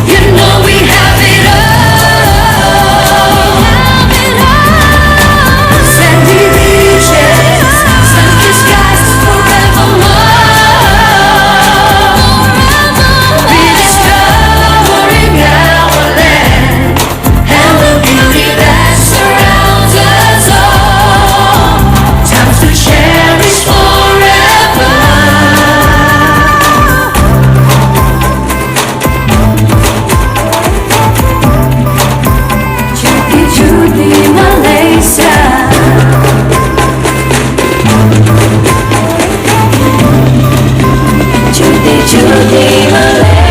you know we have it all. Sandy beaches, sun-kissed skies forevermore. Rediscovering our land and the beauty that surrounds us all. Times to cherish forever. Cuti cuti Malaysia, cuti cuti Malaysia.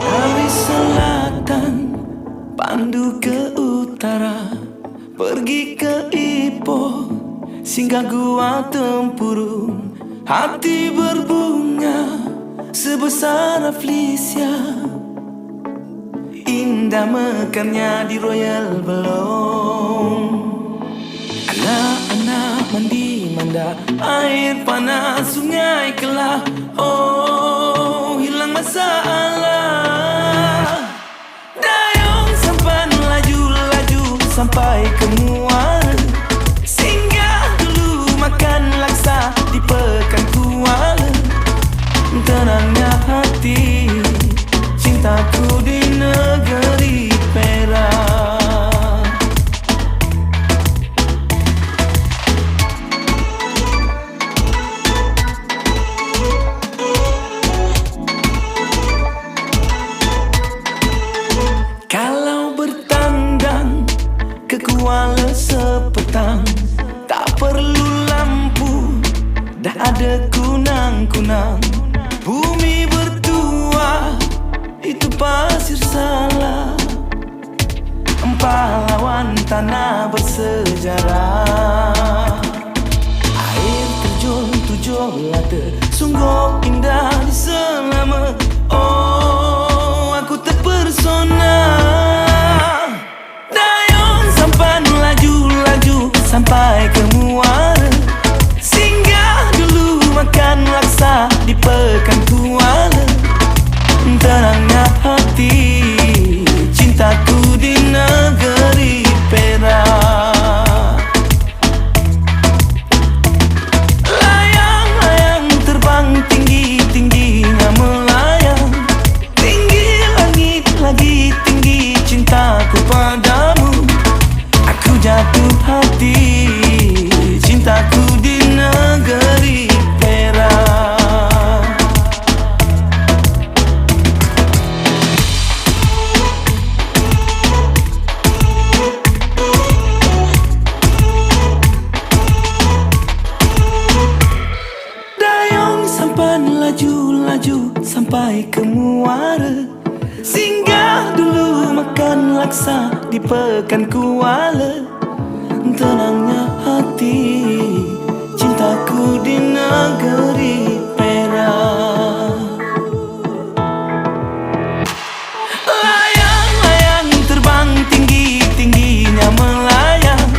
Dari selatan pandu ke utara, pergi ke Ipoh, singgah gua tempurung. Hati berbunga sebesar Aflisia, indah mekarnya di Royal Belong. Anak-anak mandi manda, air panas sungai Kelah. Oh, hilang masalah. Dayung sampan laju-laju sampai ke Muara, singgah dulu makan laksa di Pekan Kuala. Tenangnya hati, cintaku di negeri Perak. Kalau bertandang ke Kuala sepetang, tak perlu lampu, dah ada kunang-kunang. Bumi bertuah, itu pasir salah. Pahlawan tanah bersejarah. Air terjun tujuh lata, sungguh indah di selama. Oh, aku terpersona. Dayung sampan laju-laju sampai ke Muara, singgah dulu makan laksa di Pekan Kuala. Tenangnya hati, cintaku di negeri Perak. Layang-layang terbang tinggi-tingginya melayang. jatuh hati, cintaku di negeri Perak. Dayung sampan laju-laju sampai ke muara, singgah dulu makan laksa di pekan Kuala. Tenangnya hati, cintaku di negeri Perak. Layang-layang terbang tinggi-tingginya melayang,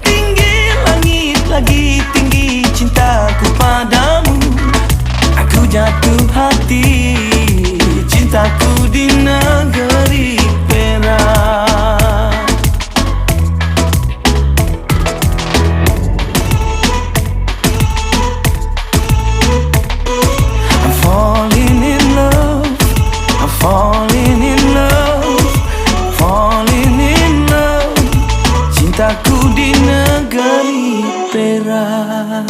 tinggi langit lagi tinggi cintaku padamu. Aku jatuh hati, cintaku di negeri Perak. I'm falling in love, I'm falling in love, falling in love, cintaku di negeri Perak.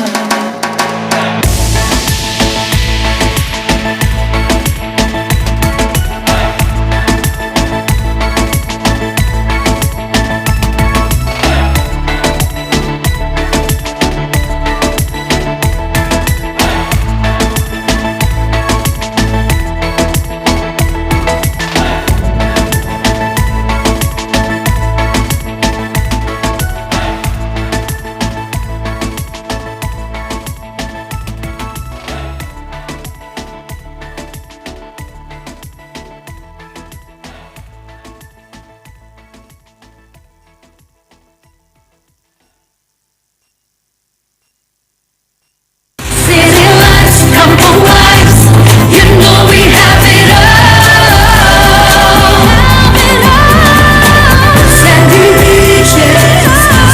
City lights, kampung vibes, you know we have it all. Sandy beaches,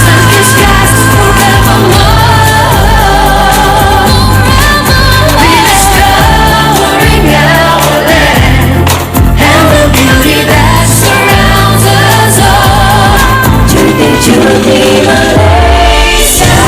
sun-kissed skies forevermore. Rediscovering our land and the beauty that surrounds us all. Judy, Judy, Malaysia.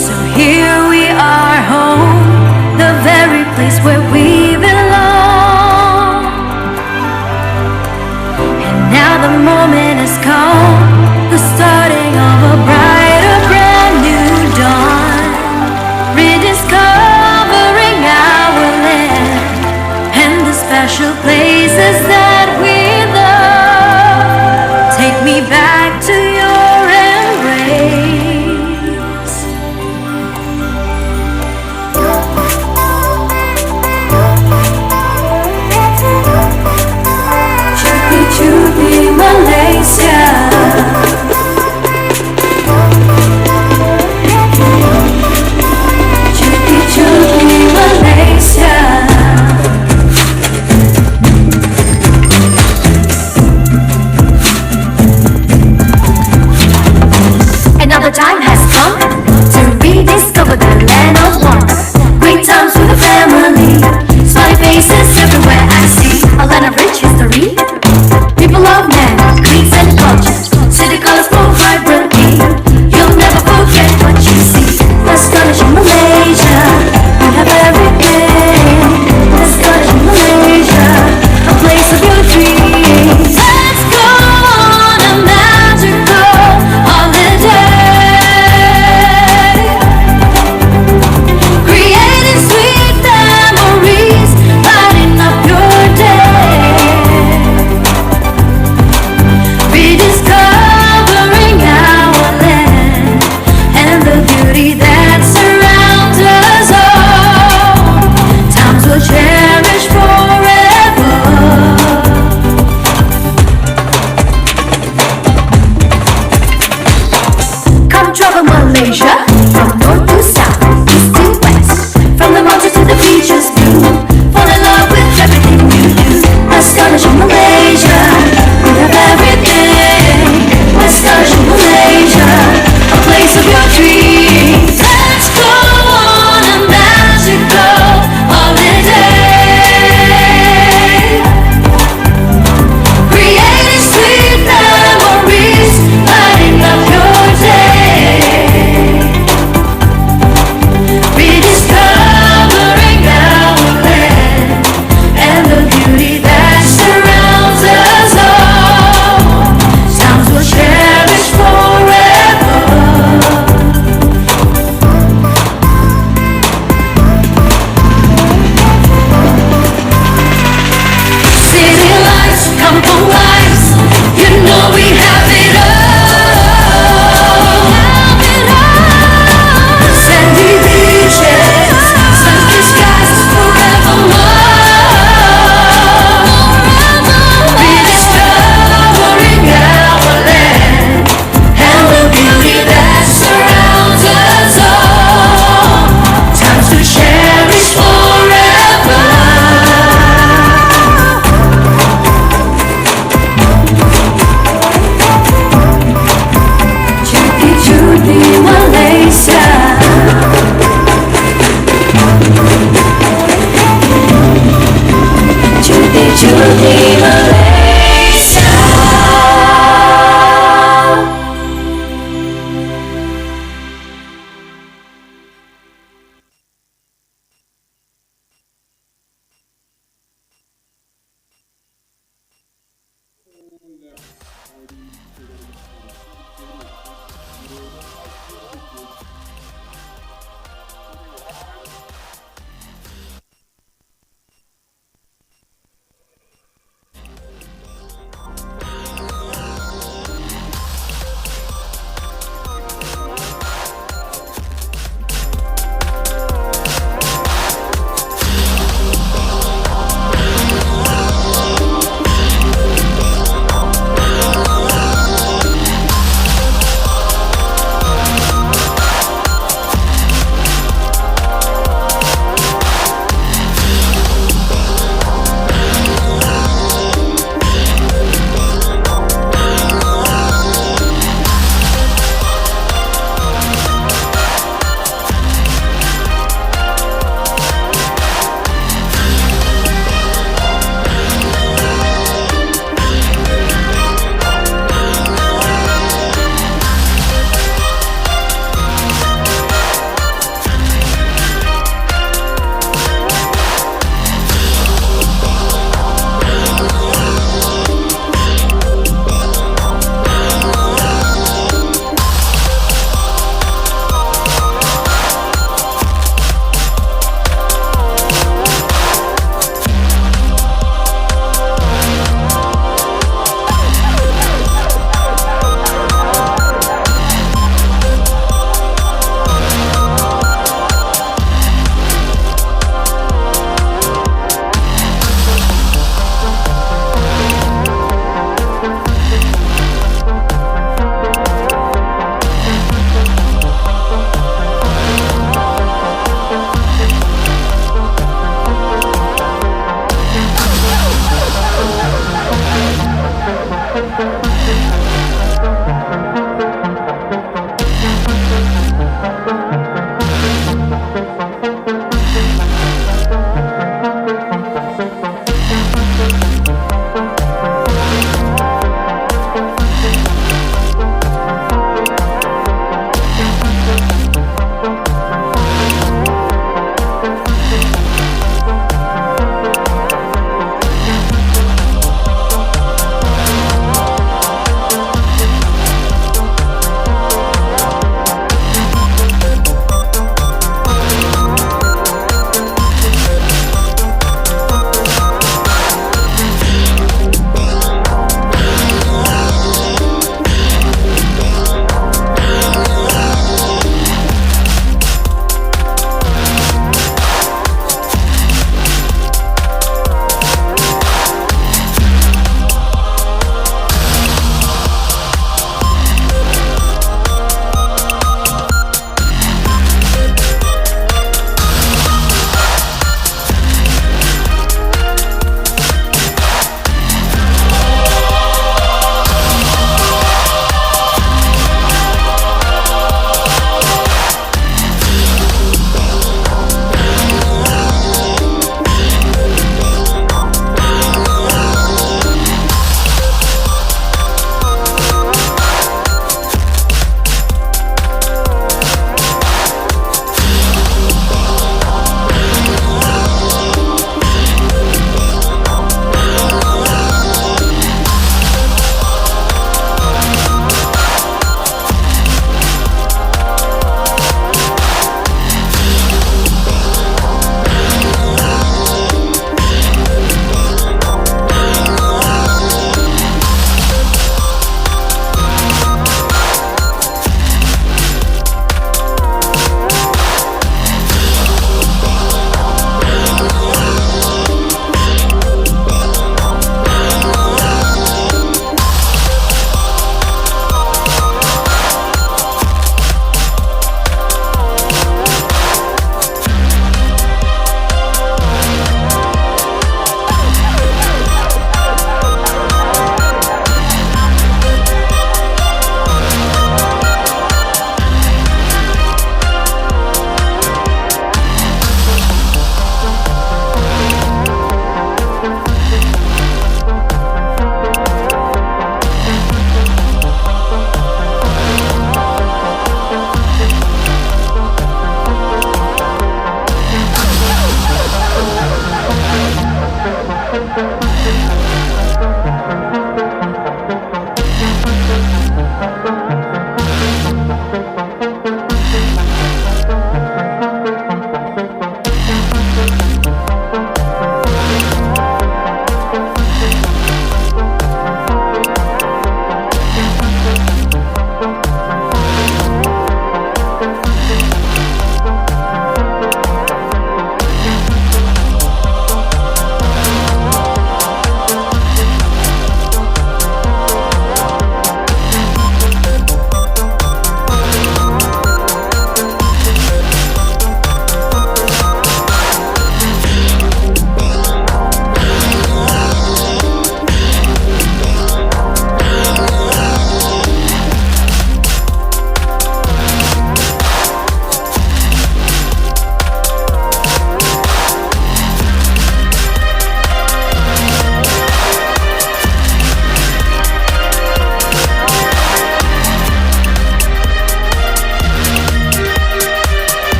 So here we are home, the very place where we belong. And now the moment has come, the starting of a brighter, brand new dawn. Rediscovering our land and the special places that we love. Take me back to your embrace.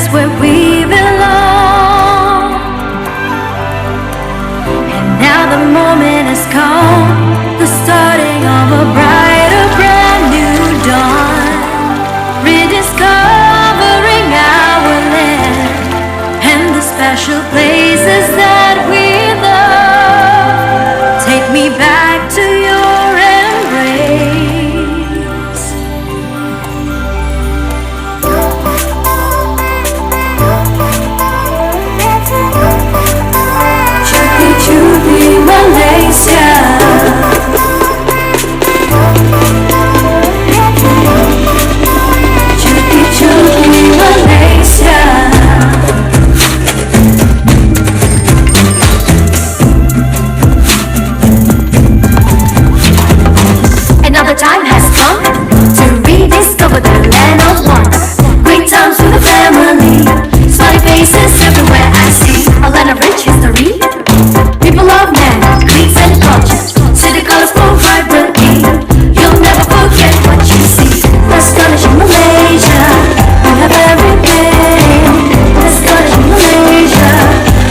is where we belong. And now the moment has come, the starting of a brighter, brand new dawn. Rediscovering our land and the special places that we love. Take me back to your embrace. Chupi Chupi Malaysia. Chupi Chupi Malaysia. Another time has come to rediscover the land of wonder. Great times with the family, smiling faces everywhere I see. A land of rich history, people of man, creeds and cultures. See the colors flow vibrantly. You'll never forget what you see. Astonishing Malaysia, we have everything. Astonishing Malaysia,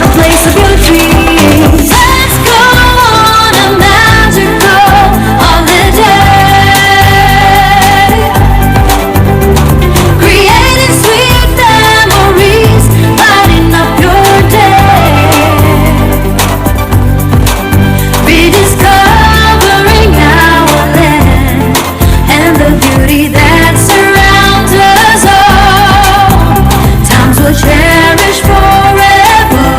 a place of your dreams. Let's go on a magical holiday, creating sweet memories, lighting up your day, rediscovering our land and the beauty that surrounds us all. Times we'll cherish forever.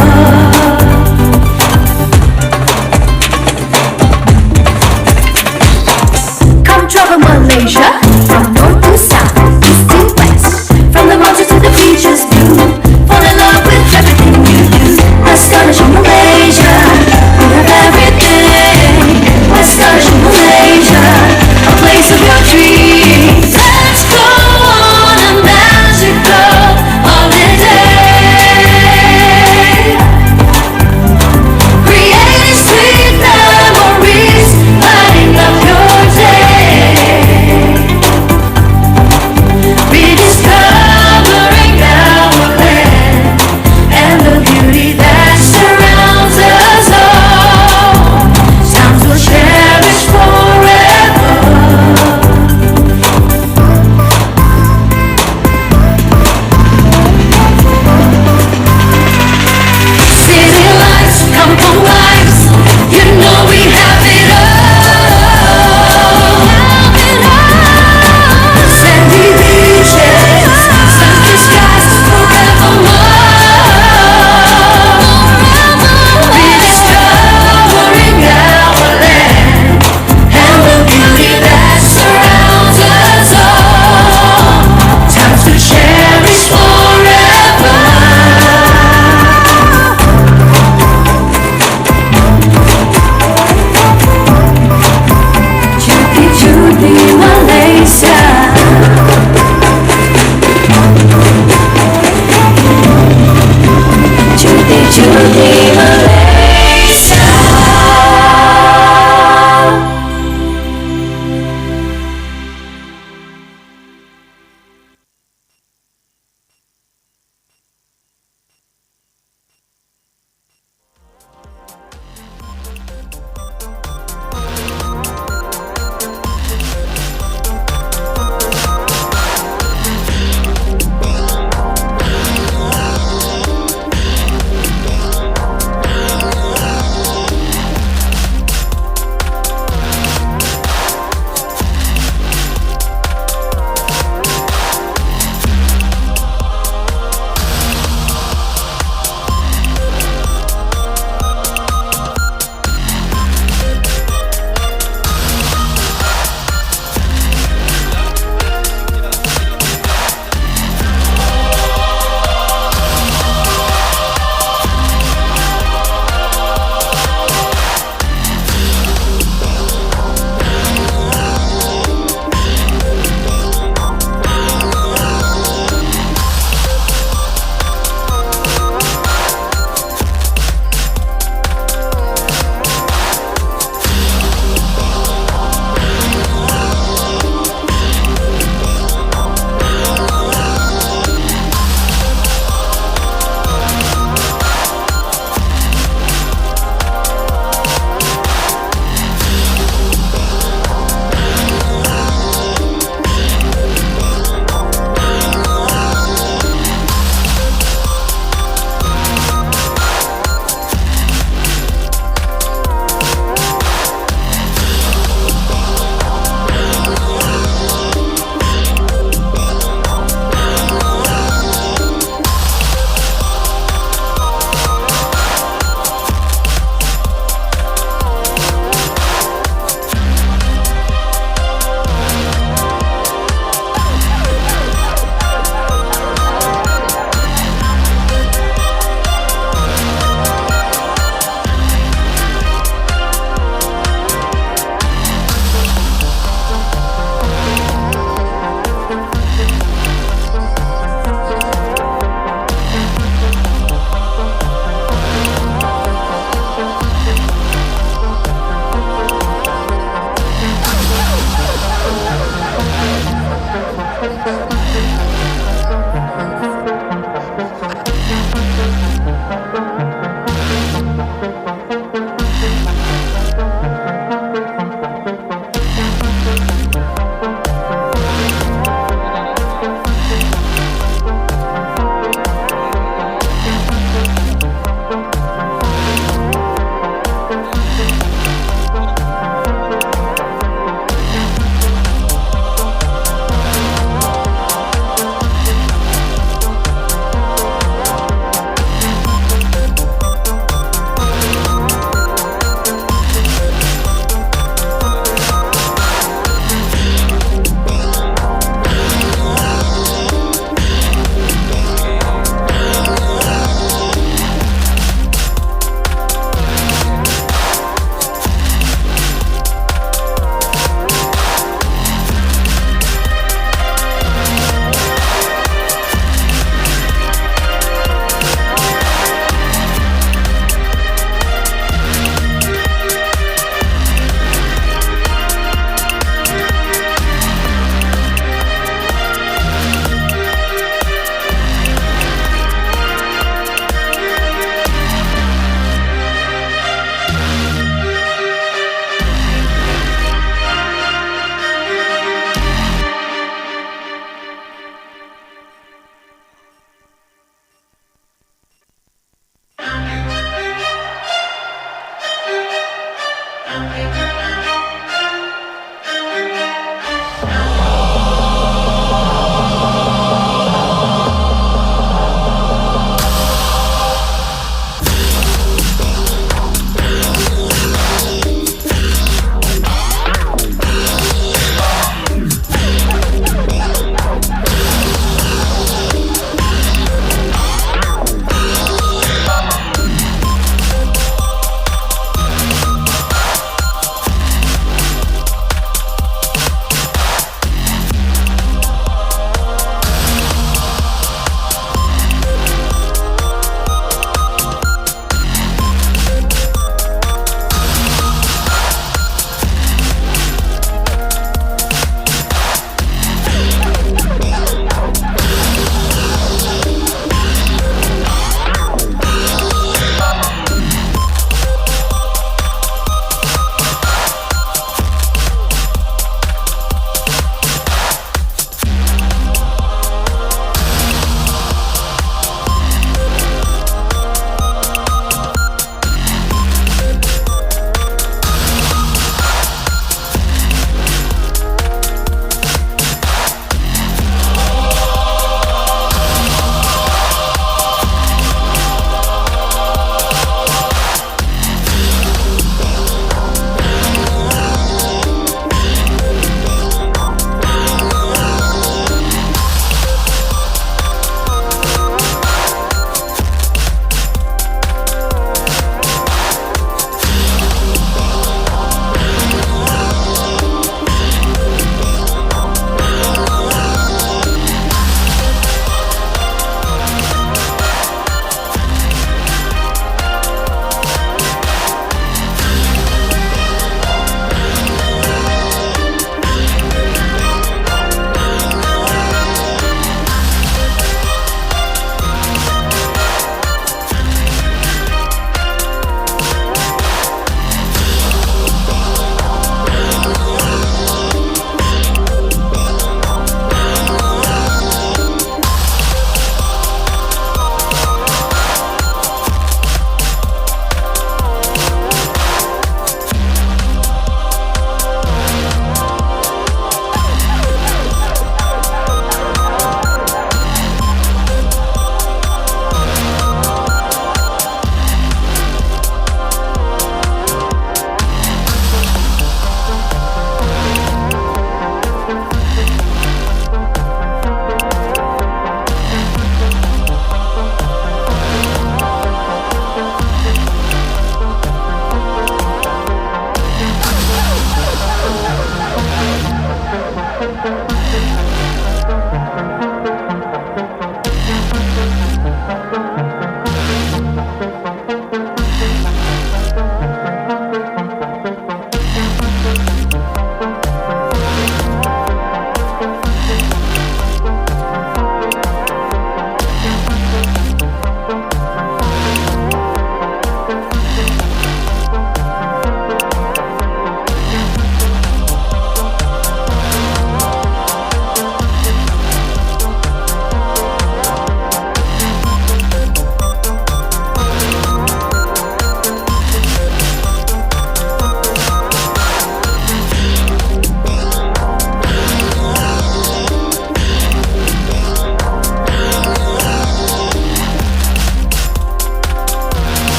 Come travel Malaysia, from north to south, east to west, from the mountains to the beaches blue. Fall in love with everything you do. Astonishing Malaysia, we have everything. Astonishing Malaysia, a place of your dreams. Let's go on a magical holiday, creating sweet memories, lighting up your day, rediscovering our land and the beauty that surrounds us all. Times we'll cherish forever. City lights, come lights, you know we have it all. Sandy beaches, sunny skies forevermore. Rediscovering our land and the beauty that surrounds us all. Times to cherish forever. Chupi Chupi Malaysia. Chupi Chupi Malaysia.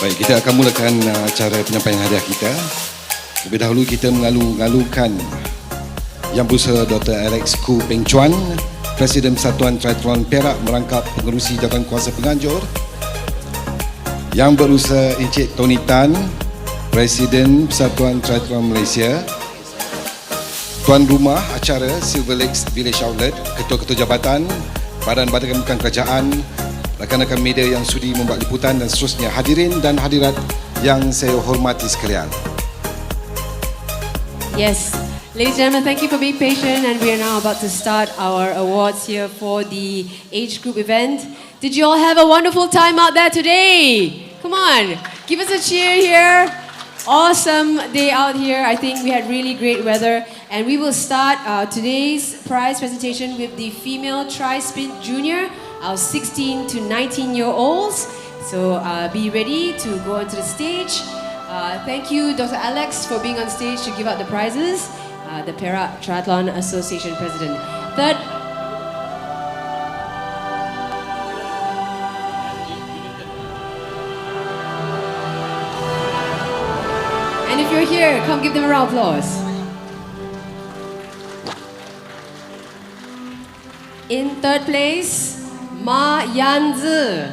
Baik, kita akan mulakan acara penyampaian hadiah kita. Lebih dahulu kita mengalu-alukan Yang Berusaha Dr. Alex Ku Peng Chuan, Presiden Persatuan Triathlon Perak merangkap pengerusi jawatan kuasa penganjur. Yang Berusaha Encik Tony Tan, Presiden Persatuan Triathlon Malaysia. Tuan rumah acara Silver Lakes Village Outlet, ketua-ketua jabatan, badan-badan bukan kerajaan, rakan-rakan media yang sudi membuat liputan dan seterusnya, hadirin dan hadirat yang saya hormati sekalian. Yes, ladies and gentlemen, thank you for being patient, and we are now about to start our awards here for the age group event. Did you all have a wonderful time out there today? Come on, give us a cheer here. Awesome day out here. I think we had really great weather, and we will start today's prize presentation with the female tri-sprint junior, our 16 to 19-year-olds. So be ready to go onto the stage. Thank you, Dr. Alex, for being on stage to give out the prizes. The Perak Triathlon Association President. Third. And if you're here, come give them a round of applause. In third place, Ma Yanzi.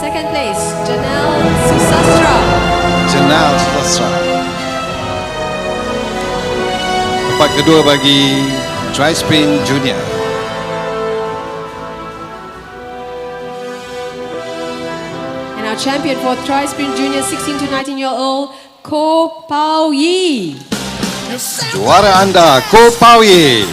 Second place, Janelle Susastra. Janelle Susastra. Tempat kedua bagi Tri-Sprint Junior. And our champion for Tri-Sprint Junior 16 to 19-year-old, Ko Pao Yi. Juara anda, Ko Pao Yi.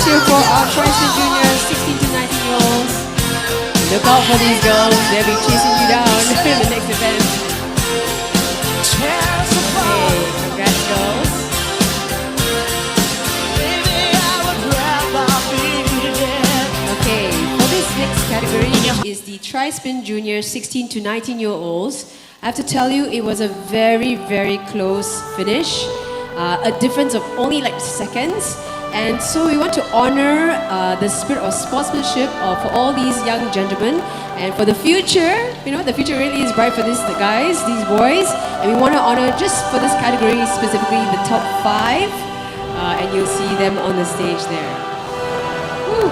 For our Tri-Sprint Junior 16 to 19-year-olds. Look out for these girls, they'll be chasing you down in the next event. Hey, congrats girls. Okay, for this next category, which is the Tri-Sprint Junior 16 to 19-year-olds, I have to tell you it was a very, very close finish. A difference of only like seconds. And so we want to honor the spirit of sportsmanship for all these young gentlemen. And for the future, you know, the future really is bright for these guys, these boys. And we want to honor just for this category specifically the top 5. And you'll see them on the stage there. Woo.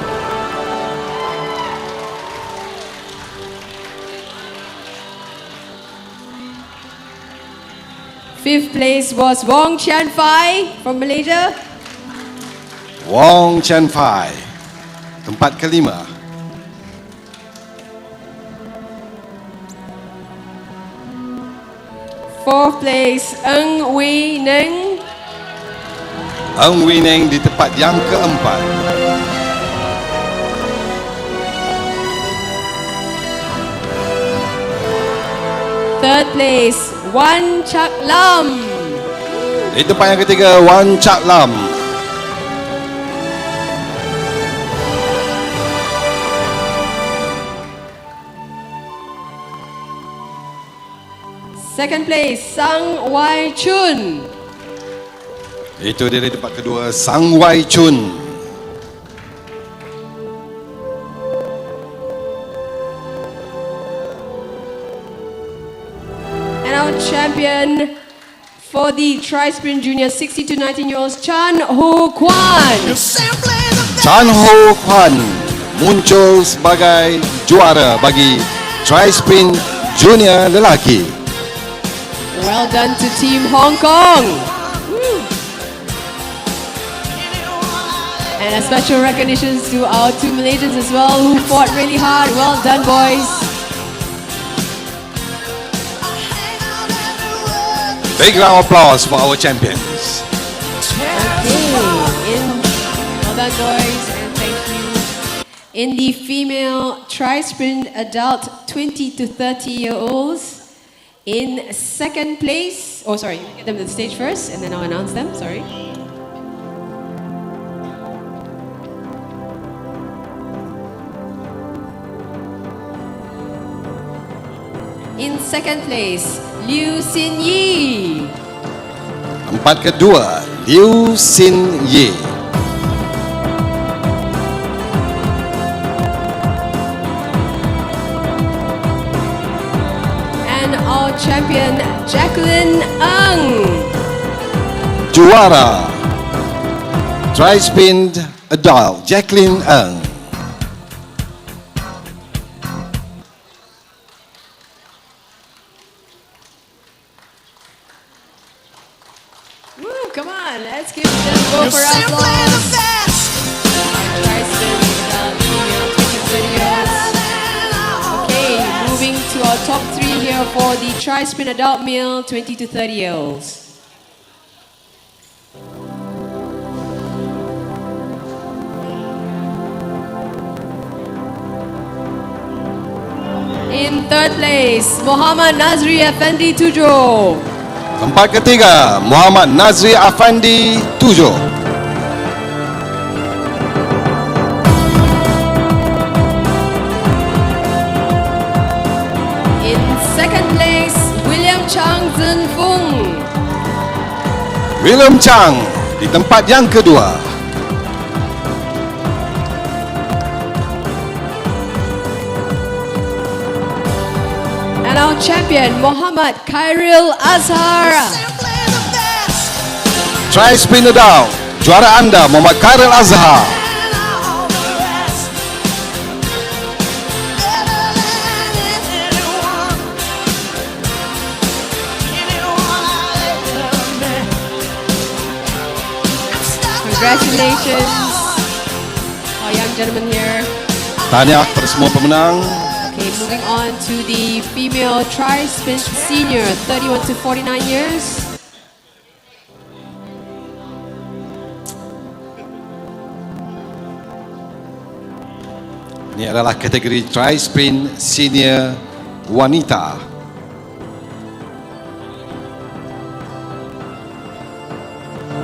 Fifth place was Wong Chian Fai from Malaysia. Wong Chian Fai. Tempat kelima. Fourth place, Ng Wei Neng. Ng Wei Neng di tempat yang keempat. Third place, Wan Chak Lam. Di tempat yang ketiga, Wan Chak Lam. Second place, Sang Wai Chun. Itu dia di tempat kedua, Sang Wai Chun. And our champion for the Tri-Sprint Junior 16 to 19-year-olds, Chan Ho Kwan. Chan Ho Kwan muncul sebagai juara bagi Tri-Sprint Junior lelaki. Well done to Team Hong Kong. Woo. And a special recognition to our 2 Malaysians as well who fought really hard. Well done, boys. Big round of applause for our champions. Okay. Well done, boys, and thank you. In the female tri-sprint adult 20 to 30-year-olds, In second place, oh sorry, get them to the stage first and then I'll announce them, sorry. In second place, Liu Xin Yi. Tempat kedua, Liu Xin Ye. And our champion, Jacqueline Ng. Juara Tri-Spin Adult, Jacqueline Ng. Woo, come on, let's give them go for applause. Tri-Spin Adult Female 20 years. Okay, moving to our top 3 here for the Tri-Spin Adult Male 20 to 30 year olds. In third place, Muhammad Nazri Effendi Tujo. Tempat ketiga, Muhammad Nazri Afandi 7. In second place, William Chang Zhen Fung. William Chang di tempat yang kedua. And our champion, Muhammad Khairil Azhar. Tri-Spin Adult, juara anda Muhammad Khairil Azhar. Congratulations, our young gentleman here. Tahniah kepada semua pemenang. Okay, moving on to the female Tri-Spin Senior, 31 to 49 years. Ini adalah kategori Tri-Spin Senior Wanita.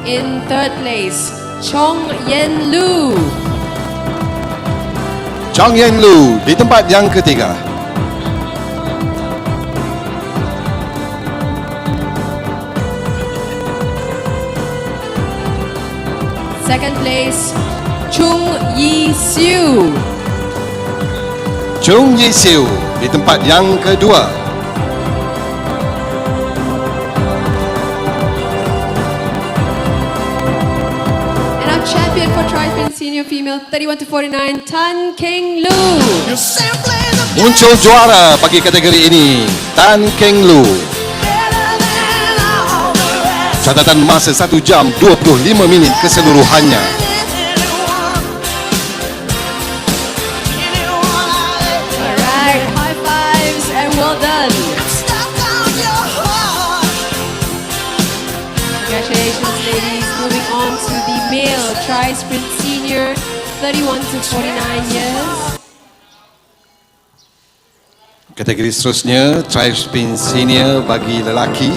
In third place, Chong Yen Lu. Chong Yen Lu di tempat yang ketiga. Second place, Chung Yi Siu. Chung Yi Siu di tempat yang kedua. And our champion for Tri-Spin Senior Female, 31 to 49, Tan Keng Lu. Muncul juara bagi kategori ini, Tan Keng Lu. Catatan masa 1 jam 25 minit keseluruhannya. Alright, high fives and well done. Congratulations, ladies. Moving on to the male Tri-Sprint Senior, 31 to 49 years. Kategori seterusnya, Tri-Spin Senior bagi lelaki.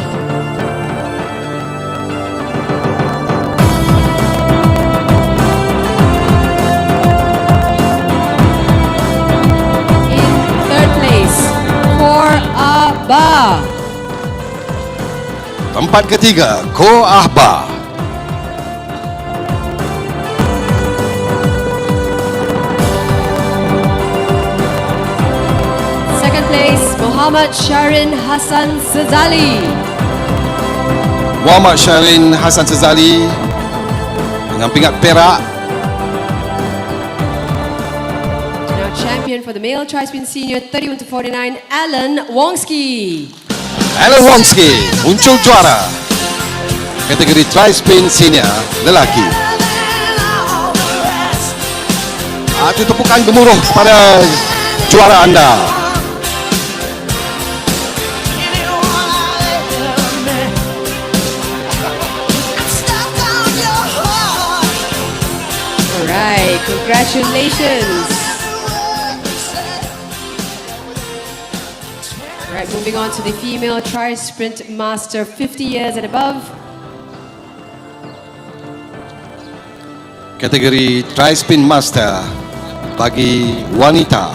In third place, Khor Aba. Tempat ketiga, Ko Ahba. Second place, Muhammad Sharin Hassan Sazali. Muhammad Sharin Hassan Sazali dengan pingat perak. And our champion for the male Tri-Spin Senior, 31 to 49, Alan Wongski. Alan Wongski muncul juara kategori Tri-Spin Senior lelaki. Itu tepukan gemuruh kepada juara anda. Alright, congratulations. Alright, moving Moving on to the female tri-sprint master 50 years and above. Kategori Tri-Spin Master bagi wanita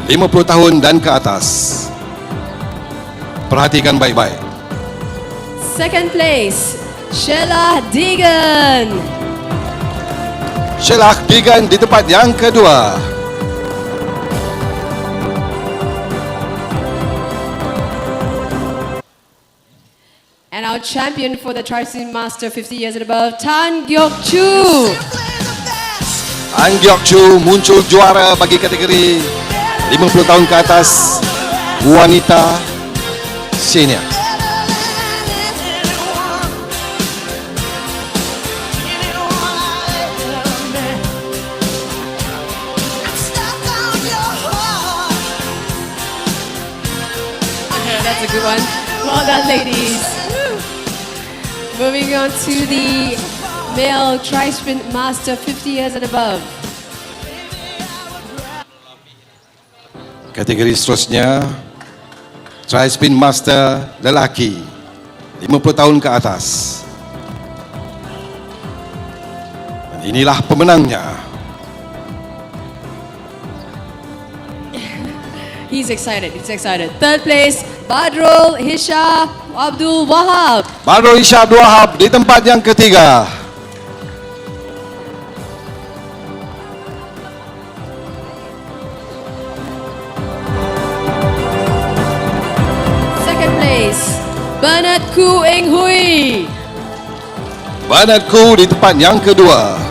50 tahun dan ke atas. Perhatikan baik-baik. Second place, Sheila Deegan. Sheila Deegan di tempat yang kedua. And our champion for the Tri-Spin Master 50 years and above, Tan Gyok Chu. An Gyok Chu muncul juara bagi kategori 50 tahun ke atas wanita senior. That's a good one. Well done, ladies. Moving on to the male Tri-Sprint Master 50 years and above. Kategori seterusnya Tri-Spin Master lelaki 50 tahun ke atas. Dan inilah pemenangnya. He's excited. Third place, Badrul Hisha Abdul Wahab. Badrul Hisha Abdul Wahab di tempat yang ketiga. Second place, Bernard Koo Eng Hui. Bernard Koo di tempat yang kedua.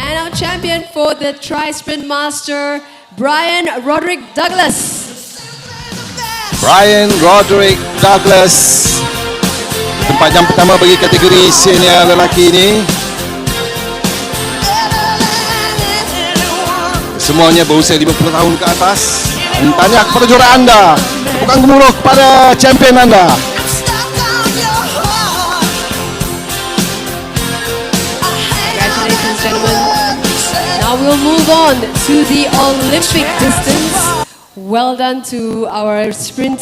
And our champion for the Tri-Sprint Master, Brian Roderick Douglas. Brian Roderick Douglas tempat yang pertama bagi kategori senior lelaki ini. Semuanya berusia 50 tahun ke atas. Dan tanya kepada juara anda, bukan gemuruh kepada champion anda. Congratulations, gentlemen. Now we'll move on to the Olympic distance. Well done to our sprint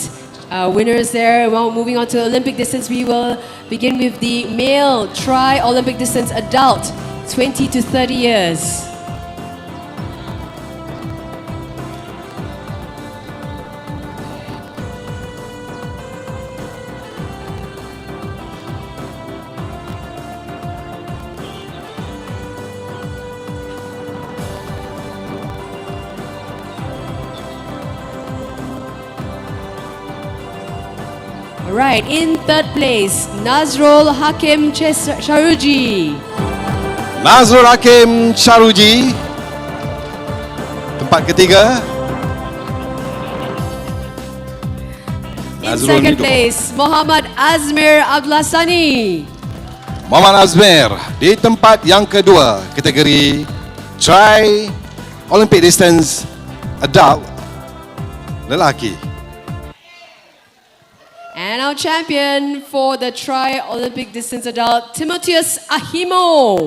winners there. Well, moving on to Olympic distance, we will begin with the male tri-Olympic distance adult, 20 to 30 years. Right, in third place, Nazrul Hakim Sharuji. Nazrul Hakim Sharuji tempat ketiga. In second place, Muhammad Azmir Abdulasani. Muhammad Azmir di tempat yang kedua kategori Tri Olympic Distance Adult lelaki. And our champion for the Tri-Olympic Distance Adult, Timotheus Ahimo.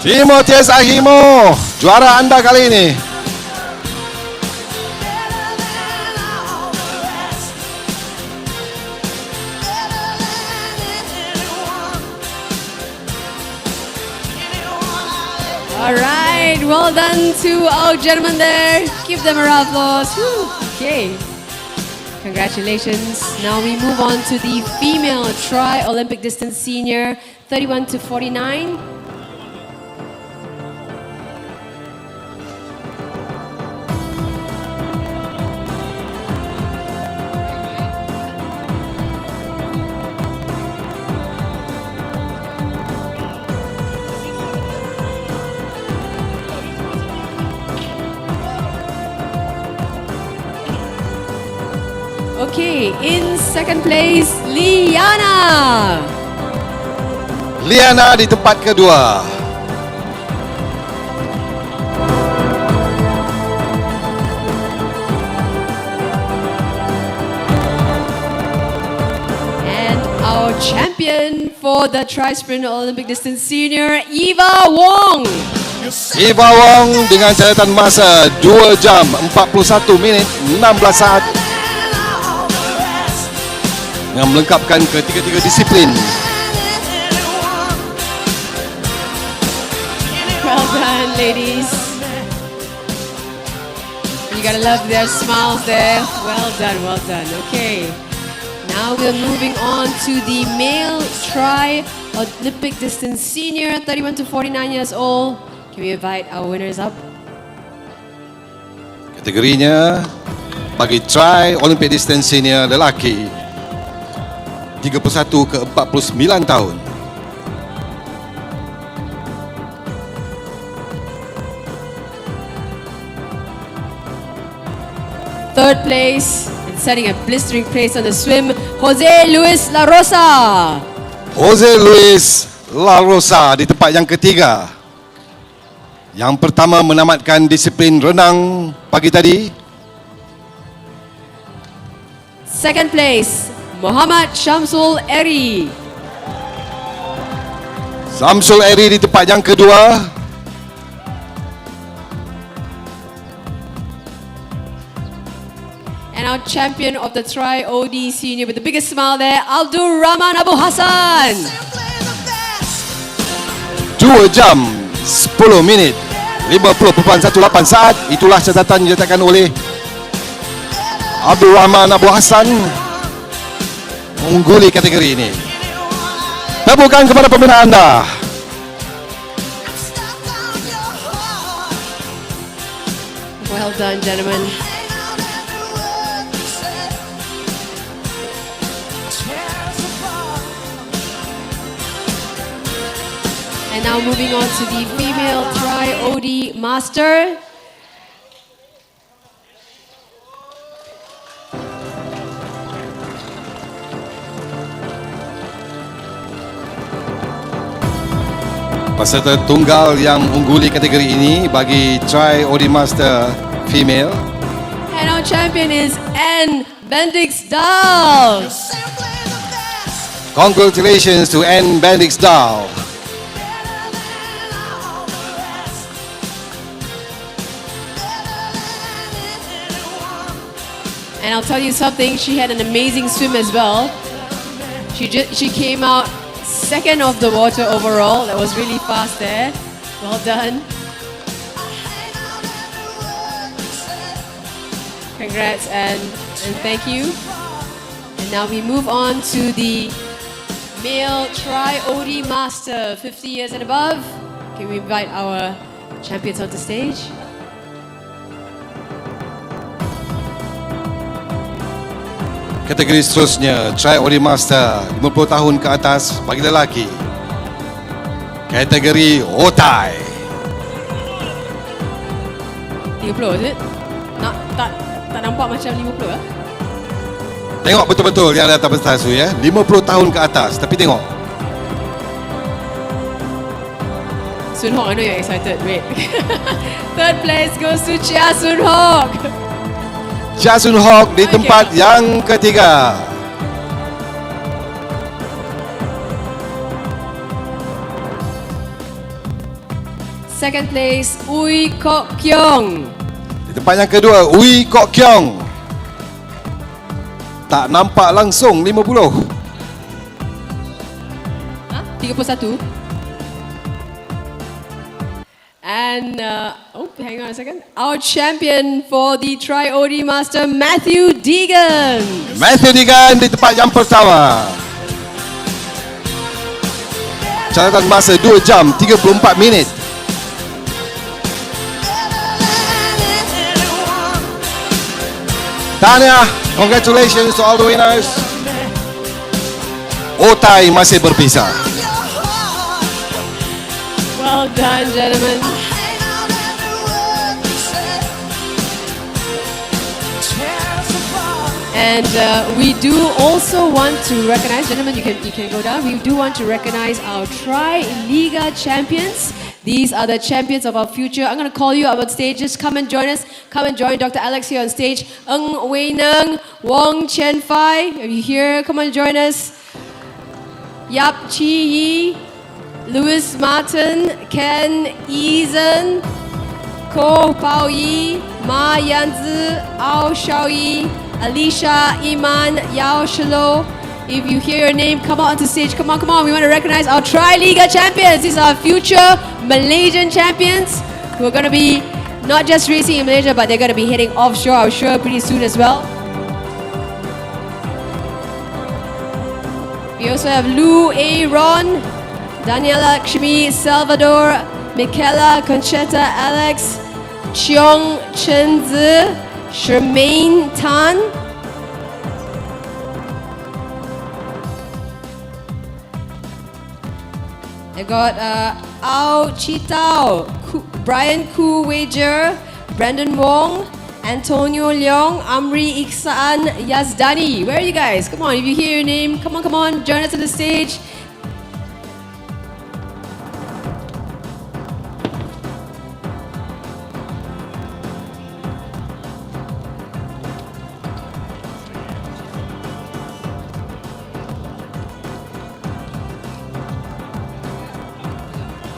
Timotheus Ahimo, juara anda kali ini. All right, well done to our gentlemen there. Give them a round of applause. Whew. Okay. Congratulations. Now we move on to the female tri-Olympic distance senior, 31 to 49. Okay, in second place, Liana. Liana di tempat kedua. And our champion for the tri-sprint Olympic distance senior, Eva Wong. Eva Wong dengan catatan masa 2 jam 41 minit 16 saat dengan melengkapkan ketiga-tiga disiplin. Well done, ladies. You gotta love their smiles there. Well done, well done. Okay. Now we're moving on to the male tri-Olympic distance senior, 31 to 49 years old. Can we invite our winners up? Kategorinya bagi Tri Olympic Distance Senior lelaki 31 ke 49 tahun. Third place and setting a blistering pace on the swim, Jose Luis La Rosa. Jose Luis La Rosa di tempat yang ketiga. Yang pertama menamatkan disiplin renang pagi tadi. Second place, Muhammad Shamsul Eri. Samsul Eri di tempat yang kedua. And our champion of the Tri-OD Senior with the biggest smile there, Abdul Rahman Abu Hassan. 2 jam 10 minit 50.18 saat. Itulah catatan yang dinyatakan oleh Abdul Rahman Abu Hassan mengungguli kategori ini. Tepukan kepada pembina anda. Well done, gentlemen. And now moving on to the female Tri-OD Master. Peserta tunggal yang ungguli kategori ini bagi Tri-OD Master Female. And our champion is Anne Bendix-Dahl. Congratulations to Anne Bendix-Dahl. And I'll tell you something, she had an amazing swim as well. She came out second of the water overall. That was really fast there. Well done. Congrats and thank you. And now we move on to the male Tri-OD Master, 50 years and above. Can we invite our champions onto stage? Kategori seterusnya Tri-OD Master 50 tahun ke atas bagi lelaki. Kategori Otai. 30 is it? Tak nampak macam 50 ah? Tengok betul-betul yang ada atas pentas tu ya. 50 tahun ke atas, tapi tengok. Soon Hock, I know you're excited. Wait. Third place goes to Chia Soon Hock. Jasun Hock di tempat yang ketiga. Second place, Ui Kok Kiong. Di tempat yang kedua, Ui Kok Kiong. Tak nampak langsung 50. Huh? 31. And, hang on a second. Our champion for the Tri-OD Master, Matthew Deegan. Matthew Deegan di tempat yang pertama. Catatan masa 2 jam 34 minit. Tahniah, congratulations to all the winners. Otai masih berpisah. Well done, gentlemen. And we do also want to recognize, gentlemen, you can go down. We do want to recognize our Tri-Liga champions. These are the champions of our future. I'm going to call you up on stage. Just come and join us. Come and join Dr. Alex here on stage. Ng Wei Neng, Wong Chen Fai, are you here? Come and join us. Yap Chi Yi, Louis Martin, Ken Eason, Ko Pao Yi, Ma Yanzi, Ao Xiaoyi, Alicia Iman, Yao Shilo. If you hear your name, come on to stage. Come on, come on. We want to recognize our Tri-Liga champions. These are future Malaysian champions who are going to be not just racing in Malaysia, but they're going to be heading offshore, I'm sure, pretty soon as well. We also have Lu A. Ron, Daniela Kshmi, Salvador, Michaela, Conchetta, Alex, Cheong Chen Zi, Shermaine Tan. I got Ao Chitao, Brian Koo Wager, Brandon Wong, Antonio Leong, Amri Iksan Yazdani. Where are you guys? Come on, if you hear your name, come on, join us on the stage.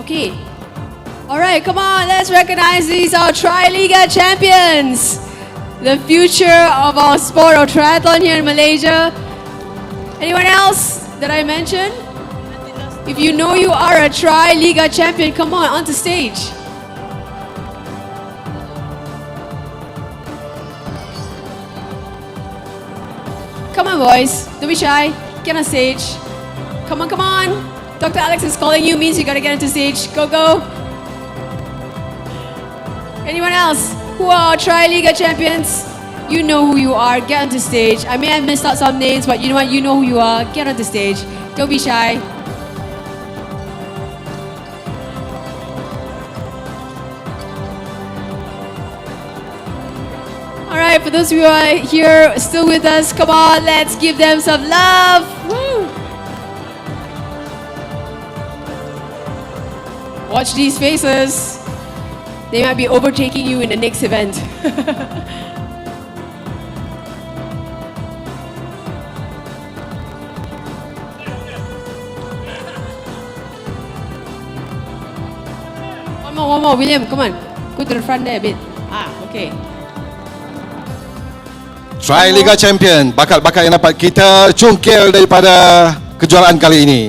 Okay. All right, come on, let's recognize these our Tri-Liga champions. The future of our sport of triathlon here in Malaysia. Anyone else that I mentioned? If you know you are a Tri-Liga champion, come on, onto stage. Come on, boys, don't be shy. Get on stage. Come on, come on. Dr. Alex is calling you, means you gotta get onto stage. Go, go. Anyone else who are Tri-Liga champions? You know who you are. Get onto stage. I may have missed out some names, but you know what? You know who you are. Get onto stage. Don't be shy. All right, for those of you who are here still with us, come on, let's give them some love. Woo! Watch these faces. They might be overtaking you in the next event. One more, William, come on. Go to the front there a bit. Okay. Tri-Liga champion, bakat-bakat yang dapat kita cungkil daripada kejuaraan kali ini.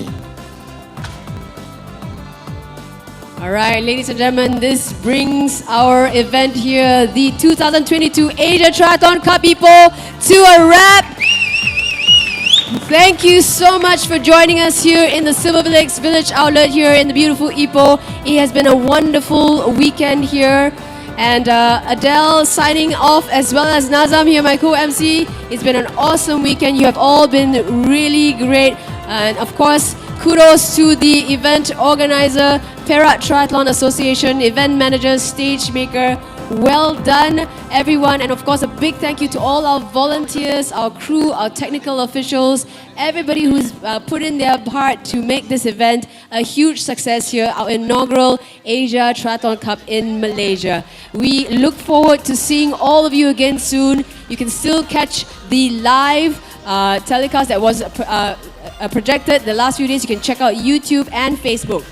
Alright, ladies and gentlemen, this brings our event here, the 2022 Asia Triathlon Cup, people, to a wrap. Thank you so much for joining us here in the Silver Village outlet here in the beautiful Ipoh. It has been a wonderful weekend here. And Adele signing off, as well as Nazam here, my co-MC. It's been an awesome weekend. You have all been really great. And of course, kudos to the event organizer, Perak Triathlon Association, event manager, stage maker. Well done, everyone. And of course, a big thank you to all our volunteers, our crew, our technical officials, everybody who's put in their part to make this event a huge success here, our inaugural Asia Triathlon Cup in Malaysia. We look forward to seeing all of you again soon. You can still catch the live telecast that was projected the last few days. You can check out YouTube and Facebook.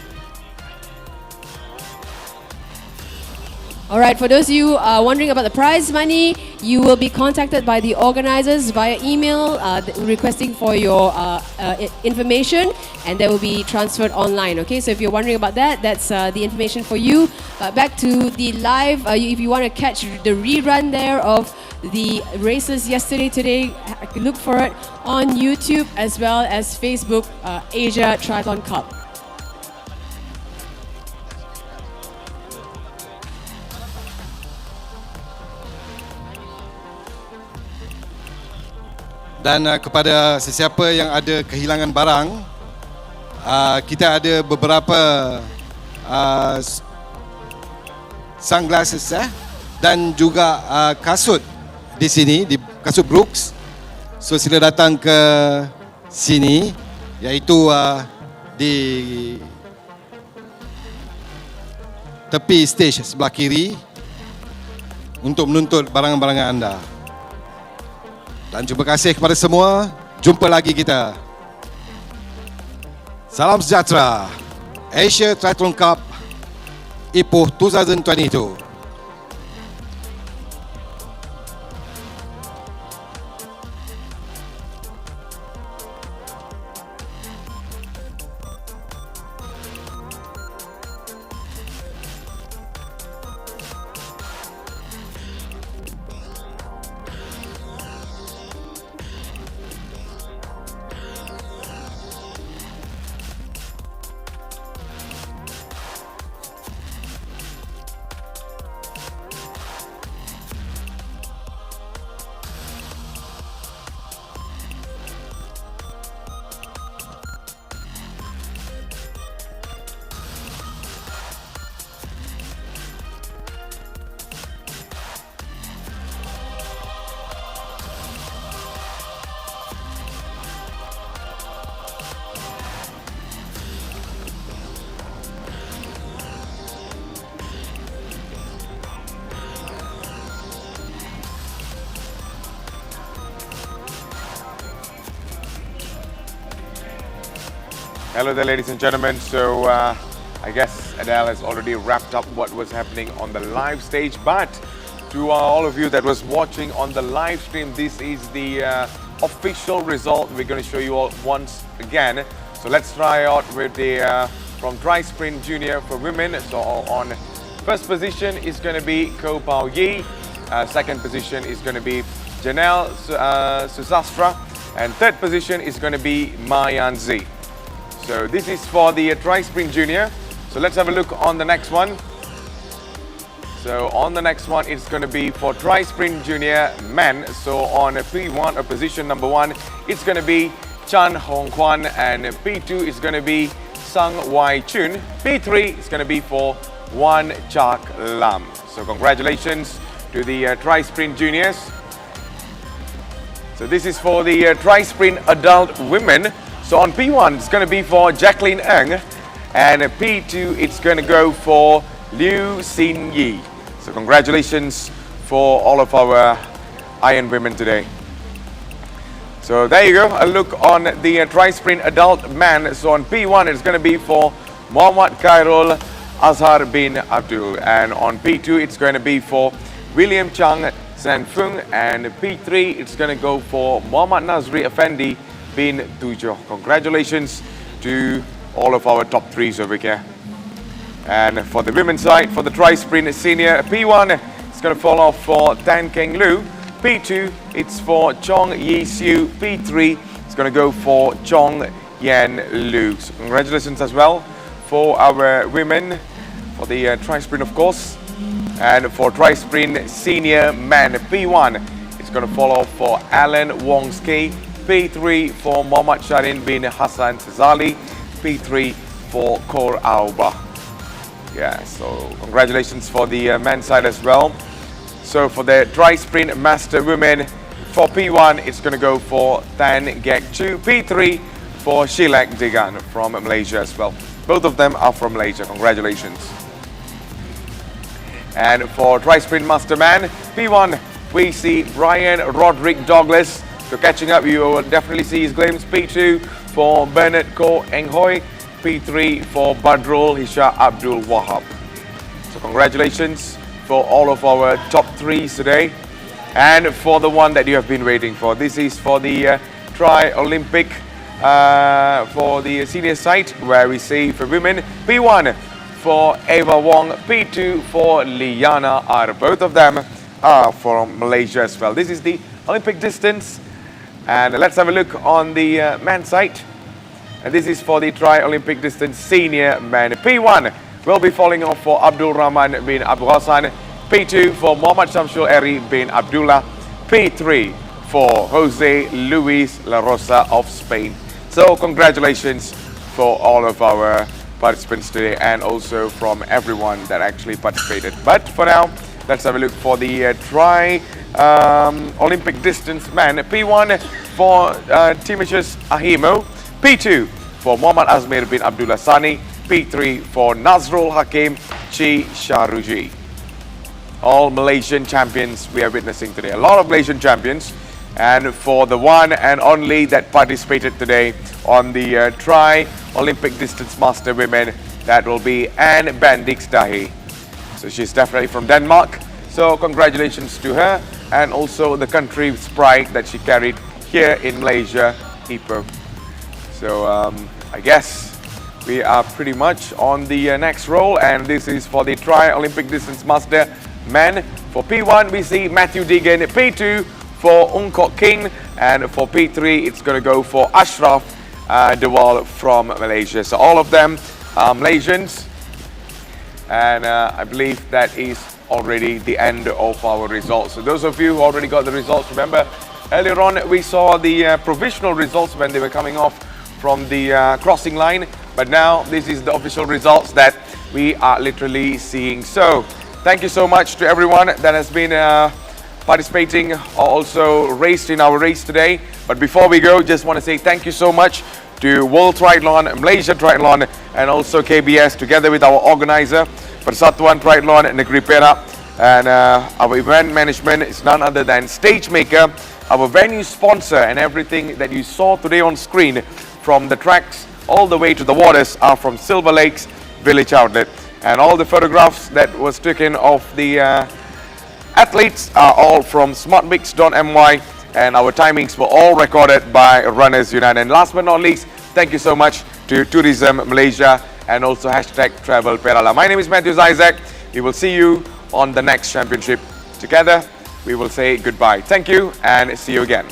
Alright, for those of you wondering about the prize money, you will be contacted by the organizers via email requesting for your information, and that will be transferred online, okay? So if you're wondering about that, that's the information for you. Back to the live, if you want to catch the rerun there of the races yesterday, today, look for it on YouTube as well as Facebook, Asia Triathlon Cup. Dan kepada sesiapa yang ada kehilangan barang, kita ada beberapa sunglasses dan juga kasut di sini, di kasut Brooks. So sila datang ke sini, iaitu di tepi stage sebelah kiri untuk menuntut barang-barangan anda. Dan terima kasih kepada semua. Jumpa lagi kita. Salam sejahtera. Asia Triathlon Cup Ipoh 2022. Hello there, ladies and gentlemen. So I guess Adele has already wrapped up what was happening on the live stage, but to all of you that was watching on the live stream, this is the official result. We're going to show you all once again. So let's try out with the from Tri Sprint Junior for women. So on first position is going to be Ko Pao Yi, second position is going to be Janelle Susastra, and third position is going to be Mayan Z. So this is for the Tri Sprint Junior. So let's have a look on the next one. So on the next one, it's going to be for Tri Sprint Junior men. So on P1 or position number 1, it's going to be Chan Hong Kwan, and P2 is going to be Sang Wai Chun. P3 is going to be for Wan Chak Lam. So congratulations to the Tri Sprint Juniors. So this is for the Tri Sprint Adult Women. So on P1, it's going to be for Jacqueline Ng, and P2, it's going to go for Liu Xin Yi. So congratulations for all of our Iron Women today. So there you go, a look on the Tri Sprint Adult Man. So on P1, it's going to be for Muhammad Khairul Azhar bin Abdul, and on P2, it's going to be for William Chang Zanfung, and P3, it's going to go for Muhammad Nazri Effendi bin Tujo. Congratulations to all of our top threes over here. And for the women's side, for the Tri Sprint Senior, P1, it's going to fall off for Tan Keng Lu. P2, it's for Chong Yi Siu. P3, it's going to go for Chong Yan Lu. So congratulations as well for our women, for the Tri Sprint, of course. And for Tri Sprint Senior Men, P1, it's going to fall off for Alan Wong Ski. P3 for Mohammad Sharin bin Hassan Tazali. P3 for Kor Auba. Yeah, so congratulations for the men's side as well. So for the Tri Sprint Master Women, for P1, it's going to go for Tan Gek Chu. P3 for Shilak Degan from Malaysia as well. Both of them are from Malaysia. Congratulations. And for Tri Sprint Master Man, P1, we see Brian Roderick Douglas. So catching up, you will definitely see his claims. P2 for Bernard Ko Eng Hoi. P3 for Badrul Hisha Abdul Wahab. So congratulations for all of our top threes today. And for the one that you have been waiting for, this is for the Tri-Olympic for the senior side, where we see for women, P1 for Ava Wong, P2 for Liana R. Both of them are from Malaysia as well. This is the Olympic distance. And let's have a look on the men's side. And this is for the Tri-Olympic distance senior men. P1 will be falling off for Abdul Rahman bin Abdul Hassan. P2 for Muhammad Shamsul Eri bin Abdullah. P3 for Jose Luis La Rosa of Spain. So congratulations for all of our participants today, and also from everyone that actually participated. But for now, let's have a look for the Olympic distance man. P1 for Timotheus Ahimo. P2 for Muhammad Azmir bin Abdullah Sani. P3 for Nazrul Hakim Chi Sharuji. All Malaysian champions we are witnessing today. A lot of Malaysian champions. And for the one and only that participated today on the Tri-Olympic Distance Master Women, That will be Anne Bandixdahe. So she's definitely from Denmark. So congratulations to her, and also the country's pride that she carried here in Malaysia, Ipoh. So I guess we are pretty much on the next roll, and this is for the Olympic distance master men. For P1 we see Matthew Deegan, P2 for Ung Kok King, and for P3 it's going to go for Ashraf Dewal from Malaysia. So all of them are Malaysians, and I believe that is already the end of our results. So those of you who already got the results, remember earlier on we saw the provisional results when they were coming off from the crossing line, but now this is the official results that we are literally seeing. So thank you so much to everyone that has been participating, also raced in our race today. But before we go, just want to say thank you so much to World Triathlon, Malaysia Triathlon, and also KBS, together with our organizer, Persatuan Triathlon Negeri Perak, and our event management is none other than Stagemaker, our venue sponsor, and everything that you saw today on screen, from the tracks all the way to the waters, are from Silver Lakes Village Outlet. And all the photographs that was taken of the athletes are all from smartmix.my, and our timings were all recorded by Runners United. And last but not least, thank you so much to Tourism Malaysia and also #Travel Perala. My name is Matthew Isaac. We will see you on the next championship. Together, we will say goodbye. Thank you and see you again.